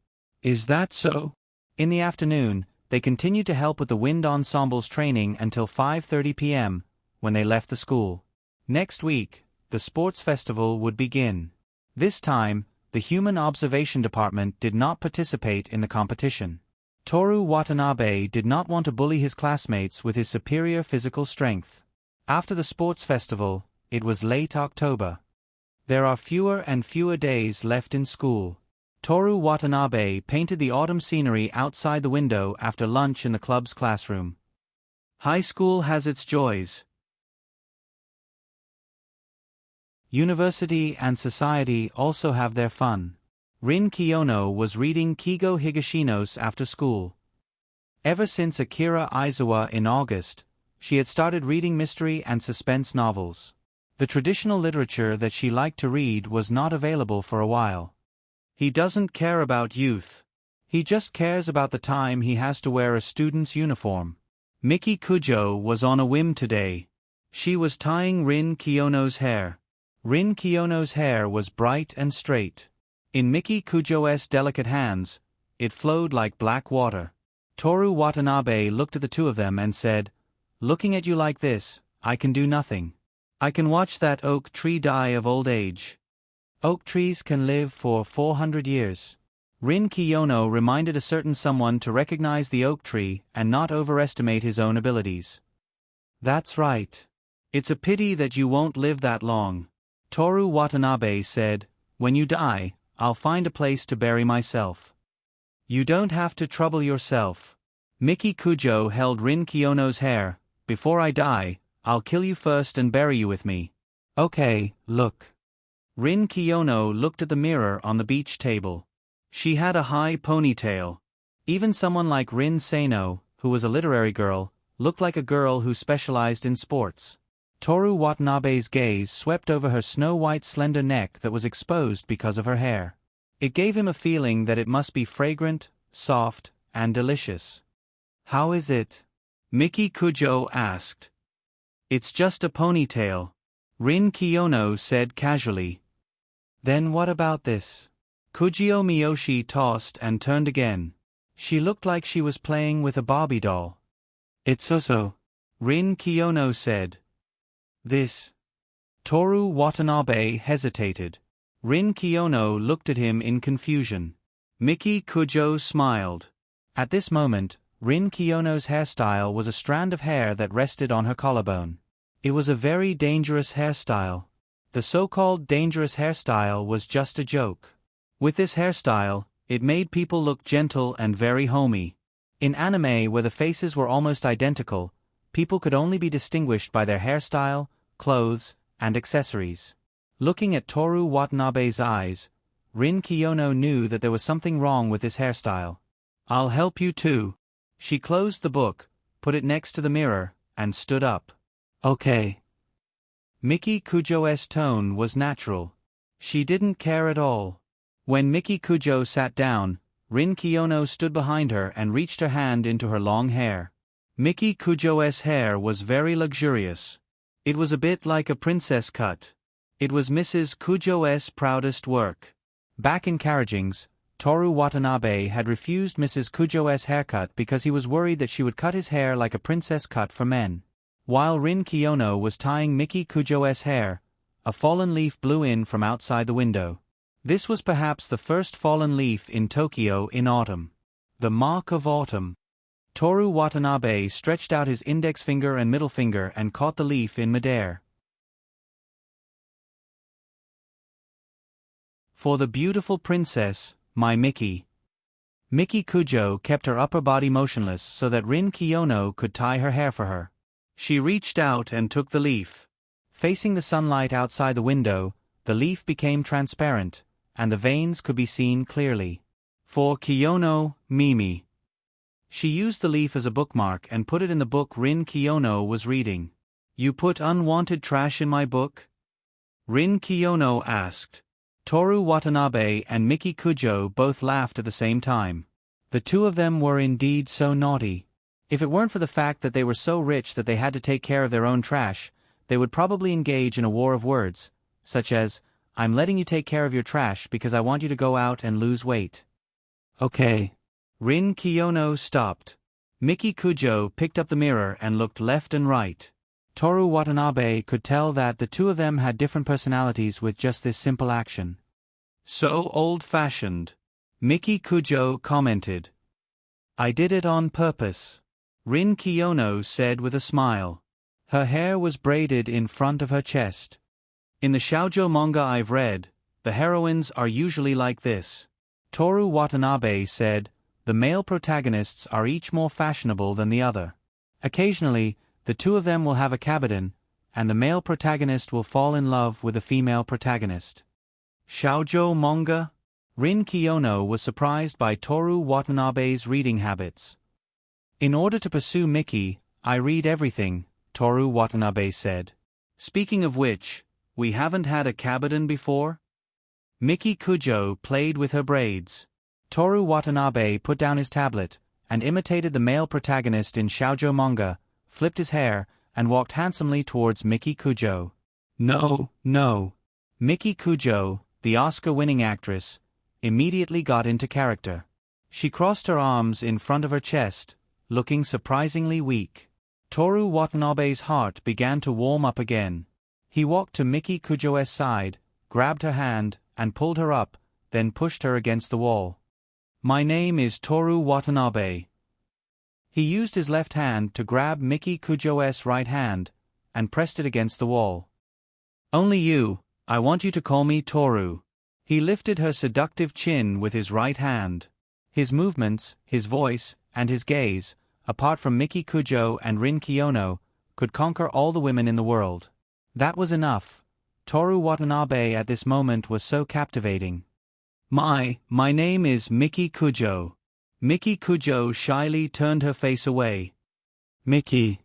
Is that so? In the afternoon, they continued to help with the wind ensemble's training until 5:30 p.m., when they left the school. Next week, the sports festival would begin. This time, the Human Observation Department did not participate in the competition. Toru Watanabe did not want to bully his classmates with his superior physical strength. After the sports festival, it was late October. There are fewer and fewer days left in school. Toru Watanabe painted the autumn scenery outside the window after lunch in the club's classroom. High school has its joys. University and society also have their fun. Rin Kiyono was reading Kigo Higashino's after school. Ever since Akira Aizawa in August, she had started reading mystery and suspense novels. The traditional literature that she liked to read was not available for a while. He doesn't care about youth. He just cares about the time he has to wear a student's uniform. Miki Kujo was on a whim today. She was tying Rin Kiyono's hair. Rin Kiyono's hair was bright and straight. In Miki Kujo's delicate hands, it flowed like black water. Toru Watanabe looked at the two of them and said, "Looking at you like this, I can do nothing. I can watch that oak tree die of old age. Oak trees can live for 400 years. Rin Kiyono reminded a certain someone to recognize the oak tree and not overestimate his own abilities. That's right. It's a pity that you won't live that long. Toru Watanabe said, when you die, I'll find a place to bury myself. You don't have to trouble yourself. Miki Kujo held Rin Kiyono's hair. Before I die, I'll kill you first and bury you with me. Okay, look. Rin Kiyono looked at the mirror on the beach table. She had a high ponytail. Even someone like Rin Sano, who was a literary girl, looked like a girl who specialized in sports. Toru Watanabe's gaze swept over her snow-white slender neck that was exposed because of her hair. It gave him a feeling that it must be fragrant, soft, and delicious. How is it? Miki Kujo asked. It's just a ponytail. Rin Kiyono said casually. Then what about this? Kujio Miyoshi tossed and turned again. She looked like she was playing with a Barbie doll. It's so. Rin Kiyono said. This. Toru Watanabe hesitated. Rin Kiyono looked at him in confusion. Miki Kujo smiled. At this moment, Rin Kiyono's hairstyle was a strand of hair that rested on her collarbone. It was a very dangerous hairstyle. The so-called dangerous hairstyle was just a joke. With this hairstyle, it made people look gentle and very homey. In anime where the faces were almost identical, people could only be distinguished by their hairstyle, clothes, and accessories. Looking at Toru Watanabe's eyes, Rin Kiyono knew that there was something wrong with his hairstyle. "I'll help you too." She closed the book, put it next to the mirror, and stood up. "Okay." Miki Kujo's tone was natural. She didn't care at all. When Miki Kujo sat down, Rin Kiyono stood behind her and reached her hand into her long hair. Miki Kujo's hair was very luxurious. It was a bit like a princess cut. It was Mrs. Kujo's proudest work. Back in Karajing's, Toru Watanabe had refused Mrs. Kujo's haircut because he was worried that she would cut his hair like a princess cut for men. While Rin Kiyono was tying Miki Kujo's hair, a fallen leaf blew in from outside the window. This was perhaps the first fallen leaf in Tokyo in autumn. The mark of autumn. Toru Watanabe stretched out his index finger and middle finger and caught the leaf in midair. "For the beautiful princess, my Miki." Miki Kujo kept her upper body motionless so that Rin Kiyono could tie her hair for her. She reached out and took the leaf. Facing the sunlight outside the window, the leaf became transparent, and the veins could be seen clearly. "For Kiyono, Mimi." She used the leaf as a bookmark and put it in the book Rin Kiyono was reading. "You put unwanted trash in my book?" Rin Kiyono asked. Toru Watanabe and Miki Kujo both laughed at the same time. The two of them were indeed so naughty. If it weren't for the fact that they were so rich that they had to take care of their own trash, they would probably engage in a war of words, such as, "I'm letting you take care of your trash because I want you to go out and lose weight." "Okay." Rin Kiyono stopped. Miki Kujo picked up the mirror and looked left and right. Toru Watanabe could tell that the two of them had different personalities with just this simple action. "So old-fashioned," Miki Kujo commented. "I did it on purpose," Rin Kiyono said with a smile. Her hair was braided in front of her chest. "In the shoujo manga I've read, the heroines are usually like this." Toru Watanabe said, "The male protagonists are each more fashionable than the other. Occasionally, the two of them will have a kabedon, and the male protagonist will fall in love with the female protagonist." Shoujo manga? Rin Kiyono was surprised by Toru Watanabe's reading habits. "In order to pursue Miki, I read everything," Toru Watanabe said. "Speaking of which, we haven't had a kabedon before?" Miki Kujo played with her braids. Toru Watanabe put down his tablet, and imitated the male protagonist in shoujo manga, flipped his hair, and walked handsomely towards Miki Kujo. "No, no." Miki Kujo, the Oscar-winning actress, immediately got into character. She crossed her arms in front of her chest, looking surprisingly weak. Toru Watanabe's heart began to warm up again. He walked to Miki Kujo's side, grabbed her hand, and pulled her up, then pushed her against the wall. "My name is Toru Watanabe." He used his left hand to grab Miki Kujo's right hand, and pressed it against the wall. "Only you, I want you to call me Toru." He lifted her seductive chin with his right hand. His movements, his voice, and his gaze, apart from Miki Kujo and Rin Kiyono, could conquer all the women in the world. That was enough. Toru Watanabe at this moment was so captivating. My name is Miki Kujo." Miki Kujo shyly turned her face away. "Miki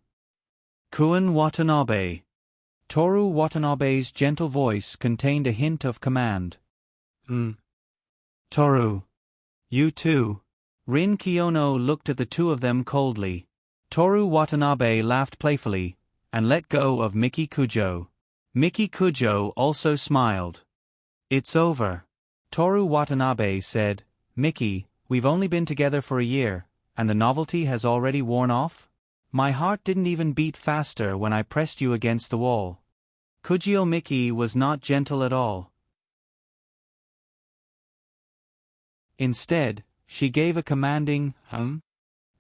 Kun Watanabe." Toru Watanabe's gentle voice contained a hint of command. "Toru. You too." Rin Kiyono looked at the two of them coldly. Toru Watanabe laughed playfully, and let go of Miki Kujo. Miki Kujo also smiled. "It's over." Toru Watanabe said, "Miki, we've only been together for a year, and the novelty has already worn off? My heart didn't even beat faster when I pressed you against the wall." Kujo Miki was not gentle at all. Instead, she gave a commanding,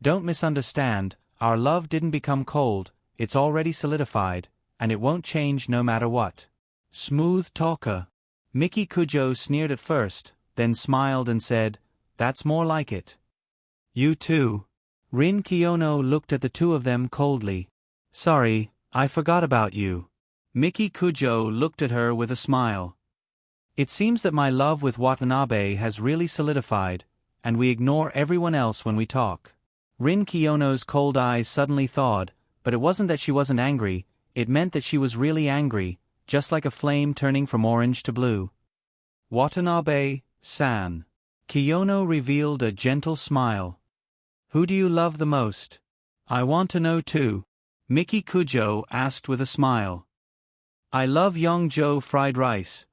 "Don't misunderstand, our love didn't become cold, it's already solidified, and it won't change no matter what." Smooth talker. Miki Kujo sneered at first, then smiled and said, "That's more like it." "You too." Rin Kiyono looked at the two of them coldly. "Sorry, I forgot about you." Miki Kujo looked at her with a smile. It seems that my love with Watanabe has really solidified, and we ignore everyone else when we talk. Rin Kiyono's cold eyes suddenly thawed, but it wasn't that she wasn't angry, it meant that she was really angry, just like a flame turning from orange to blue. Watanabe-san. Kiyono revealed a gentle smile. Who do you love the most? I want to know too. Miki Kujo asked with a smile. I love Yongjo fried rice.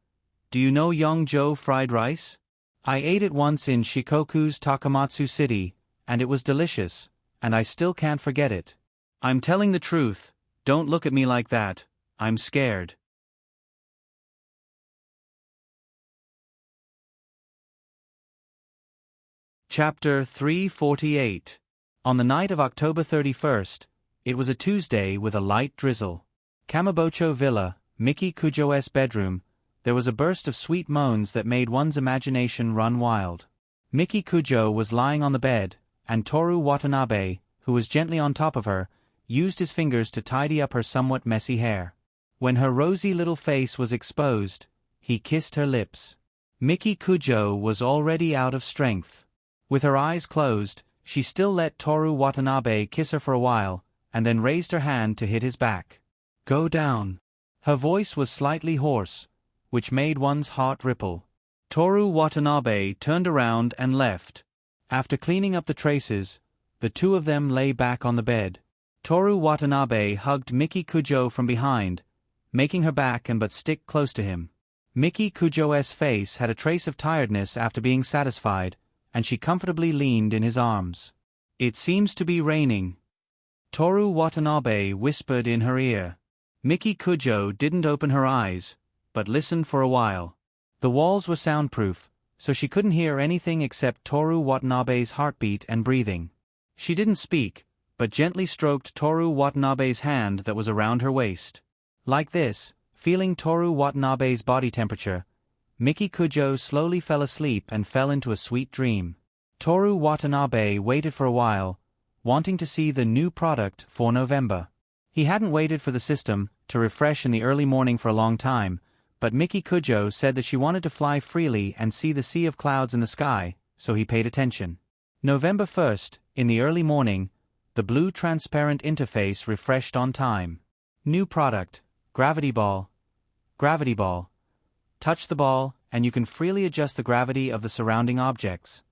Do you know Yongjo fried rice? I ate it once in Shikoku's Takamatsu City, and it was delicious, and I still can't forget it. I'm telling the truth, don't look at me like that, I'm scared. Chapter 348. On the night of October 31st, it was a Tuesday with a light drizzle. Kamibocho Villa, Miki Kujo's bedroom, there was a burst of sweet moans that made one's imagination run wild. Miki Kujo was lying on the bed, and Toru Watanabe, who was gently on top of her, used his fingers to tidy up her somewhat messy hair. When her rosy little face was exposed, he kissed her lips. Miki Kujo was already out of strength. With her eyes closed, she still let Toru Watanabe kiss her for a while, and then raised her hand to hit his back. Go down. Her voice was slightly hoarse, which made one's heart ripple. Toru Watanabe turned around and left. After cleaning up the traces, the two of them lay back on the bed. Toru Watanabe hugged Miki Kujo from behind, making her back and butt stick close to him. Miki Kujo's face had a trace of tiredness after being satisfied, and she comfortably leaned in his arms. It seems to be raining. Toru Watanabe whispered in her ear. Miki Kujo didn't open her eyes, but listened for a while. The walls were soundproof, so she couldn't hear anything except Toru Watanabe's heartbeat and breathing. She didn't speak, but gently stroked Toru Watanabe's hand that was around her waist. Like this, feeling Toru Watanabe's body temperature, Miki Kujo slowly fell asleep and fell into a sweet dream. Toru Watanabe waited for a while, wanting to see the new product for November. He hadn't waited for the system to refresh in the early morning for a long time, but Miki Kujo said that she wanted to fly freely and see the sea of clouds in the sky, so he paid attention. November 1st, in the early morning, the blue transparent interface refreshed on time. New product, Gravity Ball. Gravity Ball. Touch the ball, and you can freely adjust the gravity of the surrounding objects.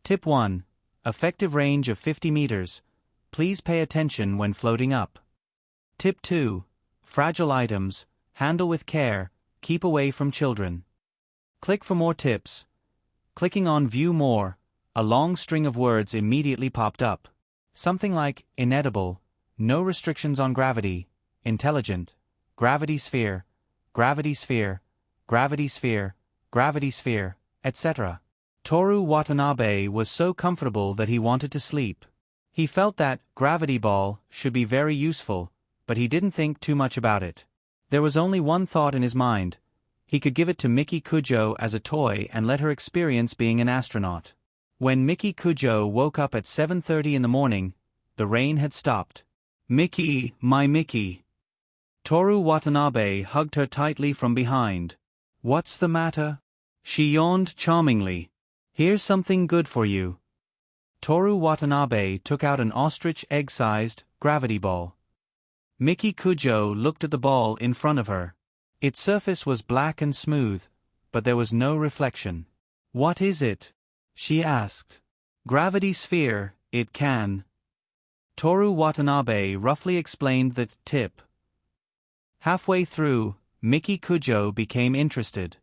Tip 1. Effective range of 50 meters. Please pay attention when floating up. Tip 2. Fragile items, handle with care, keep away from children. Click for more tips. Clicking on View More, a long string of words immediately popped up. Something like inedible, no restrictions on gravity, intelligent, gravity sphere, gravity sphere, gravity sphere, gravity sphere, etc. Toru Watanabe was so comfortable that he wanted to sleep. He felt that Gravity Ball should be very useful, but he didn't think too much about it. There was only one thought in his mind. He could give it to Miki Kujo as a toy and let her experience being an astronaut. When Miki Kujo woke up at 7:30 in the morning, the rain had stopped. Miki, my Miki. Toru Watanabe hugged her tightly from behind. What's the matter? She yawned charmingly. Here's something good for you. Toru Watanabe took out an ostrich egg-sized gravity ball. Miki Kujo looked at the ball in front of her. Its surface was black and smooth, but there was no reflection. What is it? She asked. Gravity sphere, it can. Toru Watanabe roughly explained the tip. Halfway through, Miki Kujo became interested.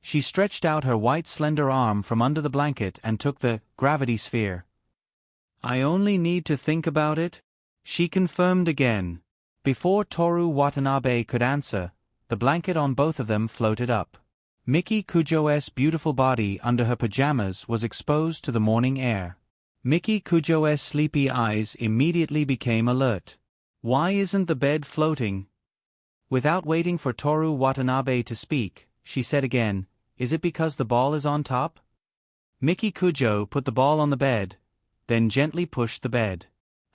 She stretched out her white slender arm from under the blanket and took the gravity sphere. I only need to think about it, she confirmed again. Before Toru Watanabe could answer, the blanket on both of them floated up. Miki Kujo's beautiful body under her pajamas was exposed to the morning air. Miki Kujo's sleepy eyes immediately became alert. Why isn't the bed floating? Without waiting for Toru Watanabe to speak, she said again, is it because the ball is on top? Miki Kujo put the ball on the bed, then gently pushed the bed.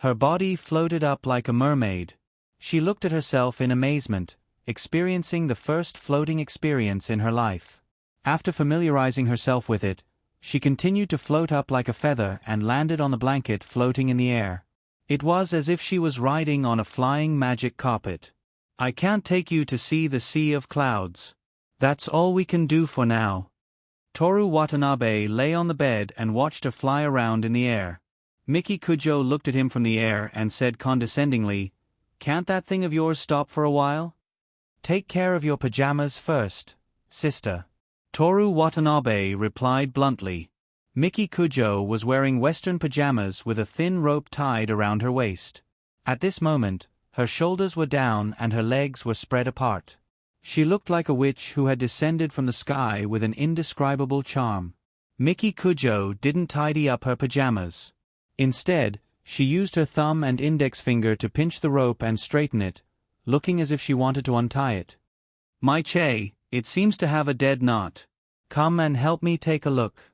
Her body floated up like a mermaid. She looked at herself in amazement, experiencing the first floating experience in her life. After familiarizing herself with it, she continued to float up like a feather and landed on the blanket floating in the air. It was as if she was riding on a flying magic carpet. I can't take you to see the sea of clouds. That's all we can do for now. Toru Watanabe lay on the bed and watched her fly around in the air. Miki Kujo looked at him from the air and said condescendingly, "Can't that thing of yours stop for a while? Take care of your pajamas first, sister." Toru Watanabe replied bluntly. Miki Kujo was wearing Western pajamas with a thin rope tied around her waist. At this moment, her shoulders were down and her legs were spread apart. She looked like a witch who had descended from the sky with an indescribable charm. Miki Kujo didn't tidy up her pajamas. Instead, she used her thumb and index finger to pinch the rope and straighten it, looking as if she wanted to untie it. "Mai-che, it seems to have a dead knot. Come and help me take a look."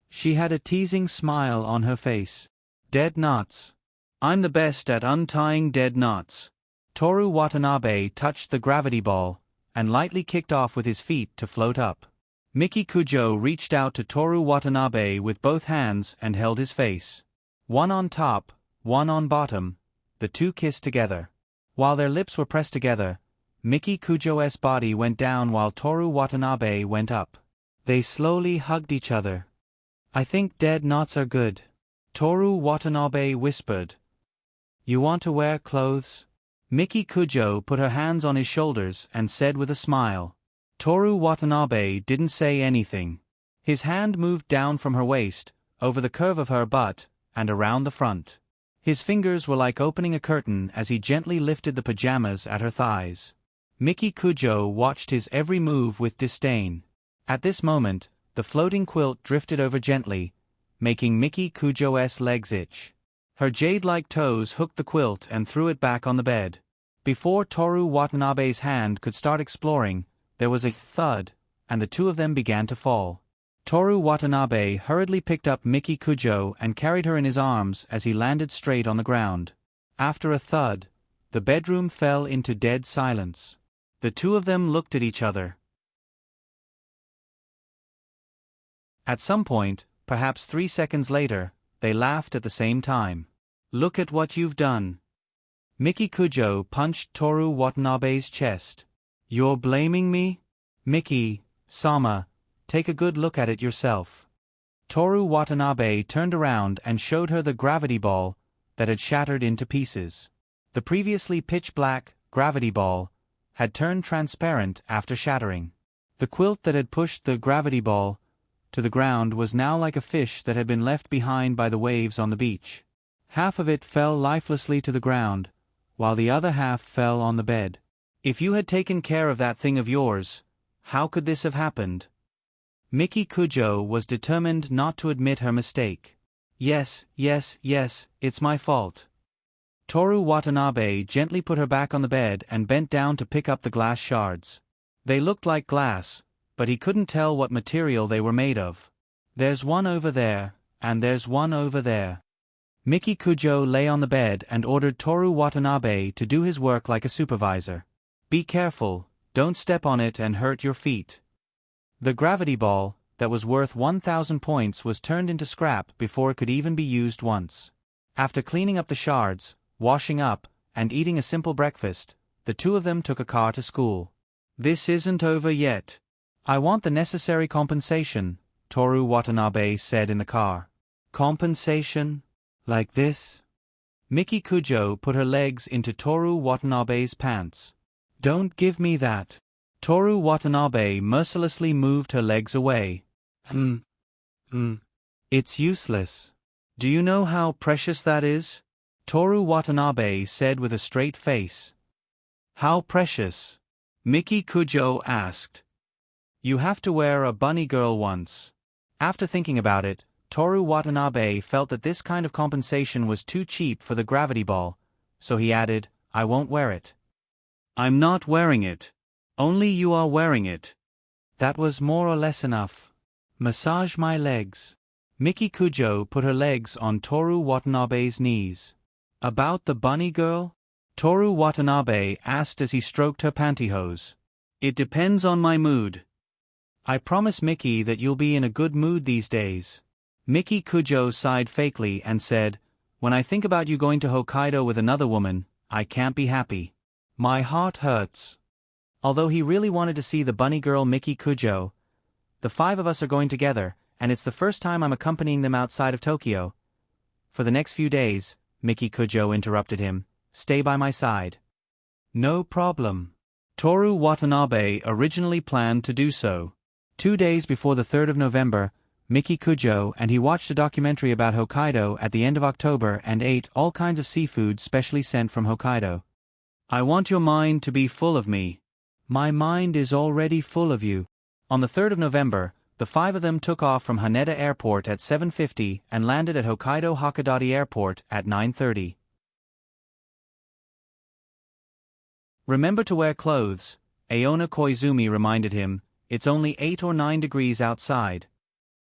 She had a teasing smile on her face. "Dead knots. I'm the best at untying dead knots." Toru Watanabe touched the gravity ball, and lightly kicked off with his feet to float up. Miki Kujo reached out to Toru Watanabe with both hands and held his face. One on top, one on bottom, the two kissed together. While their lips were pressed together, Miki Kujo's body went down while Toru Watanabe went up. They slowly hugged each other. "I think dead knots are good," Toru Watanabe whispered. "You want to wear clothes?" Miki Kujo put her hands on his shoulders and said with a smile. Toru Watanabe didn't say anything. His hand moved down from her waist, over the curve of her butt, and around the front. His fingers were like opening a curtain as he gently lifted the pajamas at her thighs. Miki Kujo watched his every move with disdain. At this moment, the floating quilt drifted over gently, making Miki Kujo's legs itch. Her jade-like toes hooked the quilt and threw it back on the bed. Before Toru Watanabe's hand could start exploring, there was a thud, and the two of them began to fall. Toru Watanabe hurriedly picked up Miki Kujo and carried her in his arms as he landed straight on the ground. After a thud, the bedroom fell into dead silence. The two of them looked at each other. At some point, perhaps 3 seconds later, they laughed at the same time. "Look at what you've done." Miki Kujo punched Toru Watanabe's chest. "You're blaming me? Miki-sama, take a good look at it yourself." Toru Watanabe turned around and showed her the gravity ball that had shattered into pieces. The previously pitch-black gravity ball had turned transparent after shattering. The quilt that had pushed the gravity ball to the ground was now like a fish that had been left behind by the waves on the beach. Half of it fell lifelessly to the ground, while the other half fell on the bed. "If you had taken care of that thing of yours, how could this have happened?" Miki Kujo was determined not to admit her mistake. Yes, it's my fault." Toru Watanabe gently put her back on the bed and bent down to pick up the glass shards. They looked like glass, but he couldn't tell what material they were made of. "There's one over there, and there's one over there." Miki Kujo lay on the bed and ordered Toru Watanabe to do his work like a supervisor. "Be careful, don't step on it and hurt your feet." The gravity ball, that was worth 1,000 points, was turned into scrap before it could even be used once. After cleaning up the shards, washing up, and eating a simple breakfast, the two of them took a car to school. "This isn't over yet. I want the necessary compensation," Toru Watanabe said in the car. "Compensation? Like this?" Miki Kujo put her legs into Toru Watanabe's pants. "Don't give me that." Toru Watanabe mercilessly moved her legs away. It's useless. Do you know how precious that is?" Toru Watanabe said with a straight face. "How precious?" Miki Kujo asked. "You have to wear a bunny girl once." After thinking about it, Toru Watanabe felt that this kind of compensation was too cheap for the gravity ball, so he added, "I won't wear it." "I'm not wearing it. Only you are wearing it." That was more or less enough. "Massage my legs." Miki Kujo put her legs on Toru Watanabe's knees. About the bunny girl? Toru Watanabe asked as he stroked her pantyhose. It depends on my mood. I promise Miki that you'll be in a good mood these days. Miki Kujo sighed fakely and said, when I think about you going to Hokkaido with another woman, I can't be happy. My heart hurts. Although he really wanted to see the bunny girl Miki Kujo, the 5 of us are going together, and it's the first time I'm accompanying them outside of Tokyo. For the next few days, Miki Kujo interrupted him, stay by my side. No problem. Toru Watanabe originally planned to do so. 2 days before the 3rd of November, Miki Kujo and he watched a documentary about Hokkaido at the end of October and ate all kinds of seafood specially sent from Hokkaido. I want your mind to be full of me. My mind is already full of you. On the 3rd of November, the 5 of them took off from Haneda Airport at 7:50 and landed at Hokkaido Hakodate Airport at 9:30. Remember to wear clothes, Aona Koizumi reminded him, it's only 8 or 9 degrees outside.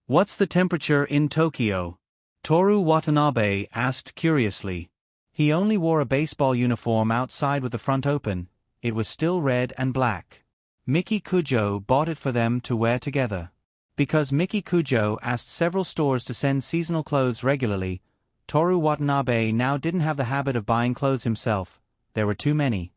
What's the temperature in Tokyo? Toru Watanabe asked curiously. He only wore a baseball uniform outside with the front open, it was still red and black. Miki Kujo bought it for them to wear together. Because Miki Kujo asked several stores to send seasonal clothes regularly, Toru Watanabe now didn't have the habit of buying clothes himself, there were too many.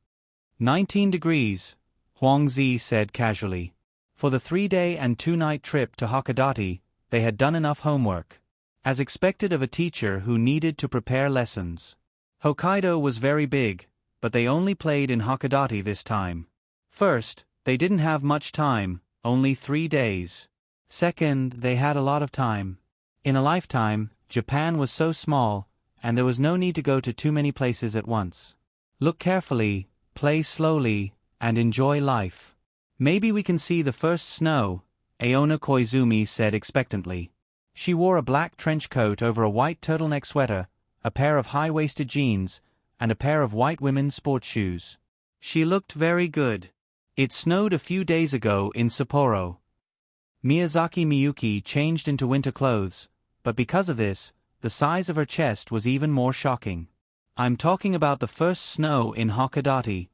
19 degrees, Huang Zi said casually. For the 3-day and 2-night trip to Hakodate, they had done enough homework. As expected of a teacher who needed to prepare lessons. Hokkaido was very big, but they only played in Hakodate this time. First, they didn't have much time, only 3 days. Second, they had a lot of time. In a lifetime, Japan was so small, and there was no need to go to too many places at once. Look carefully, play slowly, and enjoy life. Maybe we can see the first snow, Aona Koizumi said expectantly. She wore a black trench coat over a white turtleneck sweater, a pair of high-waisted jeans, and a pair of white women's sports shoes. She looked very good. It snowed a few days ago in Sapporo. Miyazaki Miyuki changed into winter clothes, but because of this, the size of her chest was even more shocking. I'm talking about the first snow in Hakodate.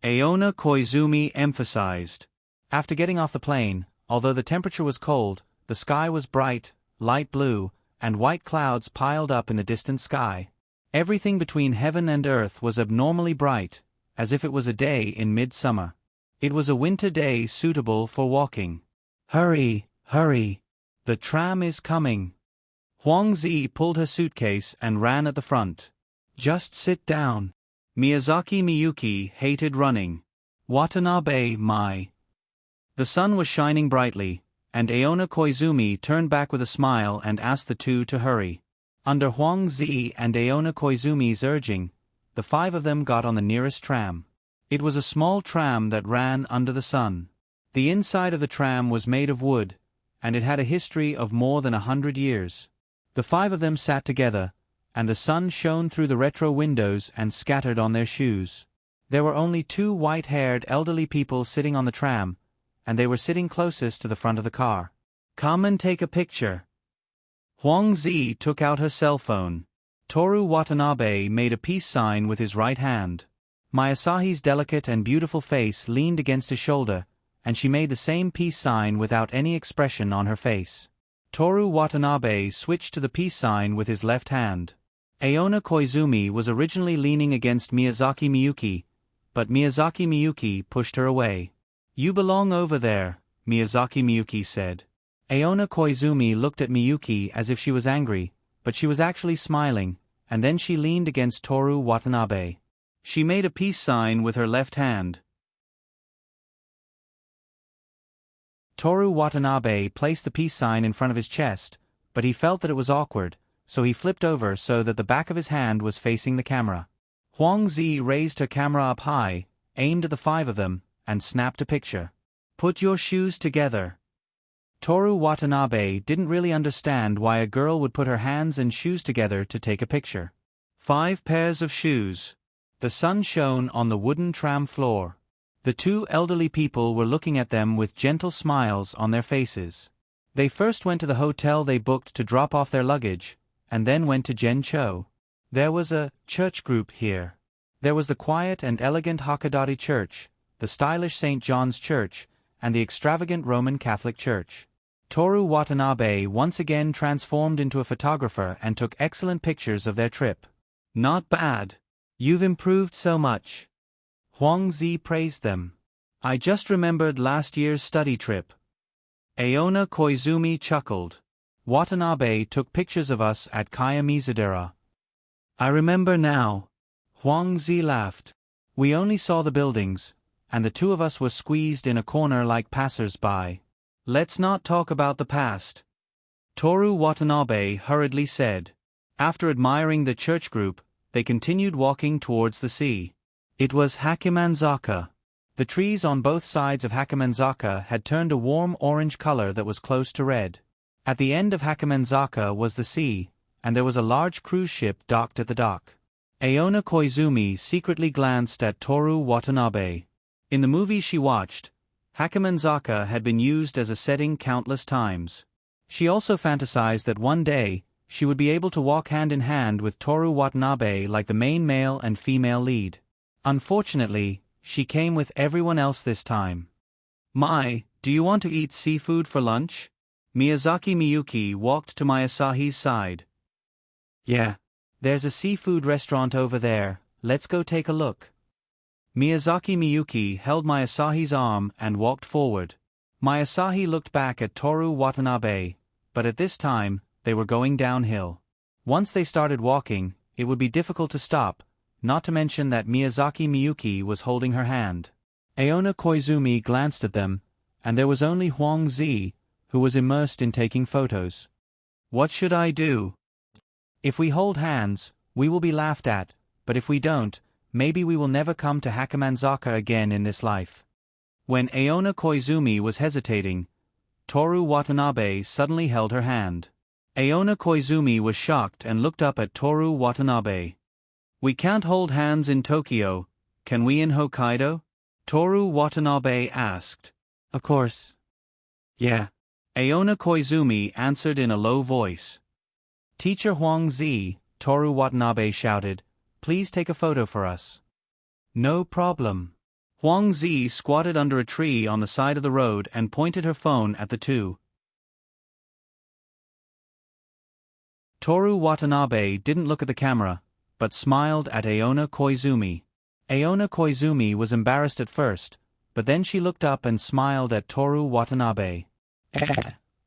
Aona Koizumi emphasized. After getting off the plane, although the temperature was cold, the sky was bright, light blue, and white clouds piled up in the distant sky. Everything between heaven and earth was abnormally bright, as if it was a day in midsummer. It was a winter day suitable for walking. Hurry, hurry. The tram is coming. Huang Zi pulled her suitcase and ran at the front. Just sit down. Miyazaki Miyuki hated running. Watanabe, my. The sun was shining brightly, and Aona Koizumi turned back with a smile and asked the 2 to hurry. Under Huang Zi and Aona Koizumi's urging, the 5 of them got on the nearest tram. It was a small tram that ran under the sun. The inside of the tram was made of wood, and it had a history of more than 100 years. The 5 of them sat together, and the sun shone through the retro windows and scattered on their shoes. There were only 2 white-haired elderly people sitting on the tram, and they were sitting closest to the front of the car. Come and take a picture. Huang Zi took out her cell phone. Toru Watanabe made a peace sign with his right hand. Mayasahi's delicate and beautiful face leaned against his shoulder, and she made the same peace sign without any expression on her face. Toru Watanabe switched to the peace sign with his left hand. Aona Koizumi was originally leaning against Miyazaki Miyuki, but Miyazaki Miyuki pushed her away. You belong over there, Miyazaki Miyuki said. Aona Koizumi looked at Miyuki as if she was angry, but she was actually smiling, and then she leaned against Toru Watanabe. She made a peace sign with her left hand. Toru Watanabe placed the peace sign in front of his chest, but he felt that it was awkward, so he flipped over so that the back of his hand was facing the camera. Huang Zi raised her camera up high, aimed at the 5 of them, and snapped a picture. Put your shoes together. Toru Watanabe didn't really understand why a girl would put her hands and shoes together to take a picture. 5 pairs of shoes. The sun shone on the wooden tram floor. The 2 elderly people were looking at them with gentle smiles on their faces. They first went to the hotel they booked to drop off their luggage, and then went to Gencho. There was a church group here. There was the quiet and elegant Hakodate Church, the stylish St. John's Church, and the extravagant Roman Catholic Church. Toru Watanabe once again transformed into a photographer and took excellent pictures of their trip. Not bad. You've improved so much. Huang Zi praised them. I just remembered last year's study trip. Aona Koizumi chuckled. Watanabe took pictures of us at Kaya Mizudera. I remember now. Huang Zi laughed. We only saw the buildings, and the two of us were squeezed in a corner like passers-by. Let's not talk about the past. Toru Watanabe hurriedly said. After admiring the church group, they continued walking towards the sea. It was Hachimanzaka. The trees on both sides of Hachimanzaka had turned a warm orange color that was close to red. At the end of Hachimanzaka was the sea, and there was a large cruise ship docked at the dock. Aona Koizumi secretly glanced at Toru Watanabe. In the movies she watched, Hachimanzaka had been used as a setting countless times. She also fantasized that one day, she would be able to walk hand in hand with Toru Watanabe like the main male and female lead. Unfortunately, she came with everyone else this time. Mai, do you want to eat seafood for lunch? Miyazaki Miyuki walked to Masahi's side. Yeah. There's a seafood restaurant over there, let's go take a look. Miyazaki Miyuki held Masahi's arm and walked forward. Masahi looked back at Toru Watanabe, but at this time, they were going downhill. Once they started walking, it would be difficult to stop, not to mention that Miyazaki Miyuki was holding her hand. Aona Koizumi glanced at them, and there was only Huang Zi, who was immersed in taking photos. What should I do? If we hold hands, we will be laughed at, but if we don't, maybe we will never come to Hachimanzaka again in this life. When Aona Koizumi was hesitating, Toru Watanabe suddenly held her hand. Aona Koizumi was shocked and looked up at Toru Watanabe. We can't hold hands in Tokyo, can we in Hokkaido? Toru Watanabe asked. Of course. Yeah. Aona Koizumi answered in a low voice. Teacher Huang Zi, Toru Watanabe shouted, please take a photo for us. No problem. Huang Zi squatted under a tree on the side of the road and pointed her phone at the two. Toru Watanabe didn't look at the camera, but smiled at Aona Koizumi. Aona Koizumi was embarrassed at first, but then she looked up and smiled at Toru Watanabe.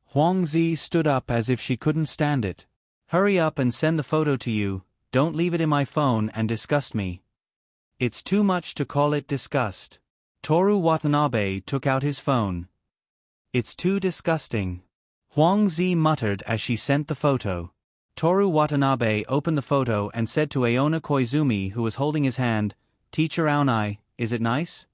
Huang Zi stood up as if she couldn't stand it. Hurry up and send the photo to you, don't leave it in my phone and disgust me. It's too much to call it disgust. Toru Watanabe took out his phone. It's too disgusting. Huang Zi muttered as she sent the photo. Toru Watanabe opened the photo and said to Aona Koizumi, who was holding his hand, Teacher Aonai, is it nice?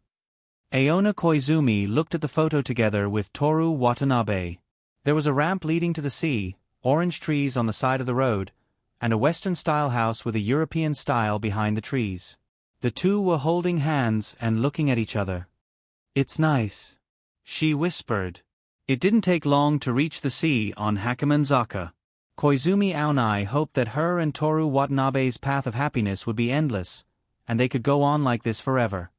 Aona Koizumi looked at the photo together with Toru Watanabe. There was a ramp leading to the sea, orange trees on the side of the road, and a Western-style house with a European style behind the trees. The two were holding hands and looking at each other. It's nice, she whispered. It didn't take long to reach the sea on Hachimanzaka. Koizumi Aonai hoped that her and Toru Watanabe's path of happiness would be endless, and they could go on like this forever.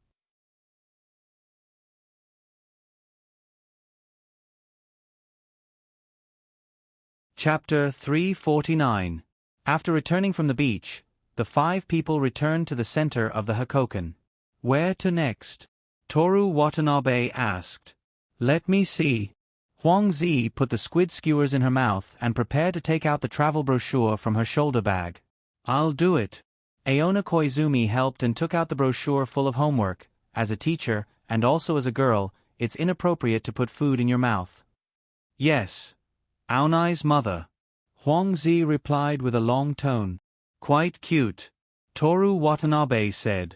Chapter 349. After returning from the beach, the 5 people returned to the center of the Hakoken. Where to next? Toru Watanabe asked. Let me see. Huang Zi put the squid skewers in her mouth and prepared to take out the travel brochure from her shoulder bag. I'll do it. Aona Koizumi helped and took out the brochure full of homework. As a teacher, and also as a girl, it's inappropriate to put food in your mouth. Yes. Aonai's mother. Huang Zi replied with a long tone. Quite cute. Toru Watanabe said.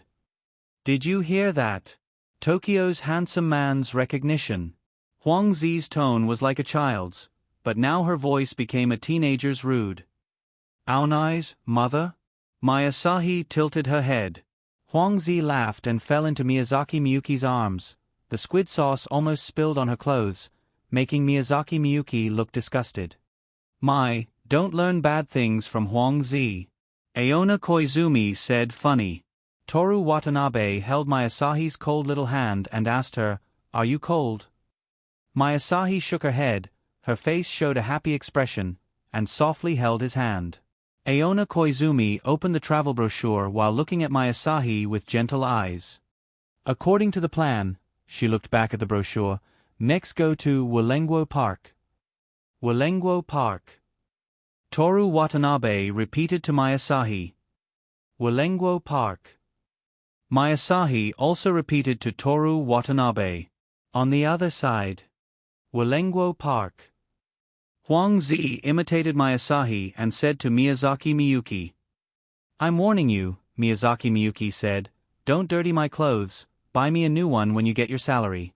Did you hear that? Tokyo's handsome man's recognition. Huang Zi's tone was like a child's, but now her voice became a teenager's rude. Aonai's mother? Masahi tilted her head. Huang Zi laughed and fell into Miyazaki Miyuki's arms. The squid sauce almost spilled on her clothes, making Miyazaki Miyuki look disgusted. Don't learn bad things from Huang Zi. Aona Koizumi said funny. Toru Watanabe held Miyasahi's cold little hand and asked her, "Are you cold?" Miyasahi shook her head, her face showed a happy expression, and softly held his hand. Aona Koizumi opened the travel brochure while looking at Miyasahi with gentle eyes. According to the plan, she looked back at the brochure, next go to Wulenguo Park. Wulenguo Park. Toru Watanabe repeated to Miyasahi. Wulenguo Park. Miyasahi also repeated to Toru Watanabe. On the other side. Wulenguo Park. Huang Zi imitated Miyasahi and said to Miyazaki Miyuki. "I'm warning you," Miyazaki Miyuki said, "don't dirty my clothes, buy me a new one when you get your salary."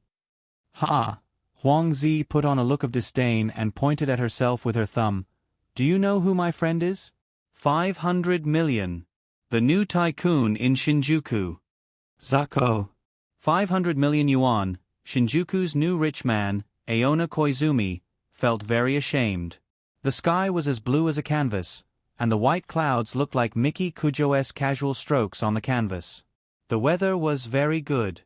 "Ha!" Huang Zi put on a look of disdain and pointed at herself with her thumb. "Do you know who my friend is? 500 million. The new tycoon in Shinjuku. Zako. 500 million yuan, Shinjuku's new rich man, Aona Koizumi, felt very ashamed. The sky was as blue as a canvas, and the white clouds looked like Miki Kujo's casual strokes on the canvas. The weather was very good.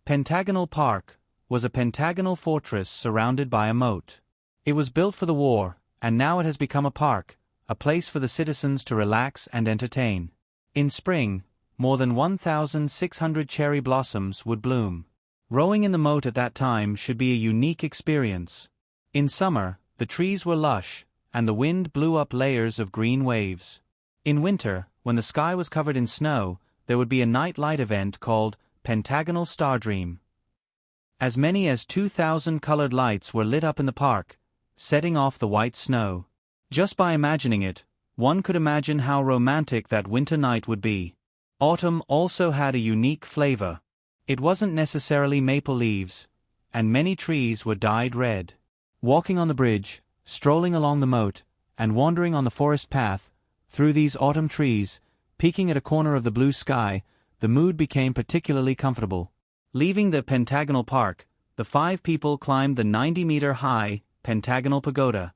Pentagonal Park was a pentagonal fortress surrounded by a moat. It was built for the war, and now it has become a park, a place for the citizens to relax and entertain. In spring, more than 1,600 cherry blossoms would bloom. Rowing in the moat at that time should be a unique experience. In summer, the trees were lush, and the wind blew up layers of green waves. In winter, when the sky was covered in snow, there would be a night light event called Pentagonal Star Dream. As many as 2,000 colored lights were lit up in the park, setting off the white snow. Just by imagining it, one could imagine how romantic that winter night would be. Autumn also had a unique flavor. It wasn't necessarily maple leaves, and many trees were dyed red. Walking on the bridge, strolling along the moat, and wandering on the forest path, through these autumn trees, peeking at a corner of the blue sky, the mood became particularly comfortable. Leaving the Pentagonal Park, the five people climbed the 90-meter-high Pentagonal Pagoda.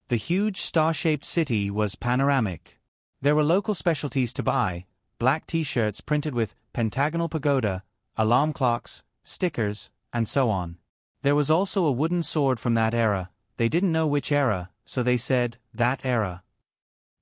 The huge star-shaped city was panoramic. There were local specialties to buy, black t-shirts printed with Pentagonal Pagoda, alarm clocks, stickers, and so on. There was also a wooden sword from that era. They didn't know which era, so they said, that era.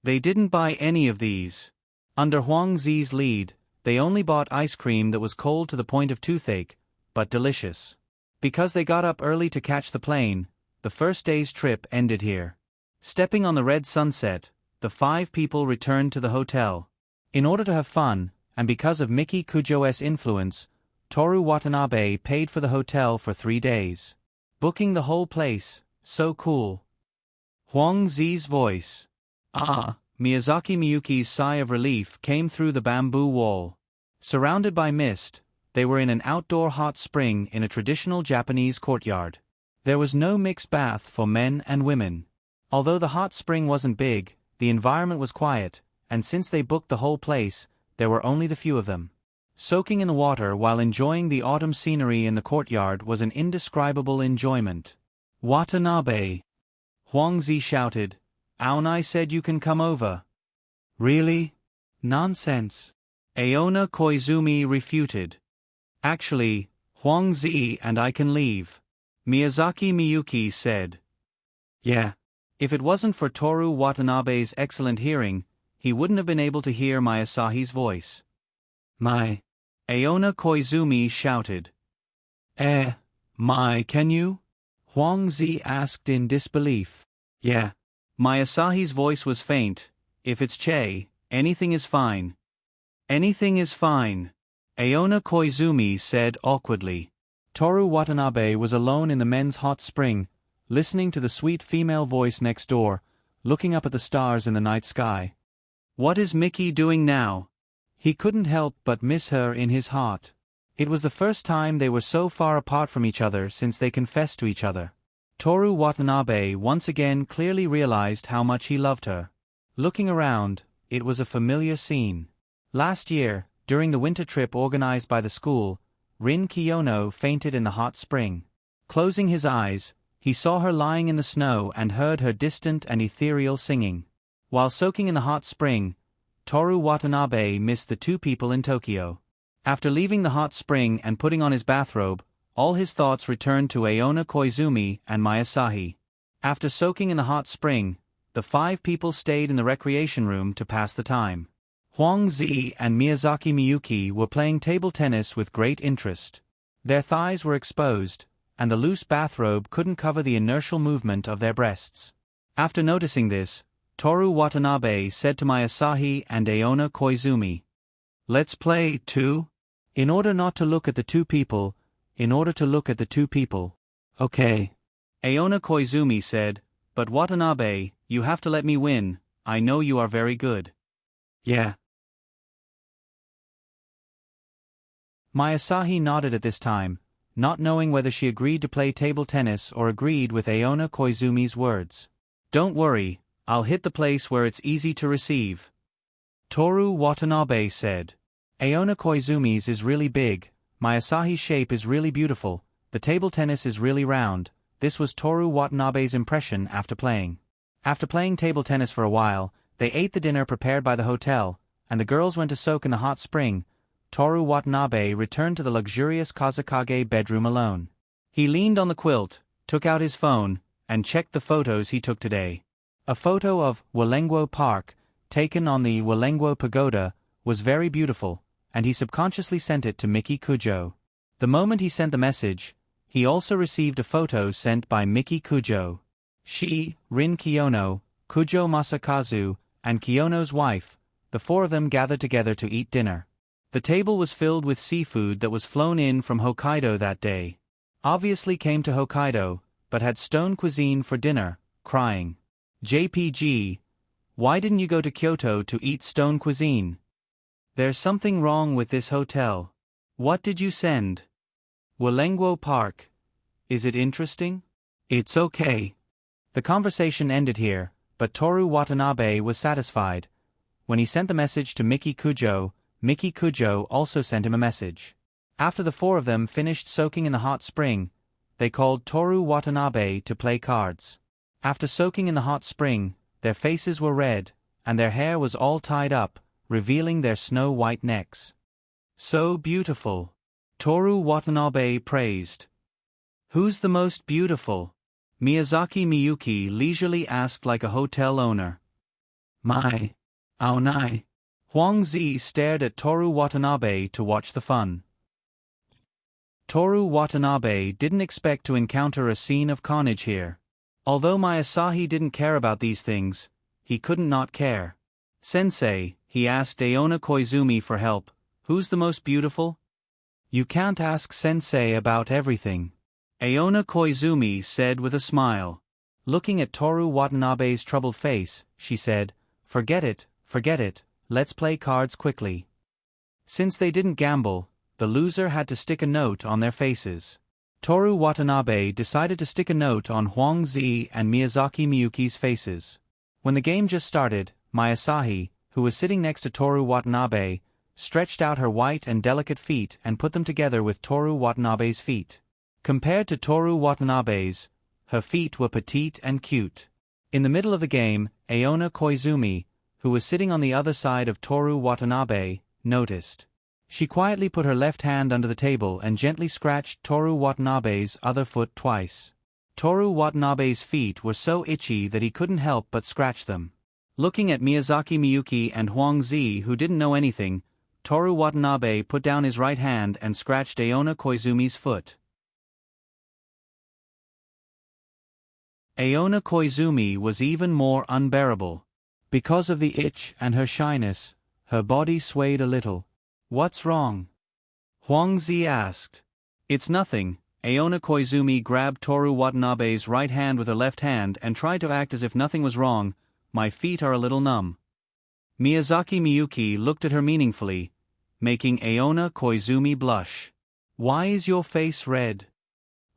They didn't buy any of these. Under Huang Zi's lead, they only bought ice cream that was cold to the point of toothache, but delicious. Because they got up early to catch the plane, the first day's trip ended here. Stepping on the red sunset, the five people returned to the hotel. In order to have fun, and because of Miki Kujo's influence, Toru Watanabe paid for the hotel for 3 days. Booking the whole place, so cool. Huang Zi's voice. Ah, Miyazaki Miyuki's sigh of relief came through the bamboo wall. Surrounded by mist, they were in an outdoor hot spring in a traditional Japanese courtyard. There was no mixed bath for men and women. Although the hot spring wasn't big, the environment was quiet, and since they booked the whole place, there were only the few of them. Soaking in the water while enjoying the autumn scenery in the courtyard was an indescribable enjoyment. Watanabe! Huang Zi shouted. Aonai said you can come over. Really? Nonsense. Aona Koizumi refuted. Actually, Huang Zi and I can leave. Miyazaki Miyuki said. Yeah. If it wasn't for Toru Watanabe's excellent hearing, he wouldn't have been able to hear Miyasahi's voice. My. Aona Koizumi shouted. Can you? Huang Zi asked in disbelief. Yeah. Miyasahi's voice was faint. If it's Che, anything is fine. Anything is fine. Aona Koizumi said awkwardly. Toru Watanabe was alone in the men's hot spring, listening to the sweet female voice next door, looking up at the stars in the night sky. What is Miki doing now? He couldn't help but miss her in his heart. It was the first time they were so far apart from each other since they confessed to each other. Toru Watanabe once again clearly realized how much he loved her. Looking around, it was a familiar scene. Last year, during the winter trip organized by the school, Rin Kiyono fainted in the hot spring. Closing his eyes, he He saw her lying in the snow and heard her distant and ethereal singing. While soaking in the hot spring, Toru Watanabe missed the two people in Tokyo. After leaving the hot spring and putting on his bathrobe, all his thoughts returned to Aona Koizumi and Mayasahi. After soaking in the hot spring, the five people stayed in the recreation room to pass the time. Huang Zi and Miyazaki Miyuki were playing table tennis with great interest. Their thighs were exposed, and the loose bathrobe couldn't cover the inertial movement of their breasts. After noticing this, Toru Watanabe said to Mayasahi and Aona Koizumi, "Let's play, too? In order not to look at the two people, Okay." Aona Koizumi said, "But Watanabe, you have to let me win, I know you are very good." "Yeah." Mayasahi nodded at this time, not knowing whether she agreed to play table tennis or agreed with Aona Koizumi's words. "Don't worry, I'll hit the place where it's easy to receive," Toru Watanabe said. "Aona Koizumi's is really big, Mayasahi's shape is really beautiful, the table tennis is really round." This was Toru Watanabe's impression after playing. After playing table tennis for a while, they ate the dinner prepared by the hotel, and the girls went to soak in the hot spring. Toru Watanabe returned to the luxurious Kazakage bedroom alone. He leaned on the quilt, took out his phone, and checked the photos he took today. A photo of Walengwo Park, taken on the Walengwo Pagoda, was very beautiful, and he subconsciously sent it to Miki Kujo. The moment he sent the message, he also received a photo sent by Miki Kujo. She, Rin Kiyono, Kujo Masakazu, and Kiyono's wife, the four of them gathered together to eat dinner. The table was filled with seafood that was flown in from Hokkaido that day. Obviously came to Hokkaido, but had stone cuisine for dinner, crying, "JPG, why didn't you go to Kyoto to eat stone cuisine? There's something wrong with this hotel. What did you send? Walengwo Park. Is it interesting?" "It's okay." The conversation ended here, but Toru Watanabe was satisfied. When he sent the message to Miki Kujo also sent him a message. After the four of them finished soaking in the hot spring, they called Toru Watanabe to play cards. After soaking in the hot spring, their faces were red, and their hair was all tied up, revealing their snow-white necks. "So beautiful," Toru Watanabe praised. "Who's the most beautiful?" Miyazaki Miyuki leisurely asked like a hotel owner. "My. Aonai." Huang Zi stared at Toru Watanabe to watch the fun. Toru Watanabe didn't expect to encounter a scene of carnage here. Although Mayasahi didn't care about these things, he couldn't not care. "Sensei," he asked Aona Koizumi for help, "who's the most beautiful?" "You can't ask Sensei about everything," Aona Koizumi said with a smile. Looking at Toru Watanabe's troubled face, she said, forget it, let's play cards quickly." Since they didn't gamble, the loser had to stick a note on their faces. Toru Watanabe decided to stick a note on Huang Zi and Miyazaki Miyuki's faces. When the game just started, Mayasahi, who was sitting next to Toru Watanabe, stretched out her white and delicate feet and put them together with Toru Watanabe's feet. Compared to Toru Watanabe's, her feet were petite and cute. In the middle of the game, Aona Koizumi, who was sitting on the other side of Toru Watanabe, noticed. She quietly put her left hand under the table and gently scratched Toru Watanabe's other foot twice. Toru Watanabe's feet were so itchy that he couldn't help but scratch them. Looking at Miyazaki Miyuki and Huang Zi, who didn't know anything, Toru Watanabe put down his right hand and scratched Aona Koizumi's foot. Aona Koizumi was even more unbearable. Because of the itch and her shyness, her body swayed a little. "What's wrong?" Huang Zi asked. "It's nothing." Aona Koizumi grabbed Toru Watanabe's right hand with her left hand and tried to act as if nothing was wrong. "My feet are a little numb." Miyazaki Miyuki looked at her meaningfully, making Aona Koizumi blush. "Why is your face red?"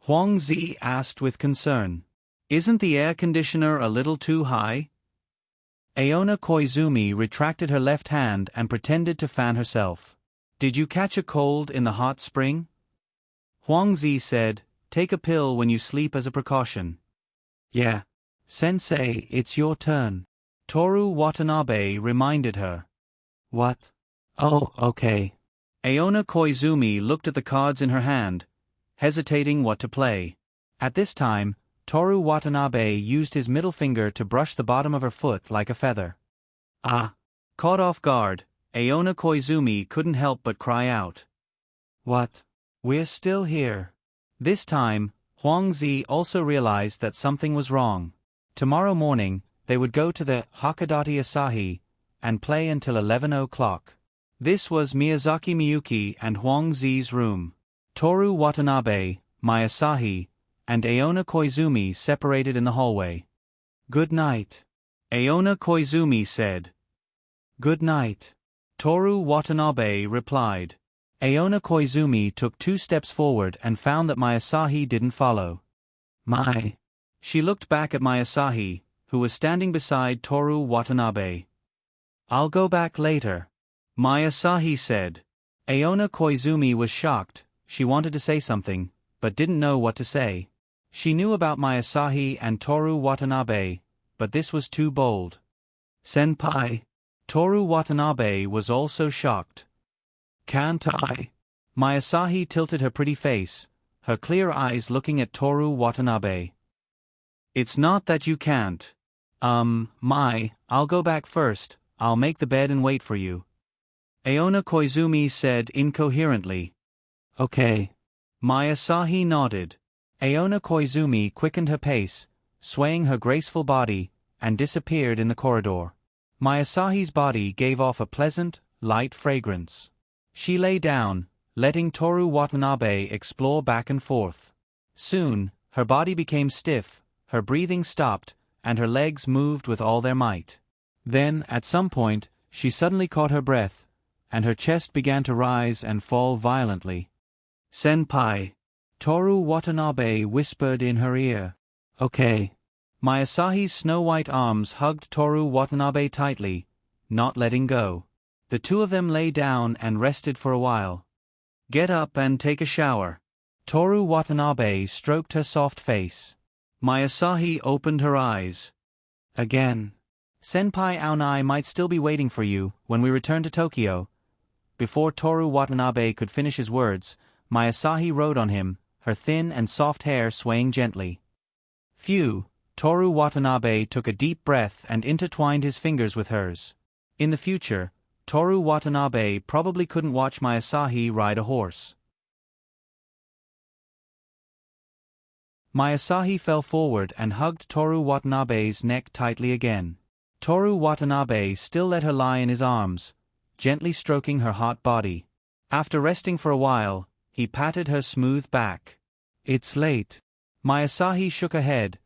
Huang Zi asked with concern. "Isn't the air conditioner a little too high?" Aona Koizumi retracted her left hand and pretended to fan herself. "Did you catch a cold in the hot spring?" Huang Zi said, take a pill when you sleep as a precaution. Yeah. Sensei, it's your turn. Toru Watanabe reminded her. What? Oh, okay. Aona Koizumi looked at the cards in her hand, hesitating what to play. At this time, Toru Watanabe used his middle finger to brush the bottom of her foot like a feather. Ah! Caught off guard, Aona Koizumi couldn't help but cry out. What? We're still here. This time, Huang Zi also realized that something was wrong. Tomorrow morning, they would go to the Hakadate Asahi and play until 11 o'clock. This was Miyazaki Miyuki and Huang Zi's room. Toru Watanabe, Miyasahi, and Aona Koizumi separated in the hallway. Good night. Aona Koizumi said. Good night. Toru Watanabe replied. Aona Koizumi took 2 steps forward and found that Miyasahi didn't follow. My. She looked back at Miyasahi, who was standing beside Toru Watanabe. I'll go back later. Miyasahi said. Aona Koizumi was shocked. She wanted to say something, but didn't know what to say. She knew about Miyasahi and Toru Watanabe, but this was too bold. Senpai. Toru Watanabe was also shocked. Can't I? Miyasahi tilted her pretty face, her clear eyes looking at Toru Watanabe. It's not that you can't. I'll go back first. I'll make the bed and wait for you. Aona Koizumi said incoherently. Okay. Miyasahi nodded. Aona Koizumi quickened her pace, swaying her graceful body, and disappeared in the corridor. Miyasahi's body gave off a pleasant, light fragrance. She lay down, letting Toru Watanabe explore back and forth. Soon, her body became stiff, her breathing stopped, and her legs moved with all their might. Then, at some point, she suddenly caught her breath, and her chest began to rise and fall violently. Senpai. Toru Watanabe whispered in her ear. Okay. Miyasahi's snow-white arms hugged Toru Watanabe tightly, not letting go. The two of them lay down and rested for a while. Get up and take a shower. Toru Watanabe stroked her soft face. Miyasahi opened her eyes. Again. Senpai Aonai might still be waiting for you when we return to Tokyo. Before Toru Watanabe could finish his words, Miyasahi rode on him, her thin and soft hair swaying gently. Phew, Toru Watanabe took a deep breath and intertwined his fingers with hers. In the future, Toru Watanabe probably couldn't watch Miyasahi ride a horse. Miyasahi fell forward and hugged Toru Watanabe's neck tightly again. Toru Watanabe still let her lie in his arms, gently stroking her hot body. After resting for a while, he patted her smooth back. It's late. Miyasahi shook her head,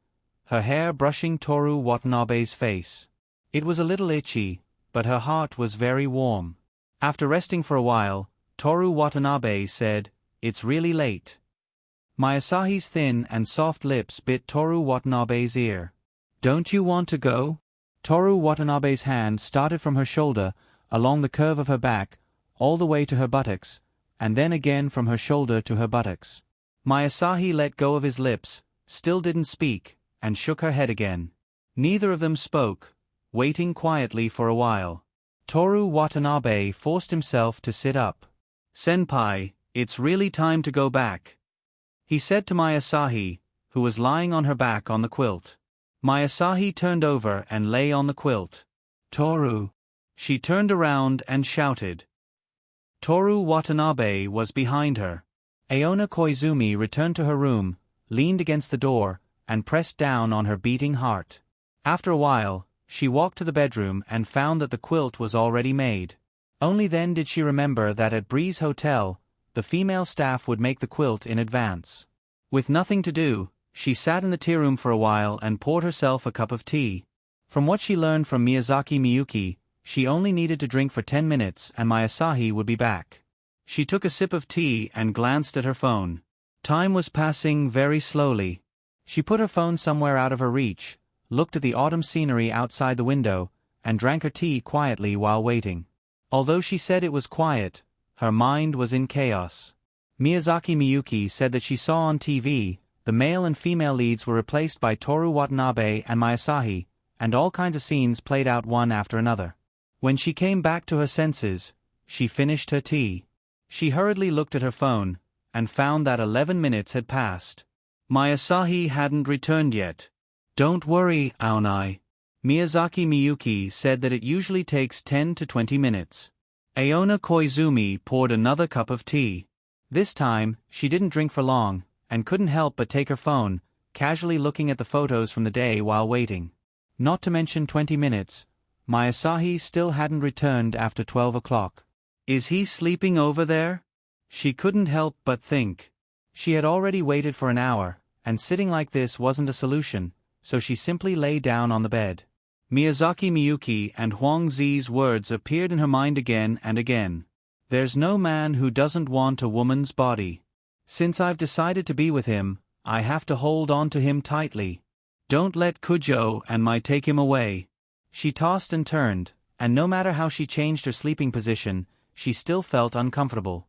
her hair brushing Toru Watanabe's face. It was a little itchy, but her heart was very warm. After resting for a while, Toru Watanabe said, It's really late. Miyasahi's thin and soft lips bit Toru Watanabe's ear. Don't you want to go? Toru Watanabe's hand started from her shoulder, along the curve of her back, all the way to her buttocks, and then again from her shoulder to her buttocks. Miyasahi let go of his lips, still didn't speak, and shook her head again. Neither of them spoke, waiting quietly for a while. Toru Watanabe forced himself to sit up. Senpai, it's really time to go back, he said to Miyasahi, who was lying on her back on the quilt. Miyasahi turned over and lay on the quilt. Toru. She turned around and shouted. Toru Watanabe was behind her. Aona Koizumi returned to her room, leaned against the door, and pressed down on her beating heart. After a while, she walked to the bedroom and found that the quilt was already made. Only then did she remember that at Breeze Hotel, the female staff would make the quilt in advance. With nothing to do, she sat in the tea room for a while and poured herself a cup of tea. From what she learned from Miyazaki Miyuki, she only needed to drink for 10 minutes and Miyasahi would be back. She took a sip of tea and glanced at her phone. Time was passing very slowly. She put her phone somewhere out of her reach, looked at the autumn scenery outside the window, and drank her tea quietly while waiting. Although she said it was quiet, her mind was in chaos. Miyazaki Miyuki said that she saw on TV, the male and female leads were replaced by Toru Watanabe and Miyazaki, and all kinds of scenes played out one after another. When she came back to her senses, she finished her tea. She hurriedly looked at her phone, and found that 11 minutes had passed. Miyazaki hadn't returned yet. Don't worry, Aonai. Miyazaki Miyuki said that it usually takes 10 to 20 minutes. Aona Koizumi poured another cup of tea. This time, she didn't drink for long, and couldn't help but take her phone, casually looking at the photos from the day while waiting. Not to mention 20 minutes, Miyazaki still hadn't returned after 12 o'clock. Is he sleeping over there? She couldn't help but think. She had already waited for an hour, and sitting like this wasn't a solution, so she simply lay down on the bed. Miyazaki Miyuki and Huang Zi's words appeared in her mind again and again. There's no man who doesn't want a woman's body. Since I've decided to be with him, I have to hold on to him tightly. Don't let Kujo and Mai take him away. She tossed and turned, and no matter how she changed her sleeping position, she still felt uncomfortable.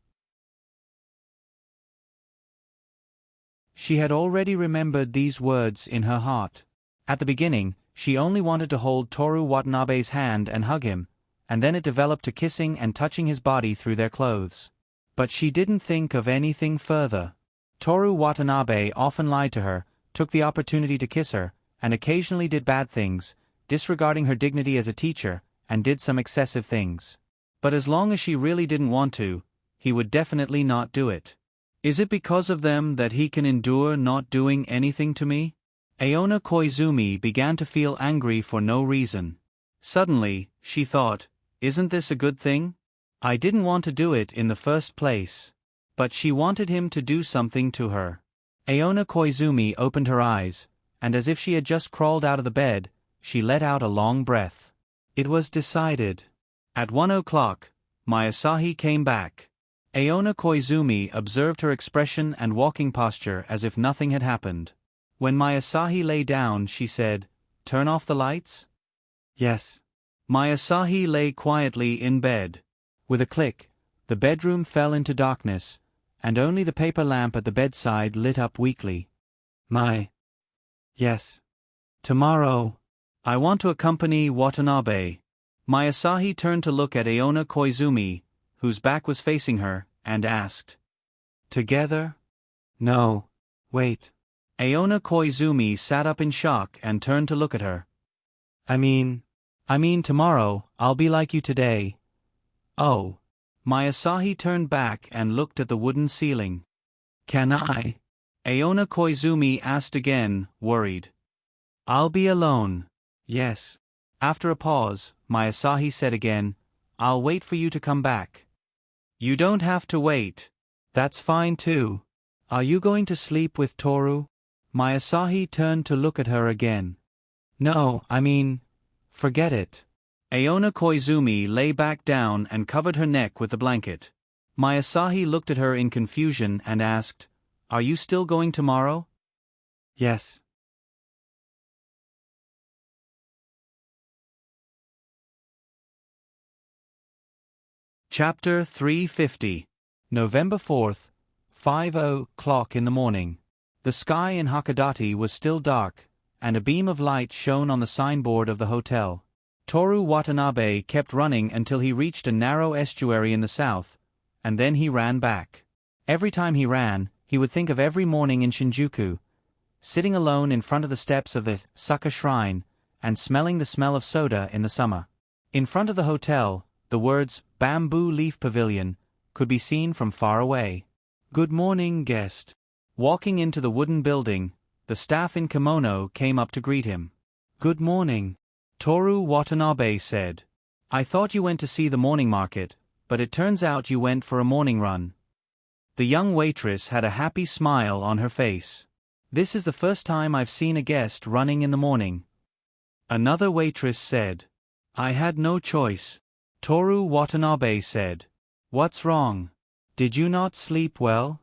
She had already remembered these words in her heart. At the beginning, she only wanted to hold Toru Watanabe's hand and hug him, and then it developed to kissing and touching his body through their clothes. But she didn't think of anything further. Toru Watanabe often lied to her, took the opportunity to kiss her, and occasionally did bad things, disregarding her dignity as a teacher, and did some excessive things. But as long as she really didn't want to, he would definitely not do it. Is it because of them that he can endure not doing anything to me? Aona Koizumi began to feel angry for no reason. Suddenly, she thought, isn't this a good thing? I didn't want to do it in the first place. But she wanted him to do something to her. Aona Koizumi opened her eyes, and as if she had just crawled out of the bed, she let out a long breath. It was decided. At 1 o'clock, Miyazaki came back. Aona Koizumi observed her expression and walking posture as if nothing had happened. When Miyazaki lay down, she said, "Turn off the lights?" "Yes." Miyazaki lay quietly in bed. With a click, the bedroom fell into darkness, and only the paper lamp at the bedside lit up weakly. Yes. Tomorrow. I want to accompany Watanabe. Miyazaki turned to look at Aona Koizumi, whose back was facing her, and asked. Together? No. Wait. Aona Koizumi sat up in shock and turned to look at her. I mean tomorrow, I'll be like you today. Oh. Miyazaki turned back and looked at the wooden ceiling. Can I? Aona Koizumi asked again, worried. I'll be alone. Yes. After a pause, Miyazaki said again, I'll wait for you to come back. You don't have to wait. That's fine too. Are you going to sleep with Toru? Miyazaki turned to look at her again. No, forget it. Aona Koizumi lay back down and covered her neck with the blanket. Miyazaki looked at her in confusion and asked, Are you still going tomorrow? Yes. Chapter 350. November 4th, 5 o'clock in the morning. The sky in Hakodate was still dark, and a beam of light shone on the signboard of the hotel. Toru Watanabe kept running until he reached a narrow estuary in the south, and then he ran back. Every time he ran, he would think of every morning in Shinjuku, sitting alone in front of the steps of the Saka Shrine, and smelling the smell of soda in the summer. In front of the hotel, the words, Bamboo Leaf Pavilion, could be seen from far away. Good morning, guest. Walking into the wooden building, the staff in kimono came up to greet him. Good morning. Toru Watanabe said. I thought you went to see the morning market, but it turns out you went for a morning run. The young waitress had a happy smile on her face. This is the first time I've seen a guest running in the morning. Another waitress said. I had no choice. Toru Watanabe said. What's wrong? Did you not sleep well?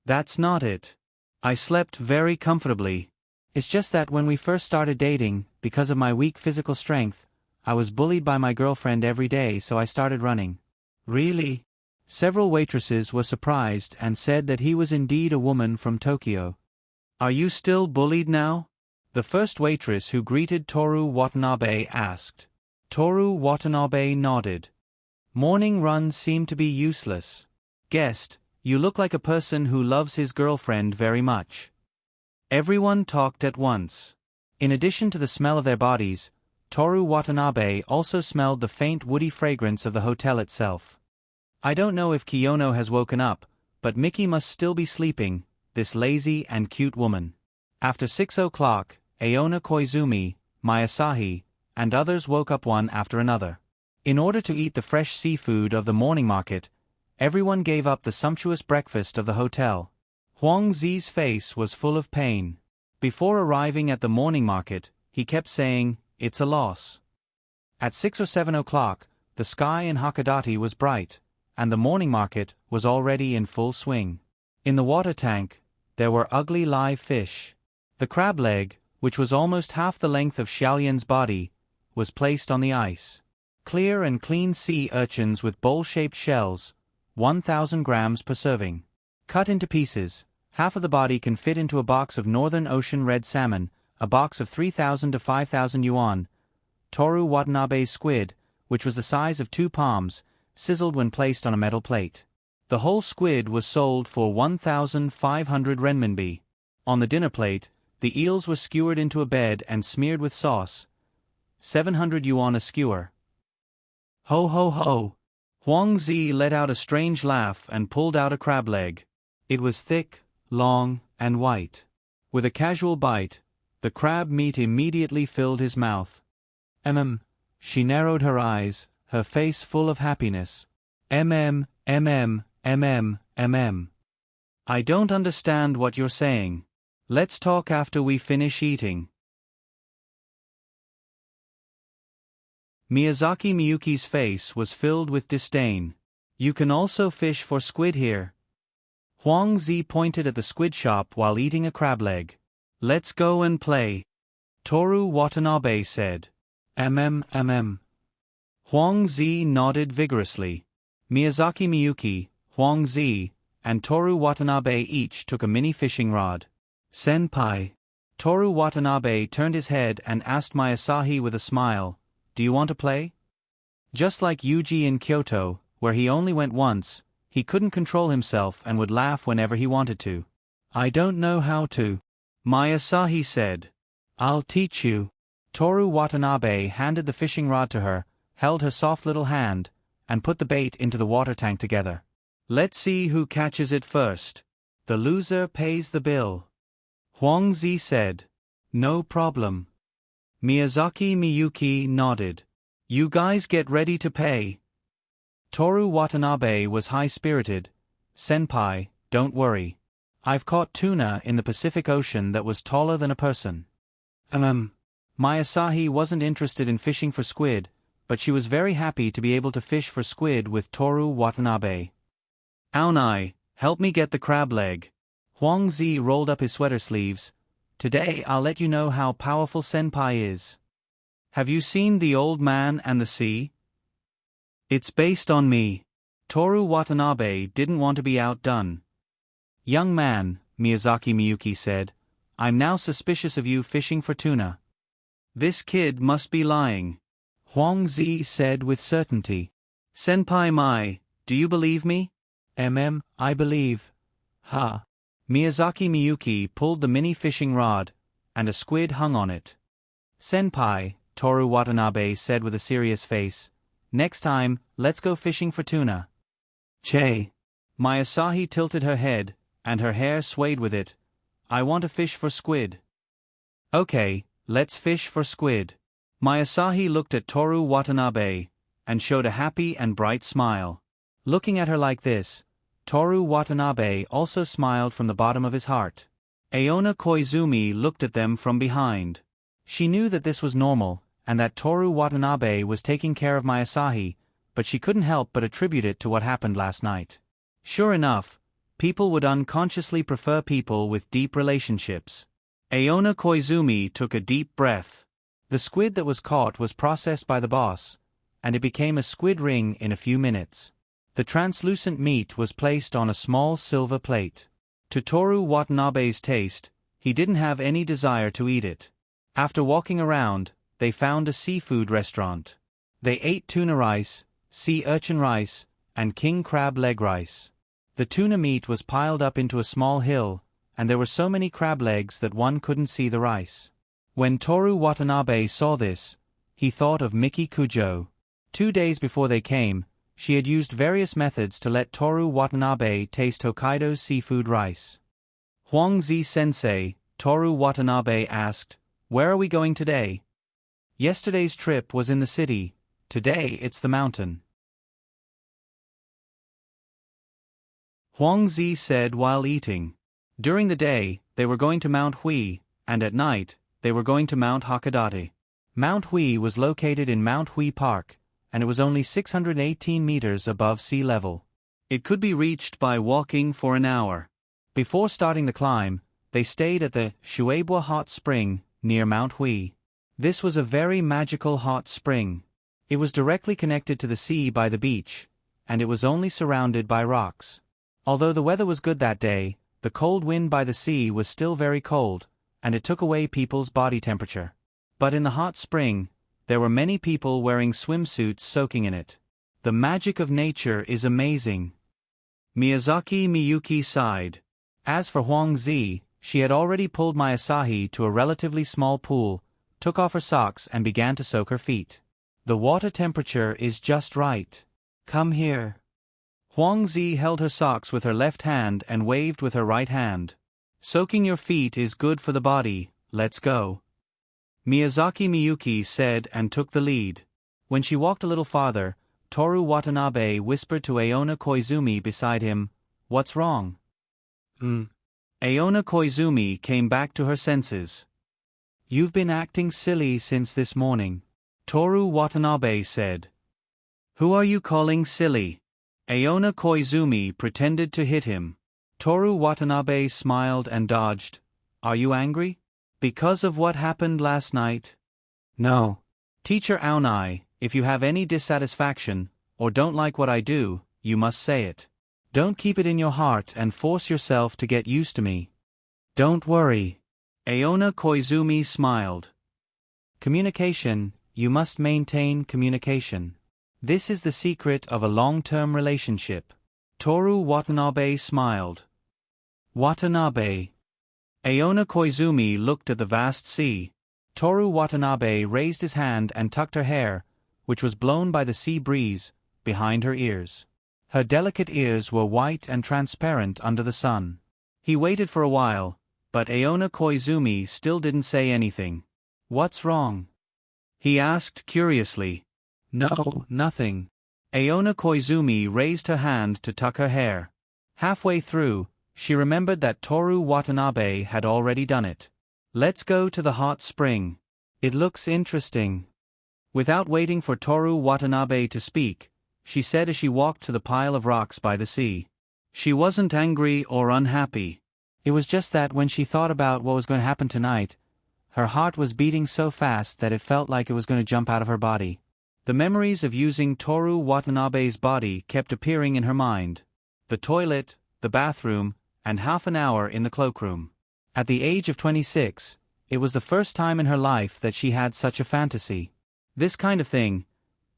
That's not it. I slept very comfortably. It's just that when we first started dating, because of my weak physical strength, I was bullied by my girlfriend every day, so I started running. Really? Several waitresses were surprised and said that he was indeed a woman from Tokyo. "Are you still bullied now?" the first waitress who greeted Toru Watanabe asked. Toru Watanabe nodded. Morning runs seem to be useless. "Guest, you look like a person who loves his girlfriend very much." Everyone talked at once. In addition to the smell of their bodies, Toru Watanabe also smelled the faint woody fragrance of the hotel itself. "I don't know if Kiyono has woken up, but Miki must still be sleeping, this lazy and cute woman." After 6 o'clock, Aona Koizumi, Mayasahi, and others woke up one after another. In order to eat the fresh seafood of the morning market, everyone gave up the sumptuous breakfast of the hotel. Huang Zi's face was full of pain. Before arriving at the morning market, he kept saying, "It's a loss." At 6 or 7 o'clock, the sky in Hakodate was bright, and the morning market was already in full swing. In the water tank, there were ugly live fish. The crab leg, which was almost half the length of Xiaolian's body, was placed on the ice. Clear and clean sea urchins with bowl-shaped shells, 1,000 grams per serving. Cut into pieces, half of the body can fit into a box of Northern Ocean red salmon, a box of 3,000 to 5,000 yuan. Toru Watanabe's squid, which was the size of 2 palms, sizzled when placed on a metal plate. The whole squid was sold for 1,500 renminbi. On the dinner plate, the eels were skewered into a bed and smeared with sauce. 700 yuan a skewer. Ho ho ho! Huang Zi let out a strange laugh and pulled out a crab leg. It was thick, long, and white. With a casual bite, the crab meat immediately filled his mouth. She narrowed her eyes, her face full of happiness. I don't understand what you're saying. Let's talk after we finish eating. Miyazaki Miyuki's face was filled with disdain. "You can also fish for squid here." Huang Zi pointed at the squid shop while eating a crab leg. "Let's go and play," Toru Watanabe said. Huang Zi nodded vigorously. Miyazaki Miyuki, Huang Zi, and Toru Watanabe each took a mini fishing rod. "Senpai." Toru Watanabe turned his head and asked Mayasahi with a smile, "Do you want to play?" Just like Yuji in Kyoto, where he only went once, he couldn't control himself and would laugh whenever he wanted to. "I don't know how to," Mayasahi said. "I'll teach you." Toru Watanabe handed the fishing rod to her, held her soft little hand, and put the bait into the water tank together. "Let's see who catches it first. The loser pays the bill," Huang Zi said. "No problem." Miyazaki Miyuki nodded. "You guys get ready to pay." Toru Watanabe was high-spirited. "Senpai, don't worry. I've caught tuna in the Pacific Ocean that was taller than a person." Mayasahi wasn't interested in fishing for squid, but she was very happy to be able to fish for squid with Toru Watanabe. "Aonai, help me get the crab leg." Huang Zi rolled up his sweater sleeves. "Today I'll let you know how powerful Senpai is. Have you seen The Old Man and the Sea? It's based on me." Toru Watanabe didn't want to be outdone. "Young man," Miyazaki Miyuki said, "I'm now suspicious of you fishing for tuna." "This kid must be lying," Huang Zi said with certainty. "Senpai Mai, do you believe me?" I believe." "Ha." Miyazaki Miyuki pulled the mini fishing rod, and a squid hung on it. "Senpai," Toru Watanabe said with a serious face, "next time, let's go fishing for tuna." "Che." Mayasahi tilted her head, and her hair swayed with it. "I want to fish for squid." "Okay, let's fish for squid." Mayasahi looked at Toru Watanabe, and showed a happy and bright smile. Looking at her like this, Toru Watanabe also smiled from the bottom of his heart. Aona Koizumi looked at them from behind. She knew that this was normal, and that Toru Watanabe was taking care of Mayasahi, but she couldn't help but attribute it to what happened last night. Sure enough, people would unconsciously prefer people with deep relationships. Aona Koizumi took a deep breath. The squid that was caught was processed by the boss, and it became a squid ring in a few minutes. The translucent meat was placed on a small silver plate. To Toru Watanabe's taste, he didn't have any desire to eat it. After walking around, they found a seafood restaurant. They ate tuna rice, sea urchin rice, and king crab leg rice. The tuna meat was piled up into a small hill, and there were so many crab legs that one couldn't see the rice. When Toru Watanabe saw this, he thought of Miki Kujo. 2 days before they came, she had used various methods to let Toru Watanabe taste Hokkaido's seafood rice. Huangzi-sensei, Toru Watanabe asked, "Where are we going today?" "Yesterday's trip was in the city, today it's the mountain." Huangzi said while eating. During the day, they were going to Mount Hui, and at night, they were going to Mount Hakodate. Mount Hui was located in Mount Hui Park, and it was only 618 meters above sea level. It could be reached by walking for an hour. Before starting the climb, they stayed at the Shueibwa Hot Spring, near Mount Hui. This was a very magical hot spring. It was directly connected to the sea by the beach, and it was only surrounded by rocks. Although the weather was good that day, the cold wind by the sea was still very cold, and it took away people's body temperature. But in the hot spring, there were many people wearing swimsuits soaking in it. The magic of nature is amazing. Miyazaki Miyuki sighed. As for Huangzi, she had already pulled my Asahi to a relatively small pool, took off her socks and began to soak her feet. The water temperature is just right. Come here. Huangzi held her socks with her left hand and waved with her right hand. Soaking your feet is good for the body, let's go. Miyazaki Miyuki said and took the lead. When she walked a little farther, Toru Watanabe whispered to Aona Koizumi beside him, "What's wrong?" Aona Koizumi came back to her senses. "You've been acting silly since this morning," Toru Watanabe said. "Who are you calling silly?" Aona Koizumi pretended to hit him. Toru Watanabe smiled and dodged. "Are you angry? Because of what happened last night?" "No. Teacher Aonai, if you have any dissatisfaction, or don't like what I do, you must say it. Don't keep it in your heart and force yourself to get used to me." "Don't worry." Aona Koizumi smiled. Communication, you must maintain communication. This is the secret of a long-term relationship. Toru Watanabe smiled. Watanabe. Aona Koizumi looked at the vast sea. Toru Watanabe raised his hand and tucked her hair, which was blown by the sea breeze, behind her ears. Her delicate ears were white and transparent under the sun. He waited for a while, but Aona Koizumi still didn't say anything. "What's wrong?" he asked curiously. "No, nothing." Aona Koizumi raised her hand to tuck her hair. Halfway through, she remembered that Toru Watanabe had already done it. "Let's go to the hot spring. It looks interesting." Without waiting for Toru Watanabe to speak, she said as she walked to the pile of rocks by the sea. She wasn't angry or unhappy. It was just that when she thought about what was going to happen tonight, her heart was beating so fast that it felt like it was going to jump out of her body. The memories of using Toru Watanabe's body kept appearing in her mind. The toilet, the bathroom, and half an hour in the cloakroom. At the age of 26, it was the first time in her life that she had such a fantasy. This kind of thing,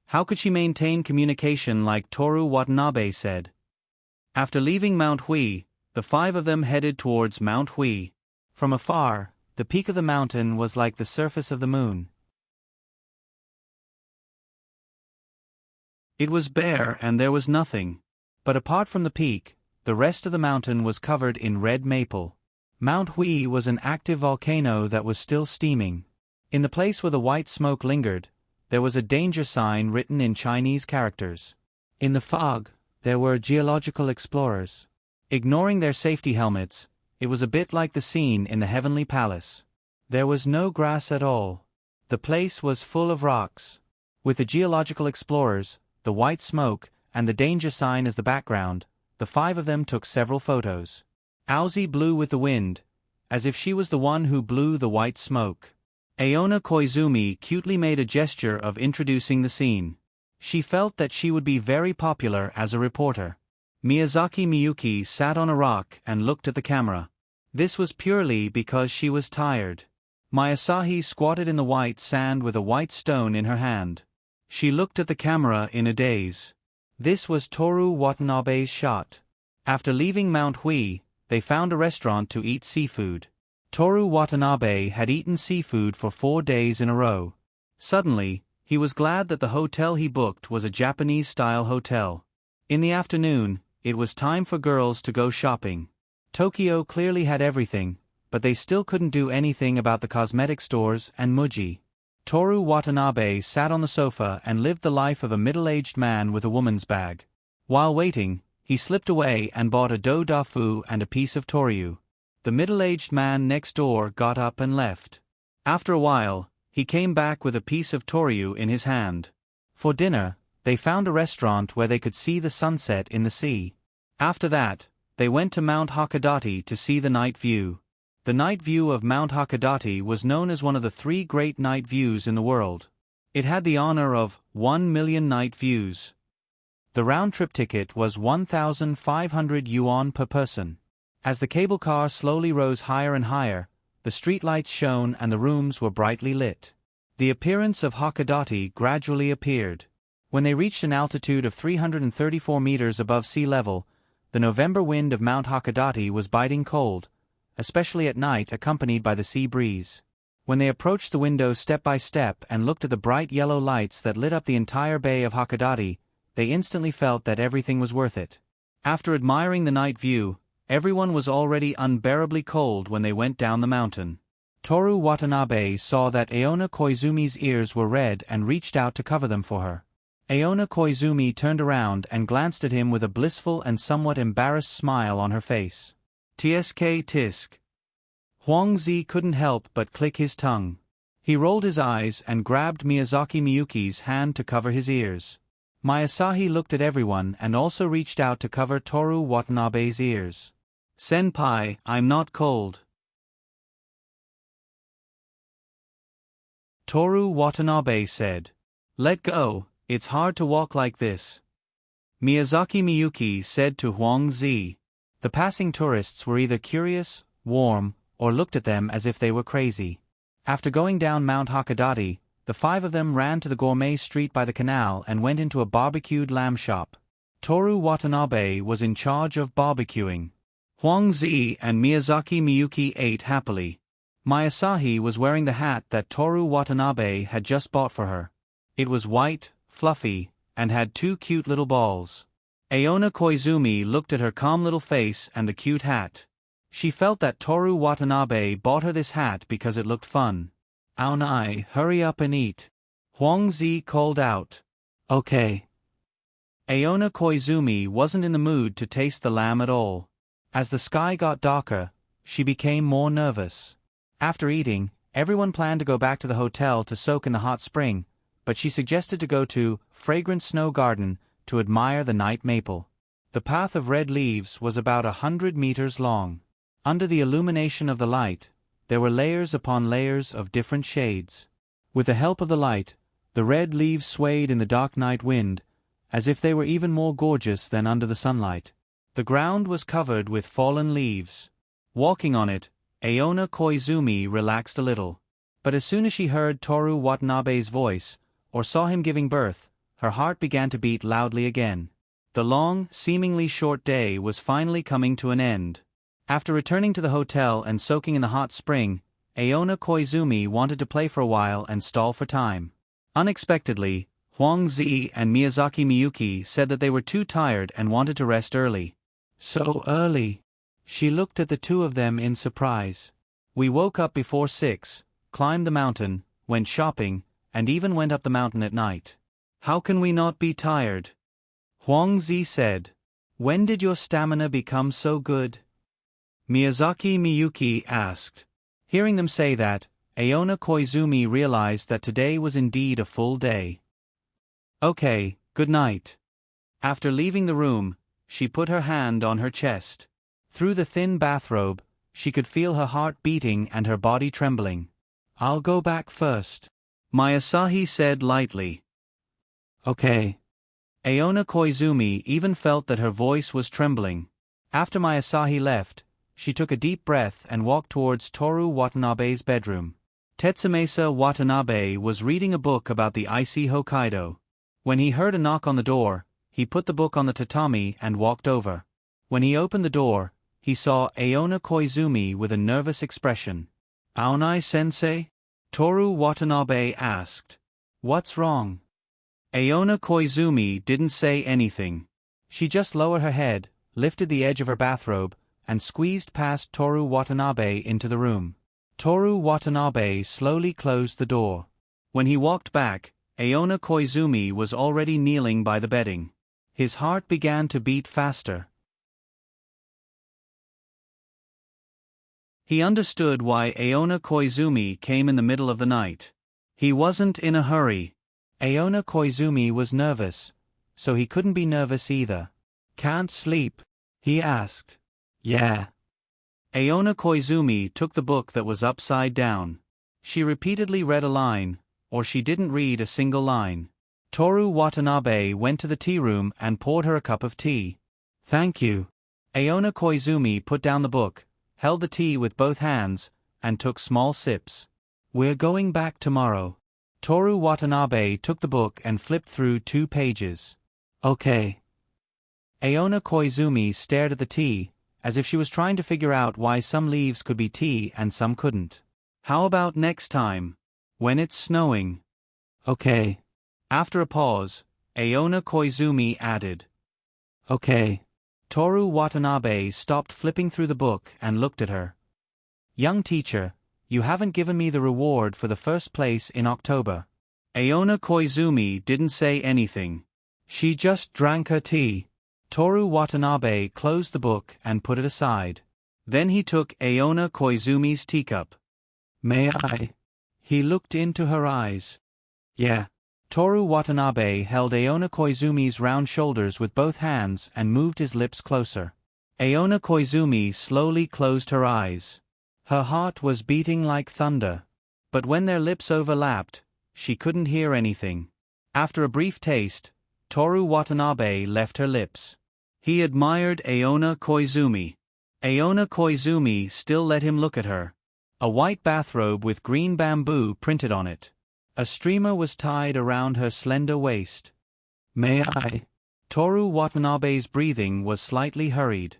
how could she maintain communication like Toru Watanabe said? After leaving Mount Hui, the 5 of them headed towards Mount Hui. From afar, the peak of the mountain was like the surface of the moon. It was bare and there was nothing. But apart from the peak, the rest of the mountain was covered in red maple. Mount Hui was an active volcano that was still steaming. In the place where the white smoke lingered, there was a danger sign written in Chinese characters. In the fog, there were geological explorers. Ignoring their safety helmets, it was a bit like the scene in the Heavenly Palace. There was no grass at all. The place was full of rocks. With the geological explorers, the white smoke, and the danger sign as the background, the 5 of them took several photos. Aozi blew with the wind, as if she was the one who blew the white smoke. Aona Koizumi cutely made a gesture of introducing the scene. She felt that she would be very popular as a reporter. Miyazaki Miyuki sat on a rock and looked at the camera. This was purely because she was tired. Mayasahi squatted in the white sand with a white stone in her hand. She looked at the camera in a daze. This was Toru Watanabe's shot. After leaving Mount Hui, they found a restaurant to eat seafood. Toru Watanabe had eaten seafood for 4 days in a row. Suddenly, he was glad that the hotel he booked was a Japanese-style hotel. In the afternoon, it was time for girls to go shopping. Tokyo clearly had everything, but they still couldn't do anything about the cosmetic stores and Muji. Toru Watanabe sat on the sofa and lived the life of a middle-aged man with a woman's bag. While waiting, he slipped away and bought a do-da-fu and a piece of toru. The middle-aged man next door got up and left. After a while, he came back with a piece of toru in his hand. For dinner, they found a restaurant where they could see the sunset in the sea. After that, they went to Mount Hakodate to see the night view. The night view of Mount Hakodate was known as one of the 3 great night views in the world. It had the honor of 1 million night views. The round-trip ticket was 1,500 yuan per person. As the cable car slowly rose higher and higher, the streetlights shone and the rooms were brightly lit. The appearance of Hakodate gradually appeared. When they reached an altitude of 334 meters above sea level, the November wind of Mount Hakodate was biting cold, especially at night, accompanied by the sea breeze. When they approached the window step by step and looked at the bright yellow lights that lit up the entire bay of Hakodate, they instantly felt that everything was worth it. After admiring the night view, everyone was already unbearably cold when they went down the mountain. Toru Watanabe saw that Aona Koizumi's ears were red and reached out to cover them for her. Aona Koizumi turned around and glanced at him with a blissful and somewhat embarrassed smile on her face. Tsk tisk. Huang Zi couldn't help but click his tongue. He rolled his eyes and grabbed Miyazaki Miyuki's hand to cover his ears. Mayasahi looked at everyone and also reached out to cover Toru Watanabe's ears. Senpai, I'm not cold. Toru Watanabe said. Let go, it's hard to walk like this. Miyazaki Miyuki said to Huang Zi. The passing tourists were either curious, warm, or looked at them as if they were crazy. After going down Mount Hakodate, the 5 of them ran to the gourmet street by the canal and went into a barbecued lamb shop. Toru Watanabe was in charge of barbecuing. Huang Zi and Miyazaki Miyuki ate happily. Mayasahi was wearing the hat that Toru Watanabe had just bought for her. It was white, fluffy, and had 2 cute little balls. Aona Koizumi looked at her calm little face and the cute hat. She felt that Toru Watanabe bought her this hat because it looked fun. Aonai, hurry up and eat. Huang Zi called out. Okay. Aona Koizumi wasn't in the mood to taste the lamb at all. As the sky got darker, she became more nervous. After eating, everyone planned to go back to the hotel to soak in the hot spring, but she suggested to go to Fragrant Snow Garden to admire the night maple. The path of red leaves was about 100 meters long. Under the illumination of the light, there were layers upon layers of different shades. With the help of the light, the red leaves swayed in the dark night wind, as if they were even more gorgeous than under the sunlight. The ground was covered with fallen leaves. Walking on it, Aona Koizumi relaxed a little. But as soon as she heard Toru Watanabe's voice, or saw him giving birth, her heart began to beat loudly again. The long, seemingly short day was finally coming to an end. After returning to the hotel and soaking in the hot spring, Aona Koizumi wanted to play for a while and stall for time. Unexpectedly, Huang Zi and Miyazaki Miyuki said that they were too tired and wanted to rest early. So early? She looked at the 2 of them in surprise. We woke up before 6, climbed the mountain, went shopping, and even went up the mountain at night. How can we not be tired? Huang Zi said. When did your stamina become so good? Miyazaki Miyuki asked. Hearing them say that, Aona Koizumi realized that today was indeed a full day. Okay, good night. After leaving the room, she put her hand on her chest. Through the thin bathrobe, she could feel her heart beating and her body trembling. I'll go back first, Mayasahi said lightly. Okay. Aona Koizumi even felt that her voice was trembling. After my Asahi left, she took a deep breath and walked towards Toru Watanabe's bedroom. Tetsumasa Watanabe was reading a book about the icy Hokkaido. When he heard a knock on the door, he put the book on the tatami and walked over. When he opened the door, he saw Aona Koizumi with a nervous expression. "Aonai-sensei?" Toru Watanabe asked. "What's wrong?" Aona Koizumi didn't say anything. She just lowered her head, lifted the edge of her bathrobe, and squeezed past Toru Watanabe into the room. Toru Watanabe slowly closed the door. When he walked back, Aona Koizumi was already kneeling by the bedding. His heart began to beat faster. He understood why Aona Koizumi came in the middle of the night. He wasn't in a hurry. Aona Koizumi was nervous, so he couldn't be nervous either. "Can't sleep?" he asked. "Yeah." Aona Koizumi took the book that was upside down. She repeatedly read a line, or she didn't read a single line. Toru Watanabe went to the tea room and poured her a cup of tea. "Thank you." Aona Koizumi put down the book, held the tea with both hands, and took small sips. "We're going back tomorrow." Toru Watanabe took the book and flipped through 2 pages. "Okay." Aona Koizumi stared at the tea, as if she was trying to figure out why some leaves could be tea and some couldn't. "How about next time? When it's snowing?" "Okay." After a pause, Aona Koizumi added. "Okay." Toru Watanabe stopped flipping through the book and looked at her. "Young teacher, you haven't given me the reward for the first place in October." Aona Koizumi didn't say anything. She just drank her tea. Toru Watanabe closed the book and put it aside. Then he took Aona Koizumi's teacup. "May I?" He looked into her eyes. "Yeah." Toru Watanabe held Aona Koizumi's round shoulders with both hands and moved his lips closer. Aona Koizumi slowly closed her eyes. Her heart was beating like thunder. But when their lips overlapped, she couldn't hear anything. After a brief taste, Toru Watanabe left her lips. He admired Aona Koizumi. Aona Koizumi still let him look at her. A white bathrobe with green bamboo printed on it. A streamer was tied around her slender waist. "May I?" Toru Watanabe's breathing was slightly hurried.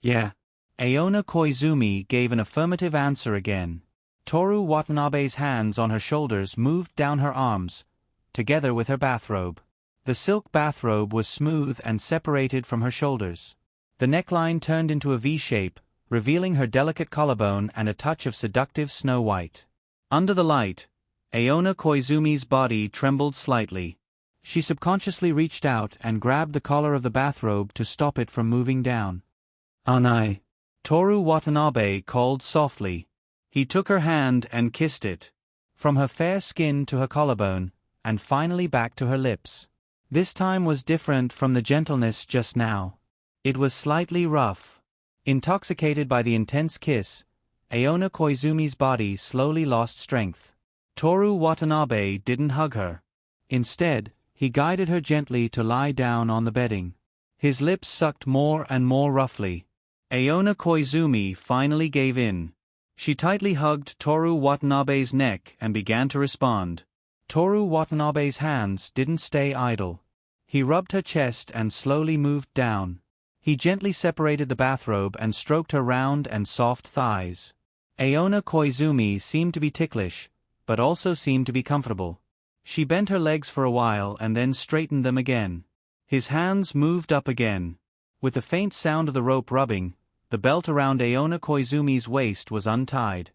"Yeah." Aona Koizumi gave an affirmative answer again. Toru Watanabe's hands on her shoulders moved down her arms, together with her bathrobe. The silk bathrobe was smooth and separated from her shoulders. The neckline turned into a V shape, revealing her delicate collarbone and a touch of seductive snow white. Under the light, Aona Koizumi's body trembled slightly. She subconsciously reached out and grabbed the collar of the bathrobe to stop it from moving down. "Anai," Toru Watanabe called softly. He took her hand and kissed it. From her fair skin to her collarbone, and finally back to her lips. This time was different from the gentleness just now. It was slightly rough. Intoxicated by the intense kiss, Aona Koizumi's body slowly lost strength. Toru Watanabe didn't hug her. Instead, he guided her gently to lie down on the bedding. His lips sucked more and more roughly. Aona Koizumi finally gave in. She tightly hugged Toru Watanabe's neck and began to respond. Toru Watanabe's hands didn't stay idle. He rubbed her chest and slowly moved down. He gently separated the bathrobe and stroked her round and soft thighs. Aona Koizumi seemed to be ticklish, but also seemed to be comfortable. She bent her legs for a while and then straightened them again. His hands moved up again. With the faint sound of the rope rubbing, the belt around Aona Koizumi's waist was untied.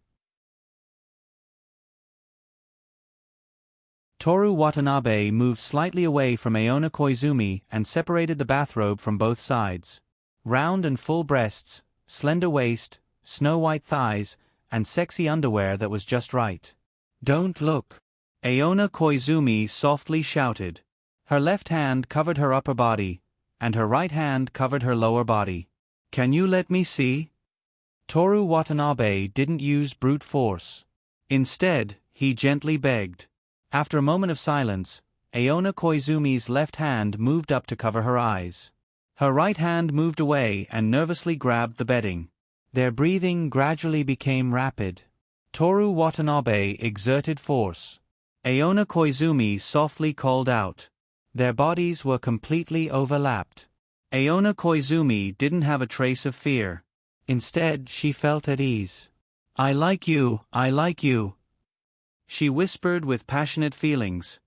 Toru Watanabe moved slightly away from Aona Koizumi and separated the bathrobe from both sides. Round and full breasts, slender waist, snow-white thighs, and sexy underwear that was just right. "Don't look," Aona Koizumi softly shouted. Her left hand covered her upper body, and her right hand covered her lower body. "Can you let me see?" Toru Watanabe didn't use brute force. Instead, he gently begged. After a moment of silence, Aona Koizumi's left hand moved up to cover her eyes. Her right hand moved away and nervously grabbed the bedding. Their breathing gradually became rapid. Toru Watanabe exerted force. Aona Koizumi softly called out. Their bodies were completely overlapped. Aona Koizumi didn't have a trace of fear. Instead, she felt at ease. "I like you, I like you," she whispered with passionate feelings.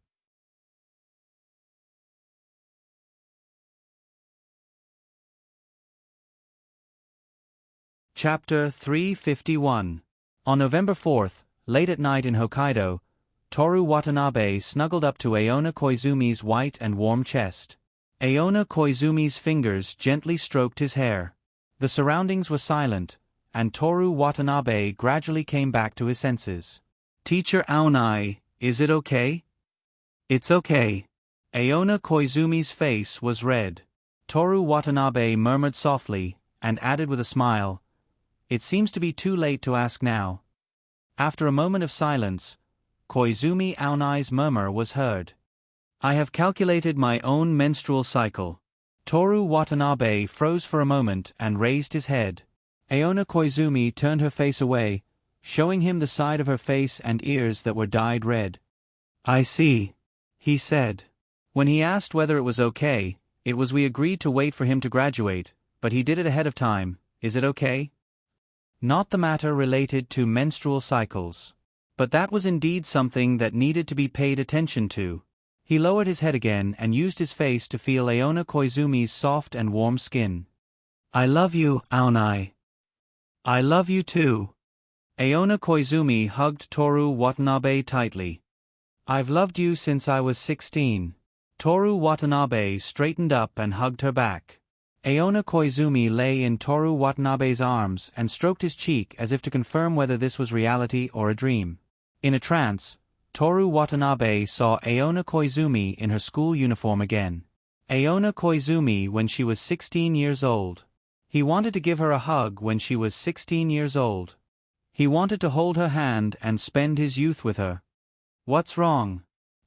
Chapter 351. On November 4th, late at night in Hokkaido, Toru Watanabe snuggled up to Aona Koizumi's white and warm chest. Aona Koizumi's fingers gently stroked his hair. The surroundings were silent, and Toru Watanabe gradually came back to his senses. "Teacher Aonai, is it okay?" "It's okay." Aona Koizumi's face was red. Toru Watanabe murmured softly, and added with a smile, "It seems to be too late to ask now." After a moment of silence, Koizumi Aonai's murmur was heard. "I have calculated my own menstrual cycle." Toru Watanabe froze for a moment and raised his head. Aona Koizumi turned her face away, showing him the side of her face and ears that were dyed red. "I see," he said. When he asked whether it was okay, it was we agreed to wait for him to graduate, but he did it ahead of time. Is it okay? Not the matter related to menstrual cycles. But that was indeed something that needed to be paid attention to. He lowered his head again and used his face to feel Aona Koizumi's soft and warm skin. "I love you, Aonai." "I love you too." Aona Koizumi hugged Toru Watanabe tightly. "I've loved you since I was 16. Toru Watanabe straightened up and hugged her back. Aona Koizumi lay in Toru Watanabe's arms and stroked his cheek as if to confirm whether this was reality or a dream. In a trance, Toru Watanabe saw Aona Koizumi in her school uniform again. Aona Koizumi when she was 16 years old. He wanted to give her a hug when she was 16 years old. He wanted to hold her hand and spend his youth with her. "What's wrong?"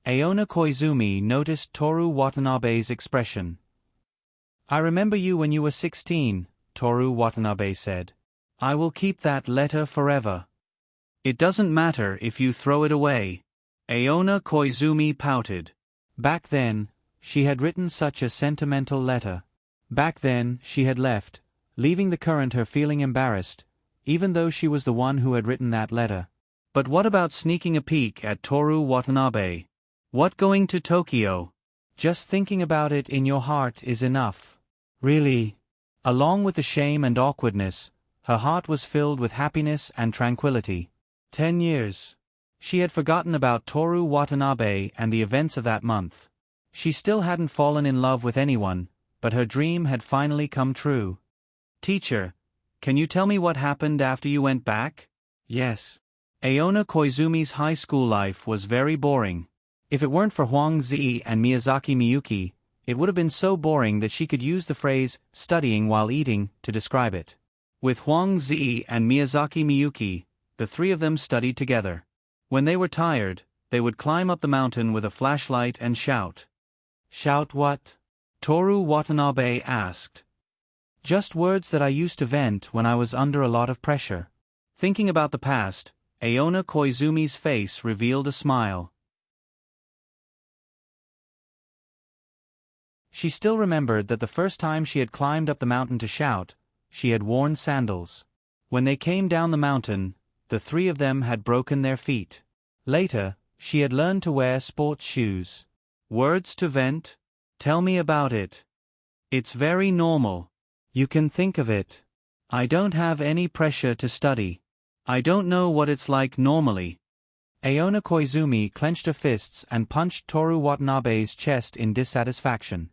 Aona Koizumi noticed Toru Watanabe's expression. "I remember you when you were 16, Toru Watanabe said. "I will keep that letter forever." "It doesn't matter if you throw it away." Aona Koizumi pouted. Back then, she had written such a sentimental letter. Back then, she had left, leaving the current her feeling embarrassed, even though she was the one who had written that letter. But what about sneaking a peek at Toru Watanabe? What going to Tokyo? Just thinking about it in your heart is enough. Really? Along with the shame and awkwardness, her heart was filled with happiness and tranquility. 10 years. She had forgotten about Toru Watanabe and the events of that month. She still hadn't fallen in love with anyone, but her dream had finally come true. "Teacher, can you tell me what happened after you went back?" "Yes." Aona Koizumi's high school life was very boring. If it weren't for Huang Zi and Miyazaki Miyuki, it would have been so boring that she could use the phrase, studying while eating, to describe it. With Huang Zi and Miyazaki Miyuki, the three of them studied together. When they were tired, they would climb up the mountain with a flashlight and shout. "Shout what?" Toru Watanabe asked. "Just words that I used to vent when I was under a lot of pressure." Thinking about the past, Aona Koizumi's face revealed a smile. She still remembered that the first time she had climbed up the mountain to shout, she had worn sandals. When they came down the mountain, the three of them had broken their feet. Later, she had learned to wear sports shoes. Words to vent? Tell me about it. It's very normal. You can think of it. I don't have any pressure to study. I don't know what it's like normally. Aona Koizumi clenched her fists and punched Toru Watanabe's chest in dissatisfaction.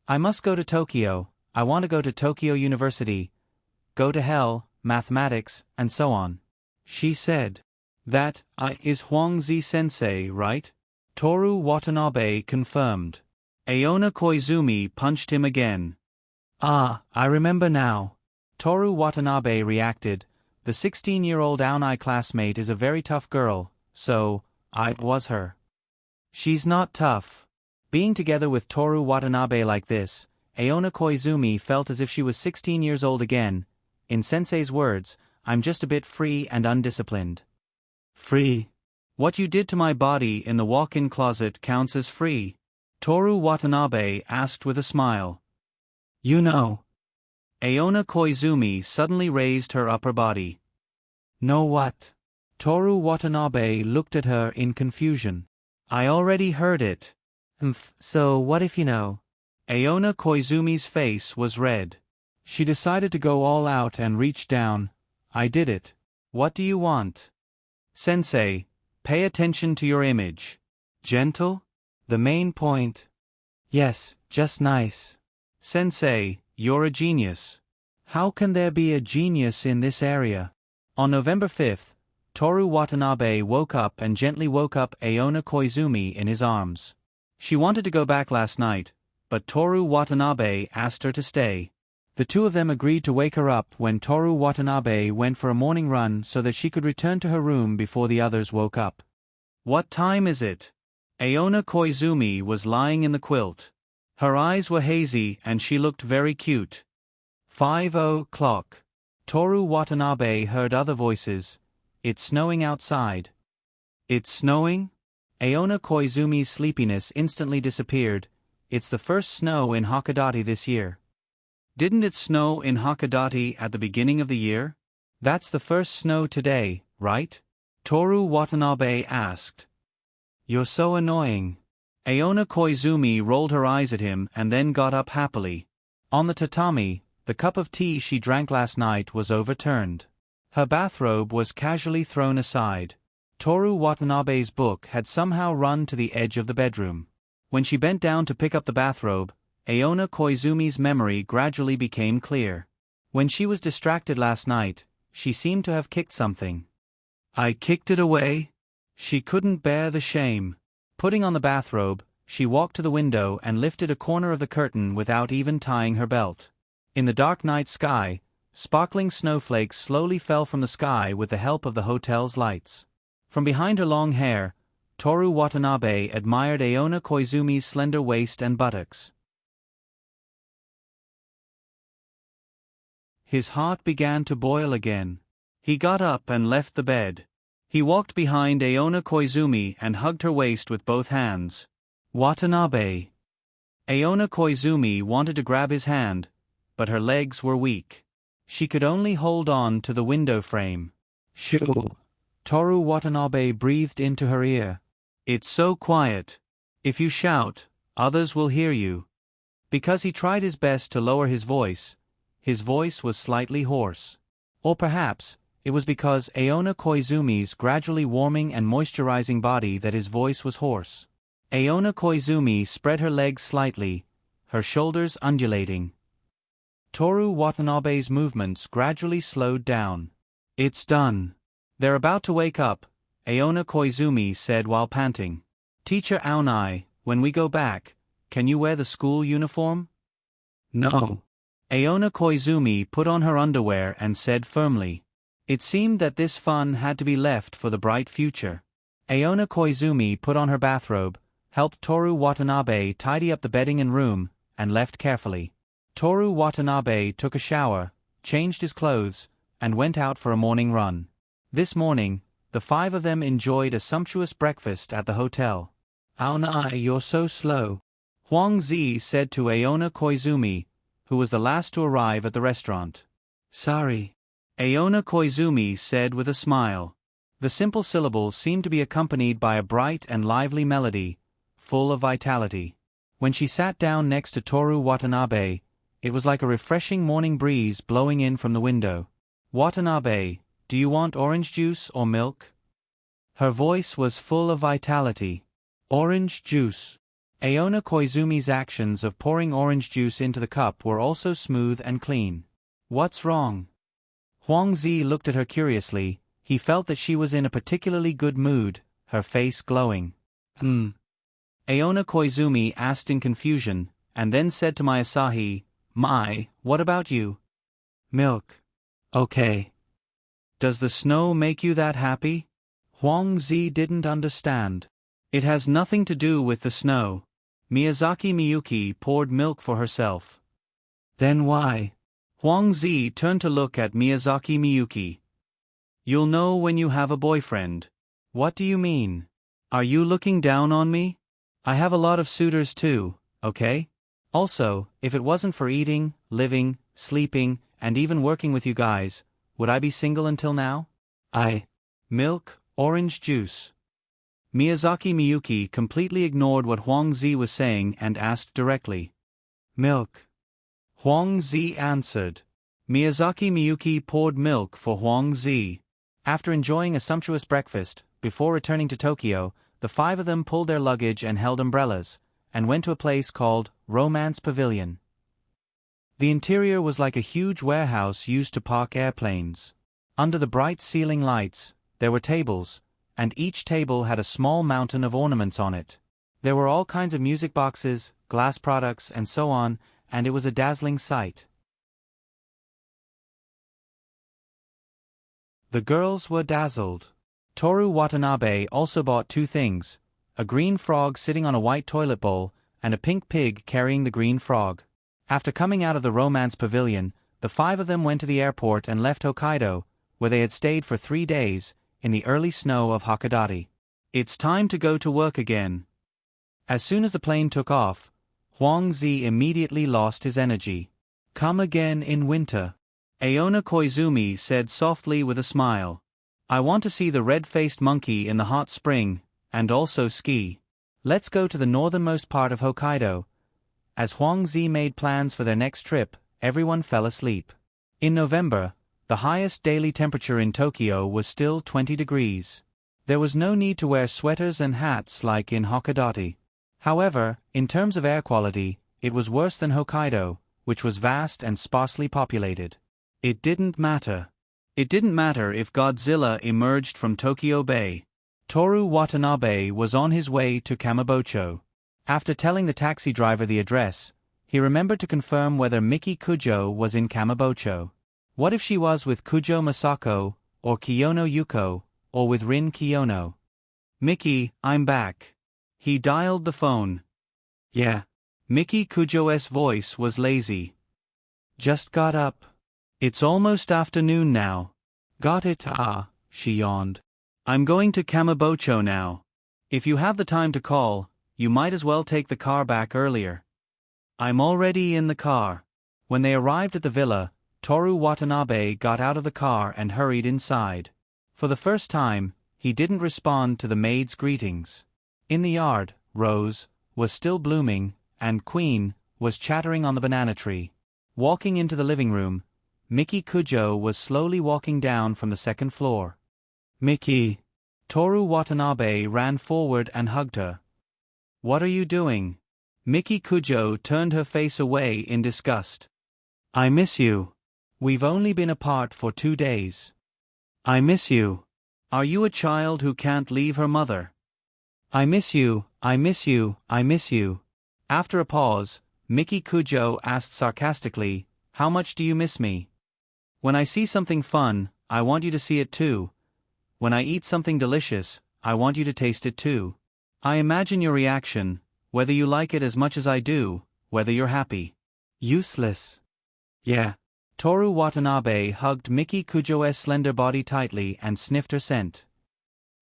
"I must go to Tokyo, I want to go to Tokyo University. Go to hell, mathematics, and so on," she said. "That, is Huang Zi sensei, right?" Toru Watanabe confirmed. Aona Koizumi punched him again. "Ah, I remember now." Toru Watanabe reacted. "The 16-year-old Aonai classmate is a very tough girl, so, I was her." "She's not tough." Being together with Toru Watanabe like this, Aona Koizumi felt as if she was 16 years old again. In Sensei's words, I'm just a bit free and undisciplined. Free? What you did to my body in the walk-in closet counts as free? Toru Watanabe asked with a smile. You know. Aona Koizumi suddenly raised her upper body. Know what? Toru Watanabe looked at her in confusion. I already heard it. So what if you know? Aona Koizumi's face was red. She decided to go all out and reach down. I did it. What do you want? Sensei, pay attention to your image. Gentle? The main point. Yes, just nice. Sensei, you're a genius. How can there be a genius in this area? On November 5th, Toru Watanabe woke up and gently woke up Aona Koizumi in his arms. She wanted to go back last night, but Toru Watanabe asked her to stay. The two of them agreed to wake her up when Toru Watanabe went for a morning run so that she could return to her room before the others woke up. What time is it? Aona Koizumi was lying in the quilt. Her eyes were hazy and she looked very cute. 5:00. Toru Watanabe heard other voices. It's snowing outside. It's snowing? Aona Koizumi's sleepiness instantly disappeared. It's the first snow in Hakodate this year. Didn't it snow in Hakodate at the beginning of the year? That's the first snow today, right? Toru Watanabe asked. You're so annoying. Aona Koizumi rolled her eyes at him and then got up happily. On the tatami, the cup of tea she drank last night was overturned. Her bathrobe was casually thrown aside. Toru Watanabe's book had somehow run to the edge of the bedroom. When she bent down to pick up the bathrobe, Aona Koizumi's memory gradually became clear. When she was distracted last night, she seemed to have kicked something. I kicked it away? She couldn't bear the shame. Putting on the bathrobe, she walked to the window and lifted a corner of the curtain without even tying her belt. In the dark night sky, sparkling snowflakes slowly fell from the sky with the help of the hotel's lights. From behind her long hair, Toru Watanabe admired Aona Koizumi's slender waist and buttocks. His heart began to boil again. He got up and left the bed. He walked behind Aona Koizumi and hugged her waist with both hands. Watanabe. Aona Koizumi wanted to grab his hand, but her legs were weak. She could only hold on to the window frame. Shoo. Toru Watanabe breathed into her ear. It's so quiet. If you shout, others will hear you. Because he tried his best to lower his voice was slightly hoarse. Or perhaps, it was because Aona Koizumi's gradually warming and moisturizing body that his voice was hoarse. Aona Koizumi spread her legs slightly, her shoulders undulating. Toru Watanabe's movements gradually slowed down. It's done. They're about to wake up, Aona Koizumi said while panting. Teacher Aonai, when we go back, can you wear the school uniform? No. Aona Koizumi put on her underwear and said firmly. It seemed that this fun had to be left for the bright future. Aona Koizumi put on her bathrobe, helped Toru Watanabe tidy up the bedding and room, and left carefully. Toru Watanabe took a shower, changed his clothes, and went out for a morning run. This morning, the five of them enjoyed a sumptuous breakfast at the hotel. Aonai, you're so slow, Huang Zi said to Aona Koizumi, who was the last to arrive at the restaurant. Sorry. Aona Koizumi said with a smile. The simple syllables seemed to be accompanied by a bright and lively melody, full of vitality. When she sat down next to Toru Watanabe, it was like a refreshing morning breeze blowing in from the window. Watanabe, do you want orange juice or milk? Her voice was full of vitality. Orange juice. Aona Koizumi's actions of pouring orange juice into the cup were also smooth and clean. What's wrong? Huang Zi looked at her curiously. He felt that she was in a particularly good mood, her face glowing. Aona Koizumi asked in confusion, and then said to my Asahi, Mai, what about you? Milk. Okay. Does the snow make you that happy? Huang Zi didn't understand. It has nothing to do with the snow. Miyazaki Miyuki poured milk for herself. Then why? Huang Zi turned to look at Miyazaki Miyuki. You'll know when you have a boyfriend. What do you mean? Are you looking down on me? I have a lot of suitors too, okay? Also, if it wasn't for eating, living, sleeping, and even working with you guys, would I be single until now? Milk, orange juice. Miyazaki Miyuki completely ignored what Huang Zi was saying and asked directly. Milk. Huang Zi answered. Miyazaki Miyuki poured milk for Huang Zi. After enjoying a sumptuous breakfast, before returning to Tokyo, the five of them pulled their luggage and held umbrellas, and went to a place called Romance Pavilion. The interior was like a huge warehouse used to park airplanes. Under the bright ceiling lights, there were tables, and each table had a small mountain of ornaments on it. There were all kinds of music boxes, glass products, and so on, and it was a dazzling sight. The girls were dazzled. Toru Watanabe also bought two things, a green frog sitting on a white toilet bowl, and a pink pig carrying the green frog. After coming out of the Romance Pavilion, the five of them went to the airport and left Hokkaido, where they had stayed for 3 days, in the early snow of Hakodate. It's time to go to work again. As soon as the plane took off, Huang Zi immediately lost his energy. Come again in winter. Aona Koizumi said softly with a smile. I want to see the red-faced monkey in the hot spring, and also ski. Let's go to the northernmost part of Hokkaido. As Huang Zi made plans for their next trip, everyone fell asleep. In November, the highest daily temperature in Tokyo was still 20 degrees. There was no need to wear sweaters and hats like in Hakodate. However, in terms of air quality, it was worse than Hokkaido, which was vast and sparsely populated. It didn't matter. It didn't matter if Godzilla emerged from Tokyo Bay. Toru Watanabe was on his way to Kamibocho. After telling the taxi driver the address, he remembered to confirm whether Miki Kujo was in Kamibocho. What if she was with Kujo Masako, or Kiyono Yuko, or with Rin Kiyono? Miki, I'm back. He dialed the phone. Yeah. Miki Kujo's voice was lazy. Just got up. It's almost afternoon now. Got it? She yawned. I'm going to Kamibocho now. If you have the time to call, you might as well take the car back earlier. I'm already in the car. When they arrived at the villa, Toru Watanabe got out of the car and hurried inside. For the first time, he didn't respond to the maid's greetings. In the yard, Rose was still blooming, and Queen was chattering on the banana tree. Walking into the living room, Miki Kujo was slowly walking down from the second floor. Miki. Toru Watanabe ran forward and hugged her. What are you doing? Miki Kujo turned her face away in disgust. I miss you. We've only been apart for 2 days. I miss you. Are you a child who can't leave her mother? I miss you, I miss you, I miss you. After a pause, Miki Kujo asked sarcastically, How much do you miss me? When I see something fun, I want you to see it too. When I eat something delicious, I want you to taste it too. I imagine your reaction, whether you like it as much as I do, whether you're happy. Useless. Yeah. Toru Watanabe hugged Miki Kujo's slender body tightly and sniffed her scent.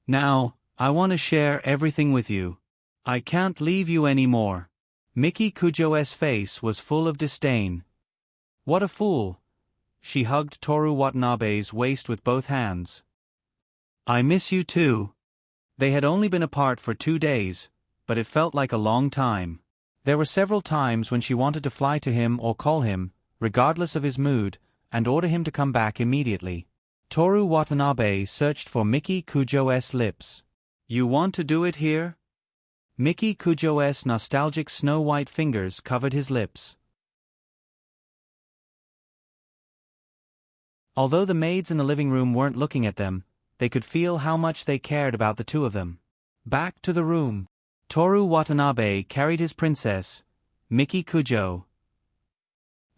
Now, I want to share everything with you. I can't leave you anymore. Miki Kujo's face was full of disdain. What a fool. She hugged Toru Watanabe's waist with both hands. I miss you too. They had only been apart for 2 days, but it felt like a long time. There were several times when she wanted to fly to him or call him, regardless of his mood, and order him to come back immediately. Toru Watanabe searched for Miki Kujo's lips. You want to do it here? Miki Kujo's nostalgic snow-white fingers covered his lips. Although the maids in the living room weren't looking at them, they could feel how much they cared about the two of them. Back to the room. Toru Watanabe carried his princess, Miki Kujo.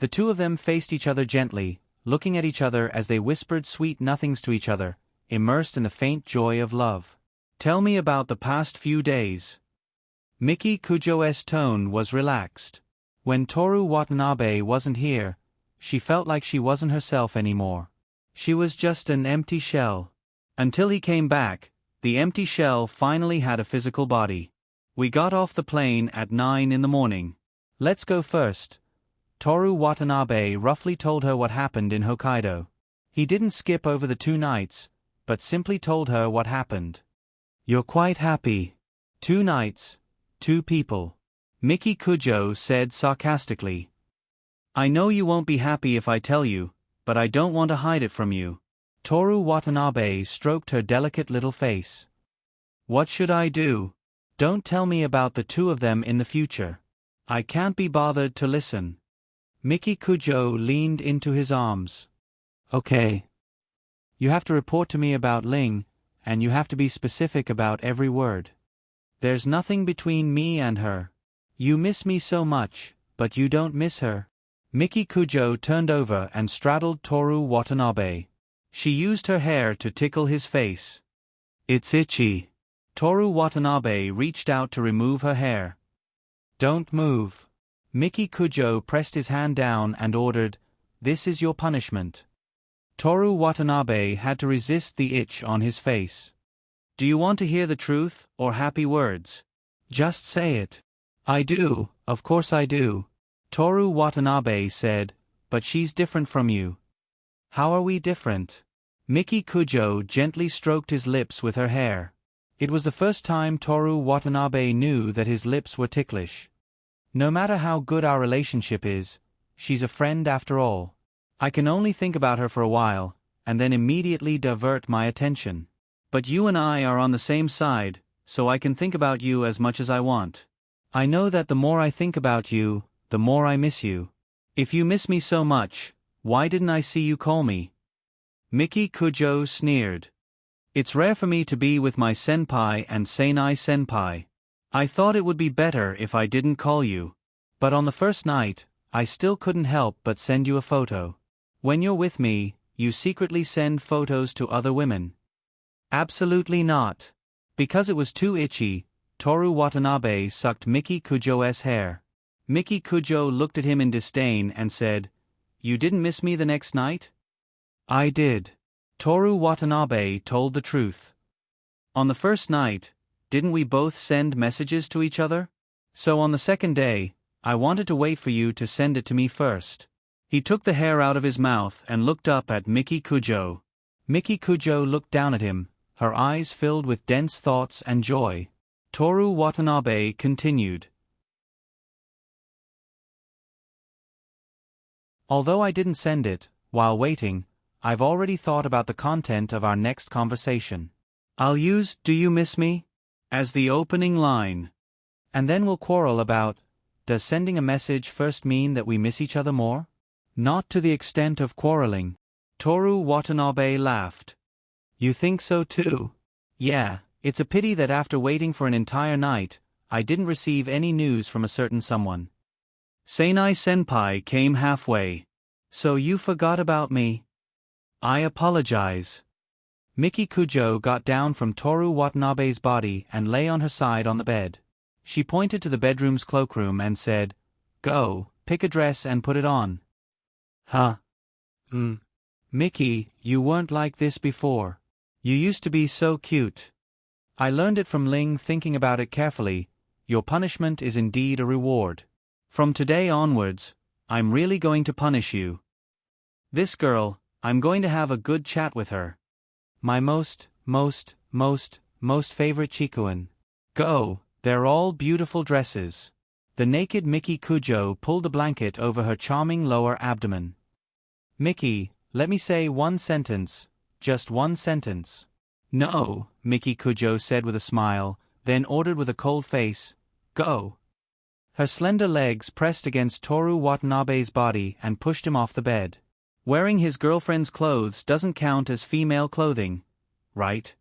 The two of them faced each other gently, looking at each other as they whispered sweet nothings to each other, immersed in the faint joy of love. Tell me about the past few days. Miki Kujo's tone was relaxed. When Toru Watanabe wasn't here, she felt like she wasn't herself anymore. She was just an empty shell. Until he came back, the empty shell finally had a physical body. We got off the plane at 9 in the morning. Let's go first. Toru Watanabe roughly told her what happened in Hokkaido. He didn't skip over the 2 nights, but simply told her what happened. You're quite happy. 2 nights, 2 people. Miki Kujo said sarcastically. I know you won't be happy if I tell you, but I don't want to hide it from you. Toru Watanabe stroked her delicate little face. What should I do? Don't tell me about the 2 of them in the future. I can't be bothered to listen. Miki Kujo leaned into his arms. Okay. You have to report to me about Ling, and you have to be specific about every word. There's nothing between me and her. You miss me so much, but you don't miss her. Miki Kujo turned over and straddled Toru Watanabe. She used her hair to tickle his face. It's itchy. Toru Watanabe reached out to remove her hair. Don't move. Miki Kujo pressed his hand down and ordered, This is your punishment. Toru Watanabe had to resist the itch on his face. Do you want to hear the truth, or happy words? Just say it. I do, of course I do. Toru Watanabe said, but she's different from you. How are we different? Miki Kujo gently stroked his lips with her hair. It was the first time Toru Watanabe knew that his lips were ticklish. No matter how good our relationship is, she's a friend after all. I can only think about her for a while, and then immediately divert my attention. But you and I are on the same side, so I can think about you as much as I want. I know that the more I think about you, the more I miss you. If you miss me so much, why didn't I see you call me? Miki Kujo sneered. It's rare for me to be with my senpai and Seinai senpai. I thought it would be better if I didn't call you. But on the first night, I still couldn't help but send you a photo. When you're with me, you secretly send photos to other women. Absolutely not. Because it was too itchy, Toru Watanabe sucked Miki Kujo's hair. Miki Kujo looked at him in disdain and said, You didn't miss me the next night? I did. Toru Watanabe told the truth. On the first night, didn't we both send messages to each other? So on the second day, I wanted to wait for you to send it to me first. He took the hair out of his mouth and looked up at Miki Kujo. Miki Kujo looked down at him, her eyes filled with dense thoughts and joy. Toru Watanabe continued. Although I didn't send it, while waiting, I've already thought about the content of our next conversation. I'll use "Do you miss me?" as the opening line. And then we'll quarrel about, does sending a message first mean that we miss each other more? Not to the extent of quarreling. Toru Watanabe laughed. You think so too? Yeah, it's a pity that after waiting for an entire night, I didn't receive any news from a certain someone. Seinai senpai came halfway. So you forgot about me? I apologize. Miki Kujo got down from Toru Watanabe's body and lay on her side on the bed. She pointed to the bedroom's cloakroom and said, Go, pick a dress and put it on. Huh? Miki, you weren't like this before. You used to be so cute. I learned it from Ling. Thinking about it carefully, your punishment is indeed a reward. From today onwards, I'm really going to punish you. This girl, I'm going to have a good chat with her. My most favorite Chikuin. Go, they're all beautiful dresses. The naked Miki Kujo pulled a blanket over her charming lower abdomen. Miki, let me say one sentence, just one sentence. No, Miki Kujo said with a smile, then ordered with a cold face, Go. Her slender legs pressed against Toru Watanabe's body and pushed him off the bed. Wearing his girlfriend's clothes doesn't count as female clothing, right?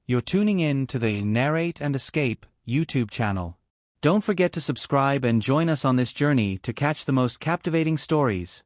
You're tuning in to the Narrate and Escape YouTube channel. Don't forget to subscribe and join us on this journey to catch the most captivating stories.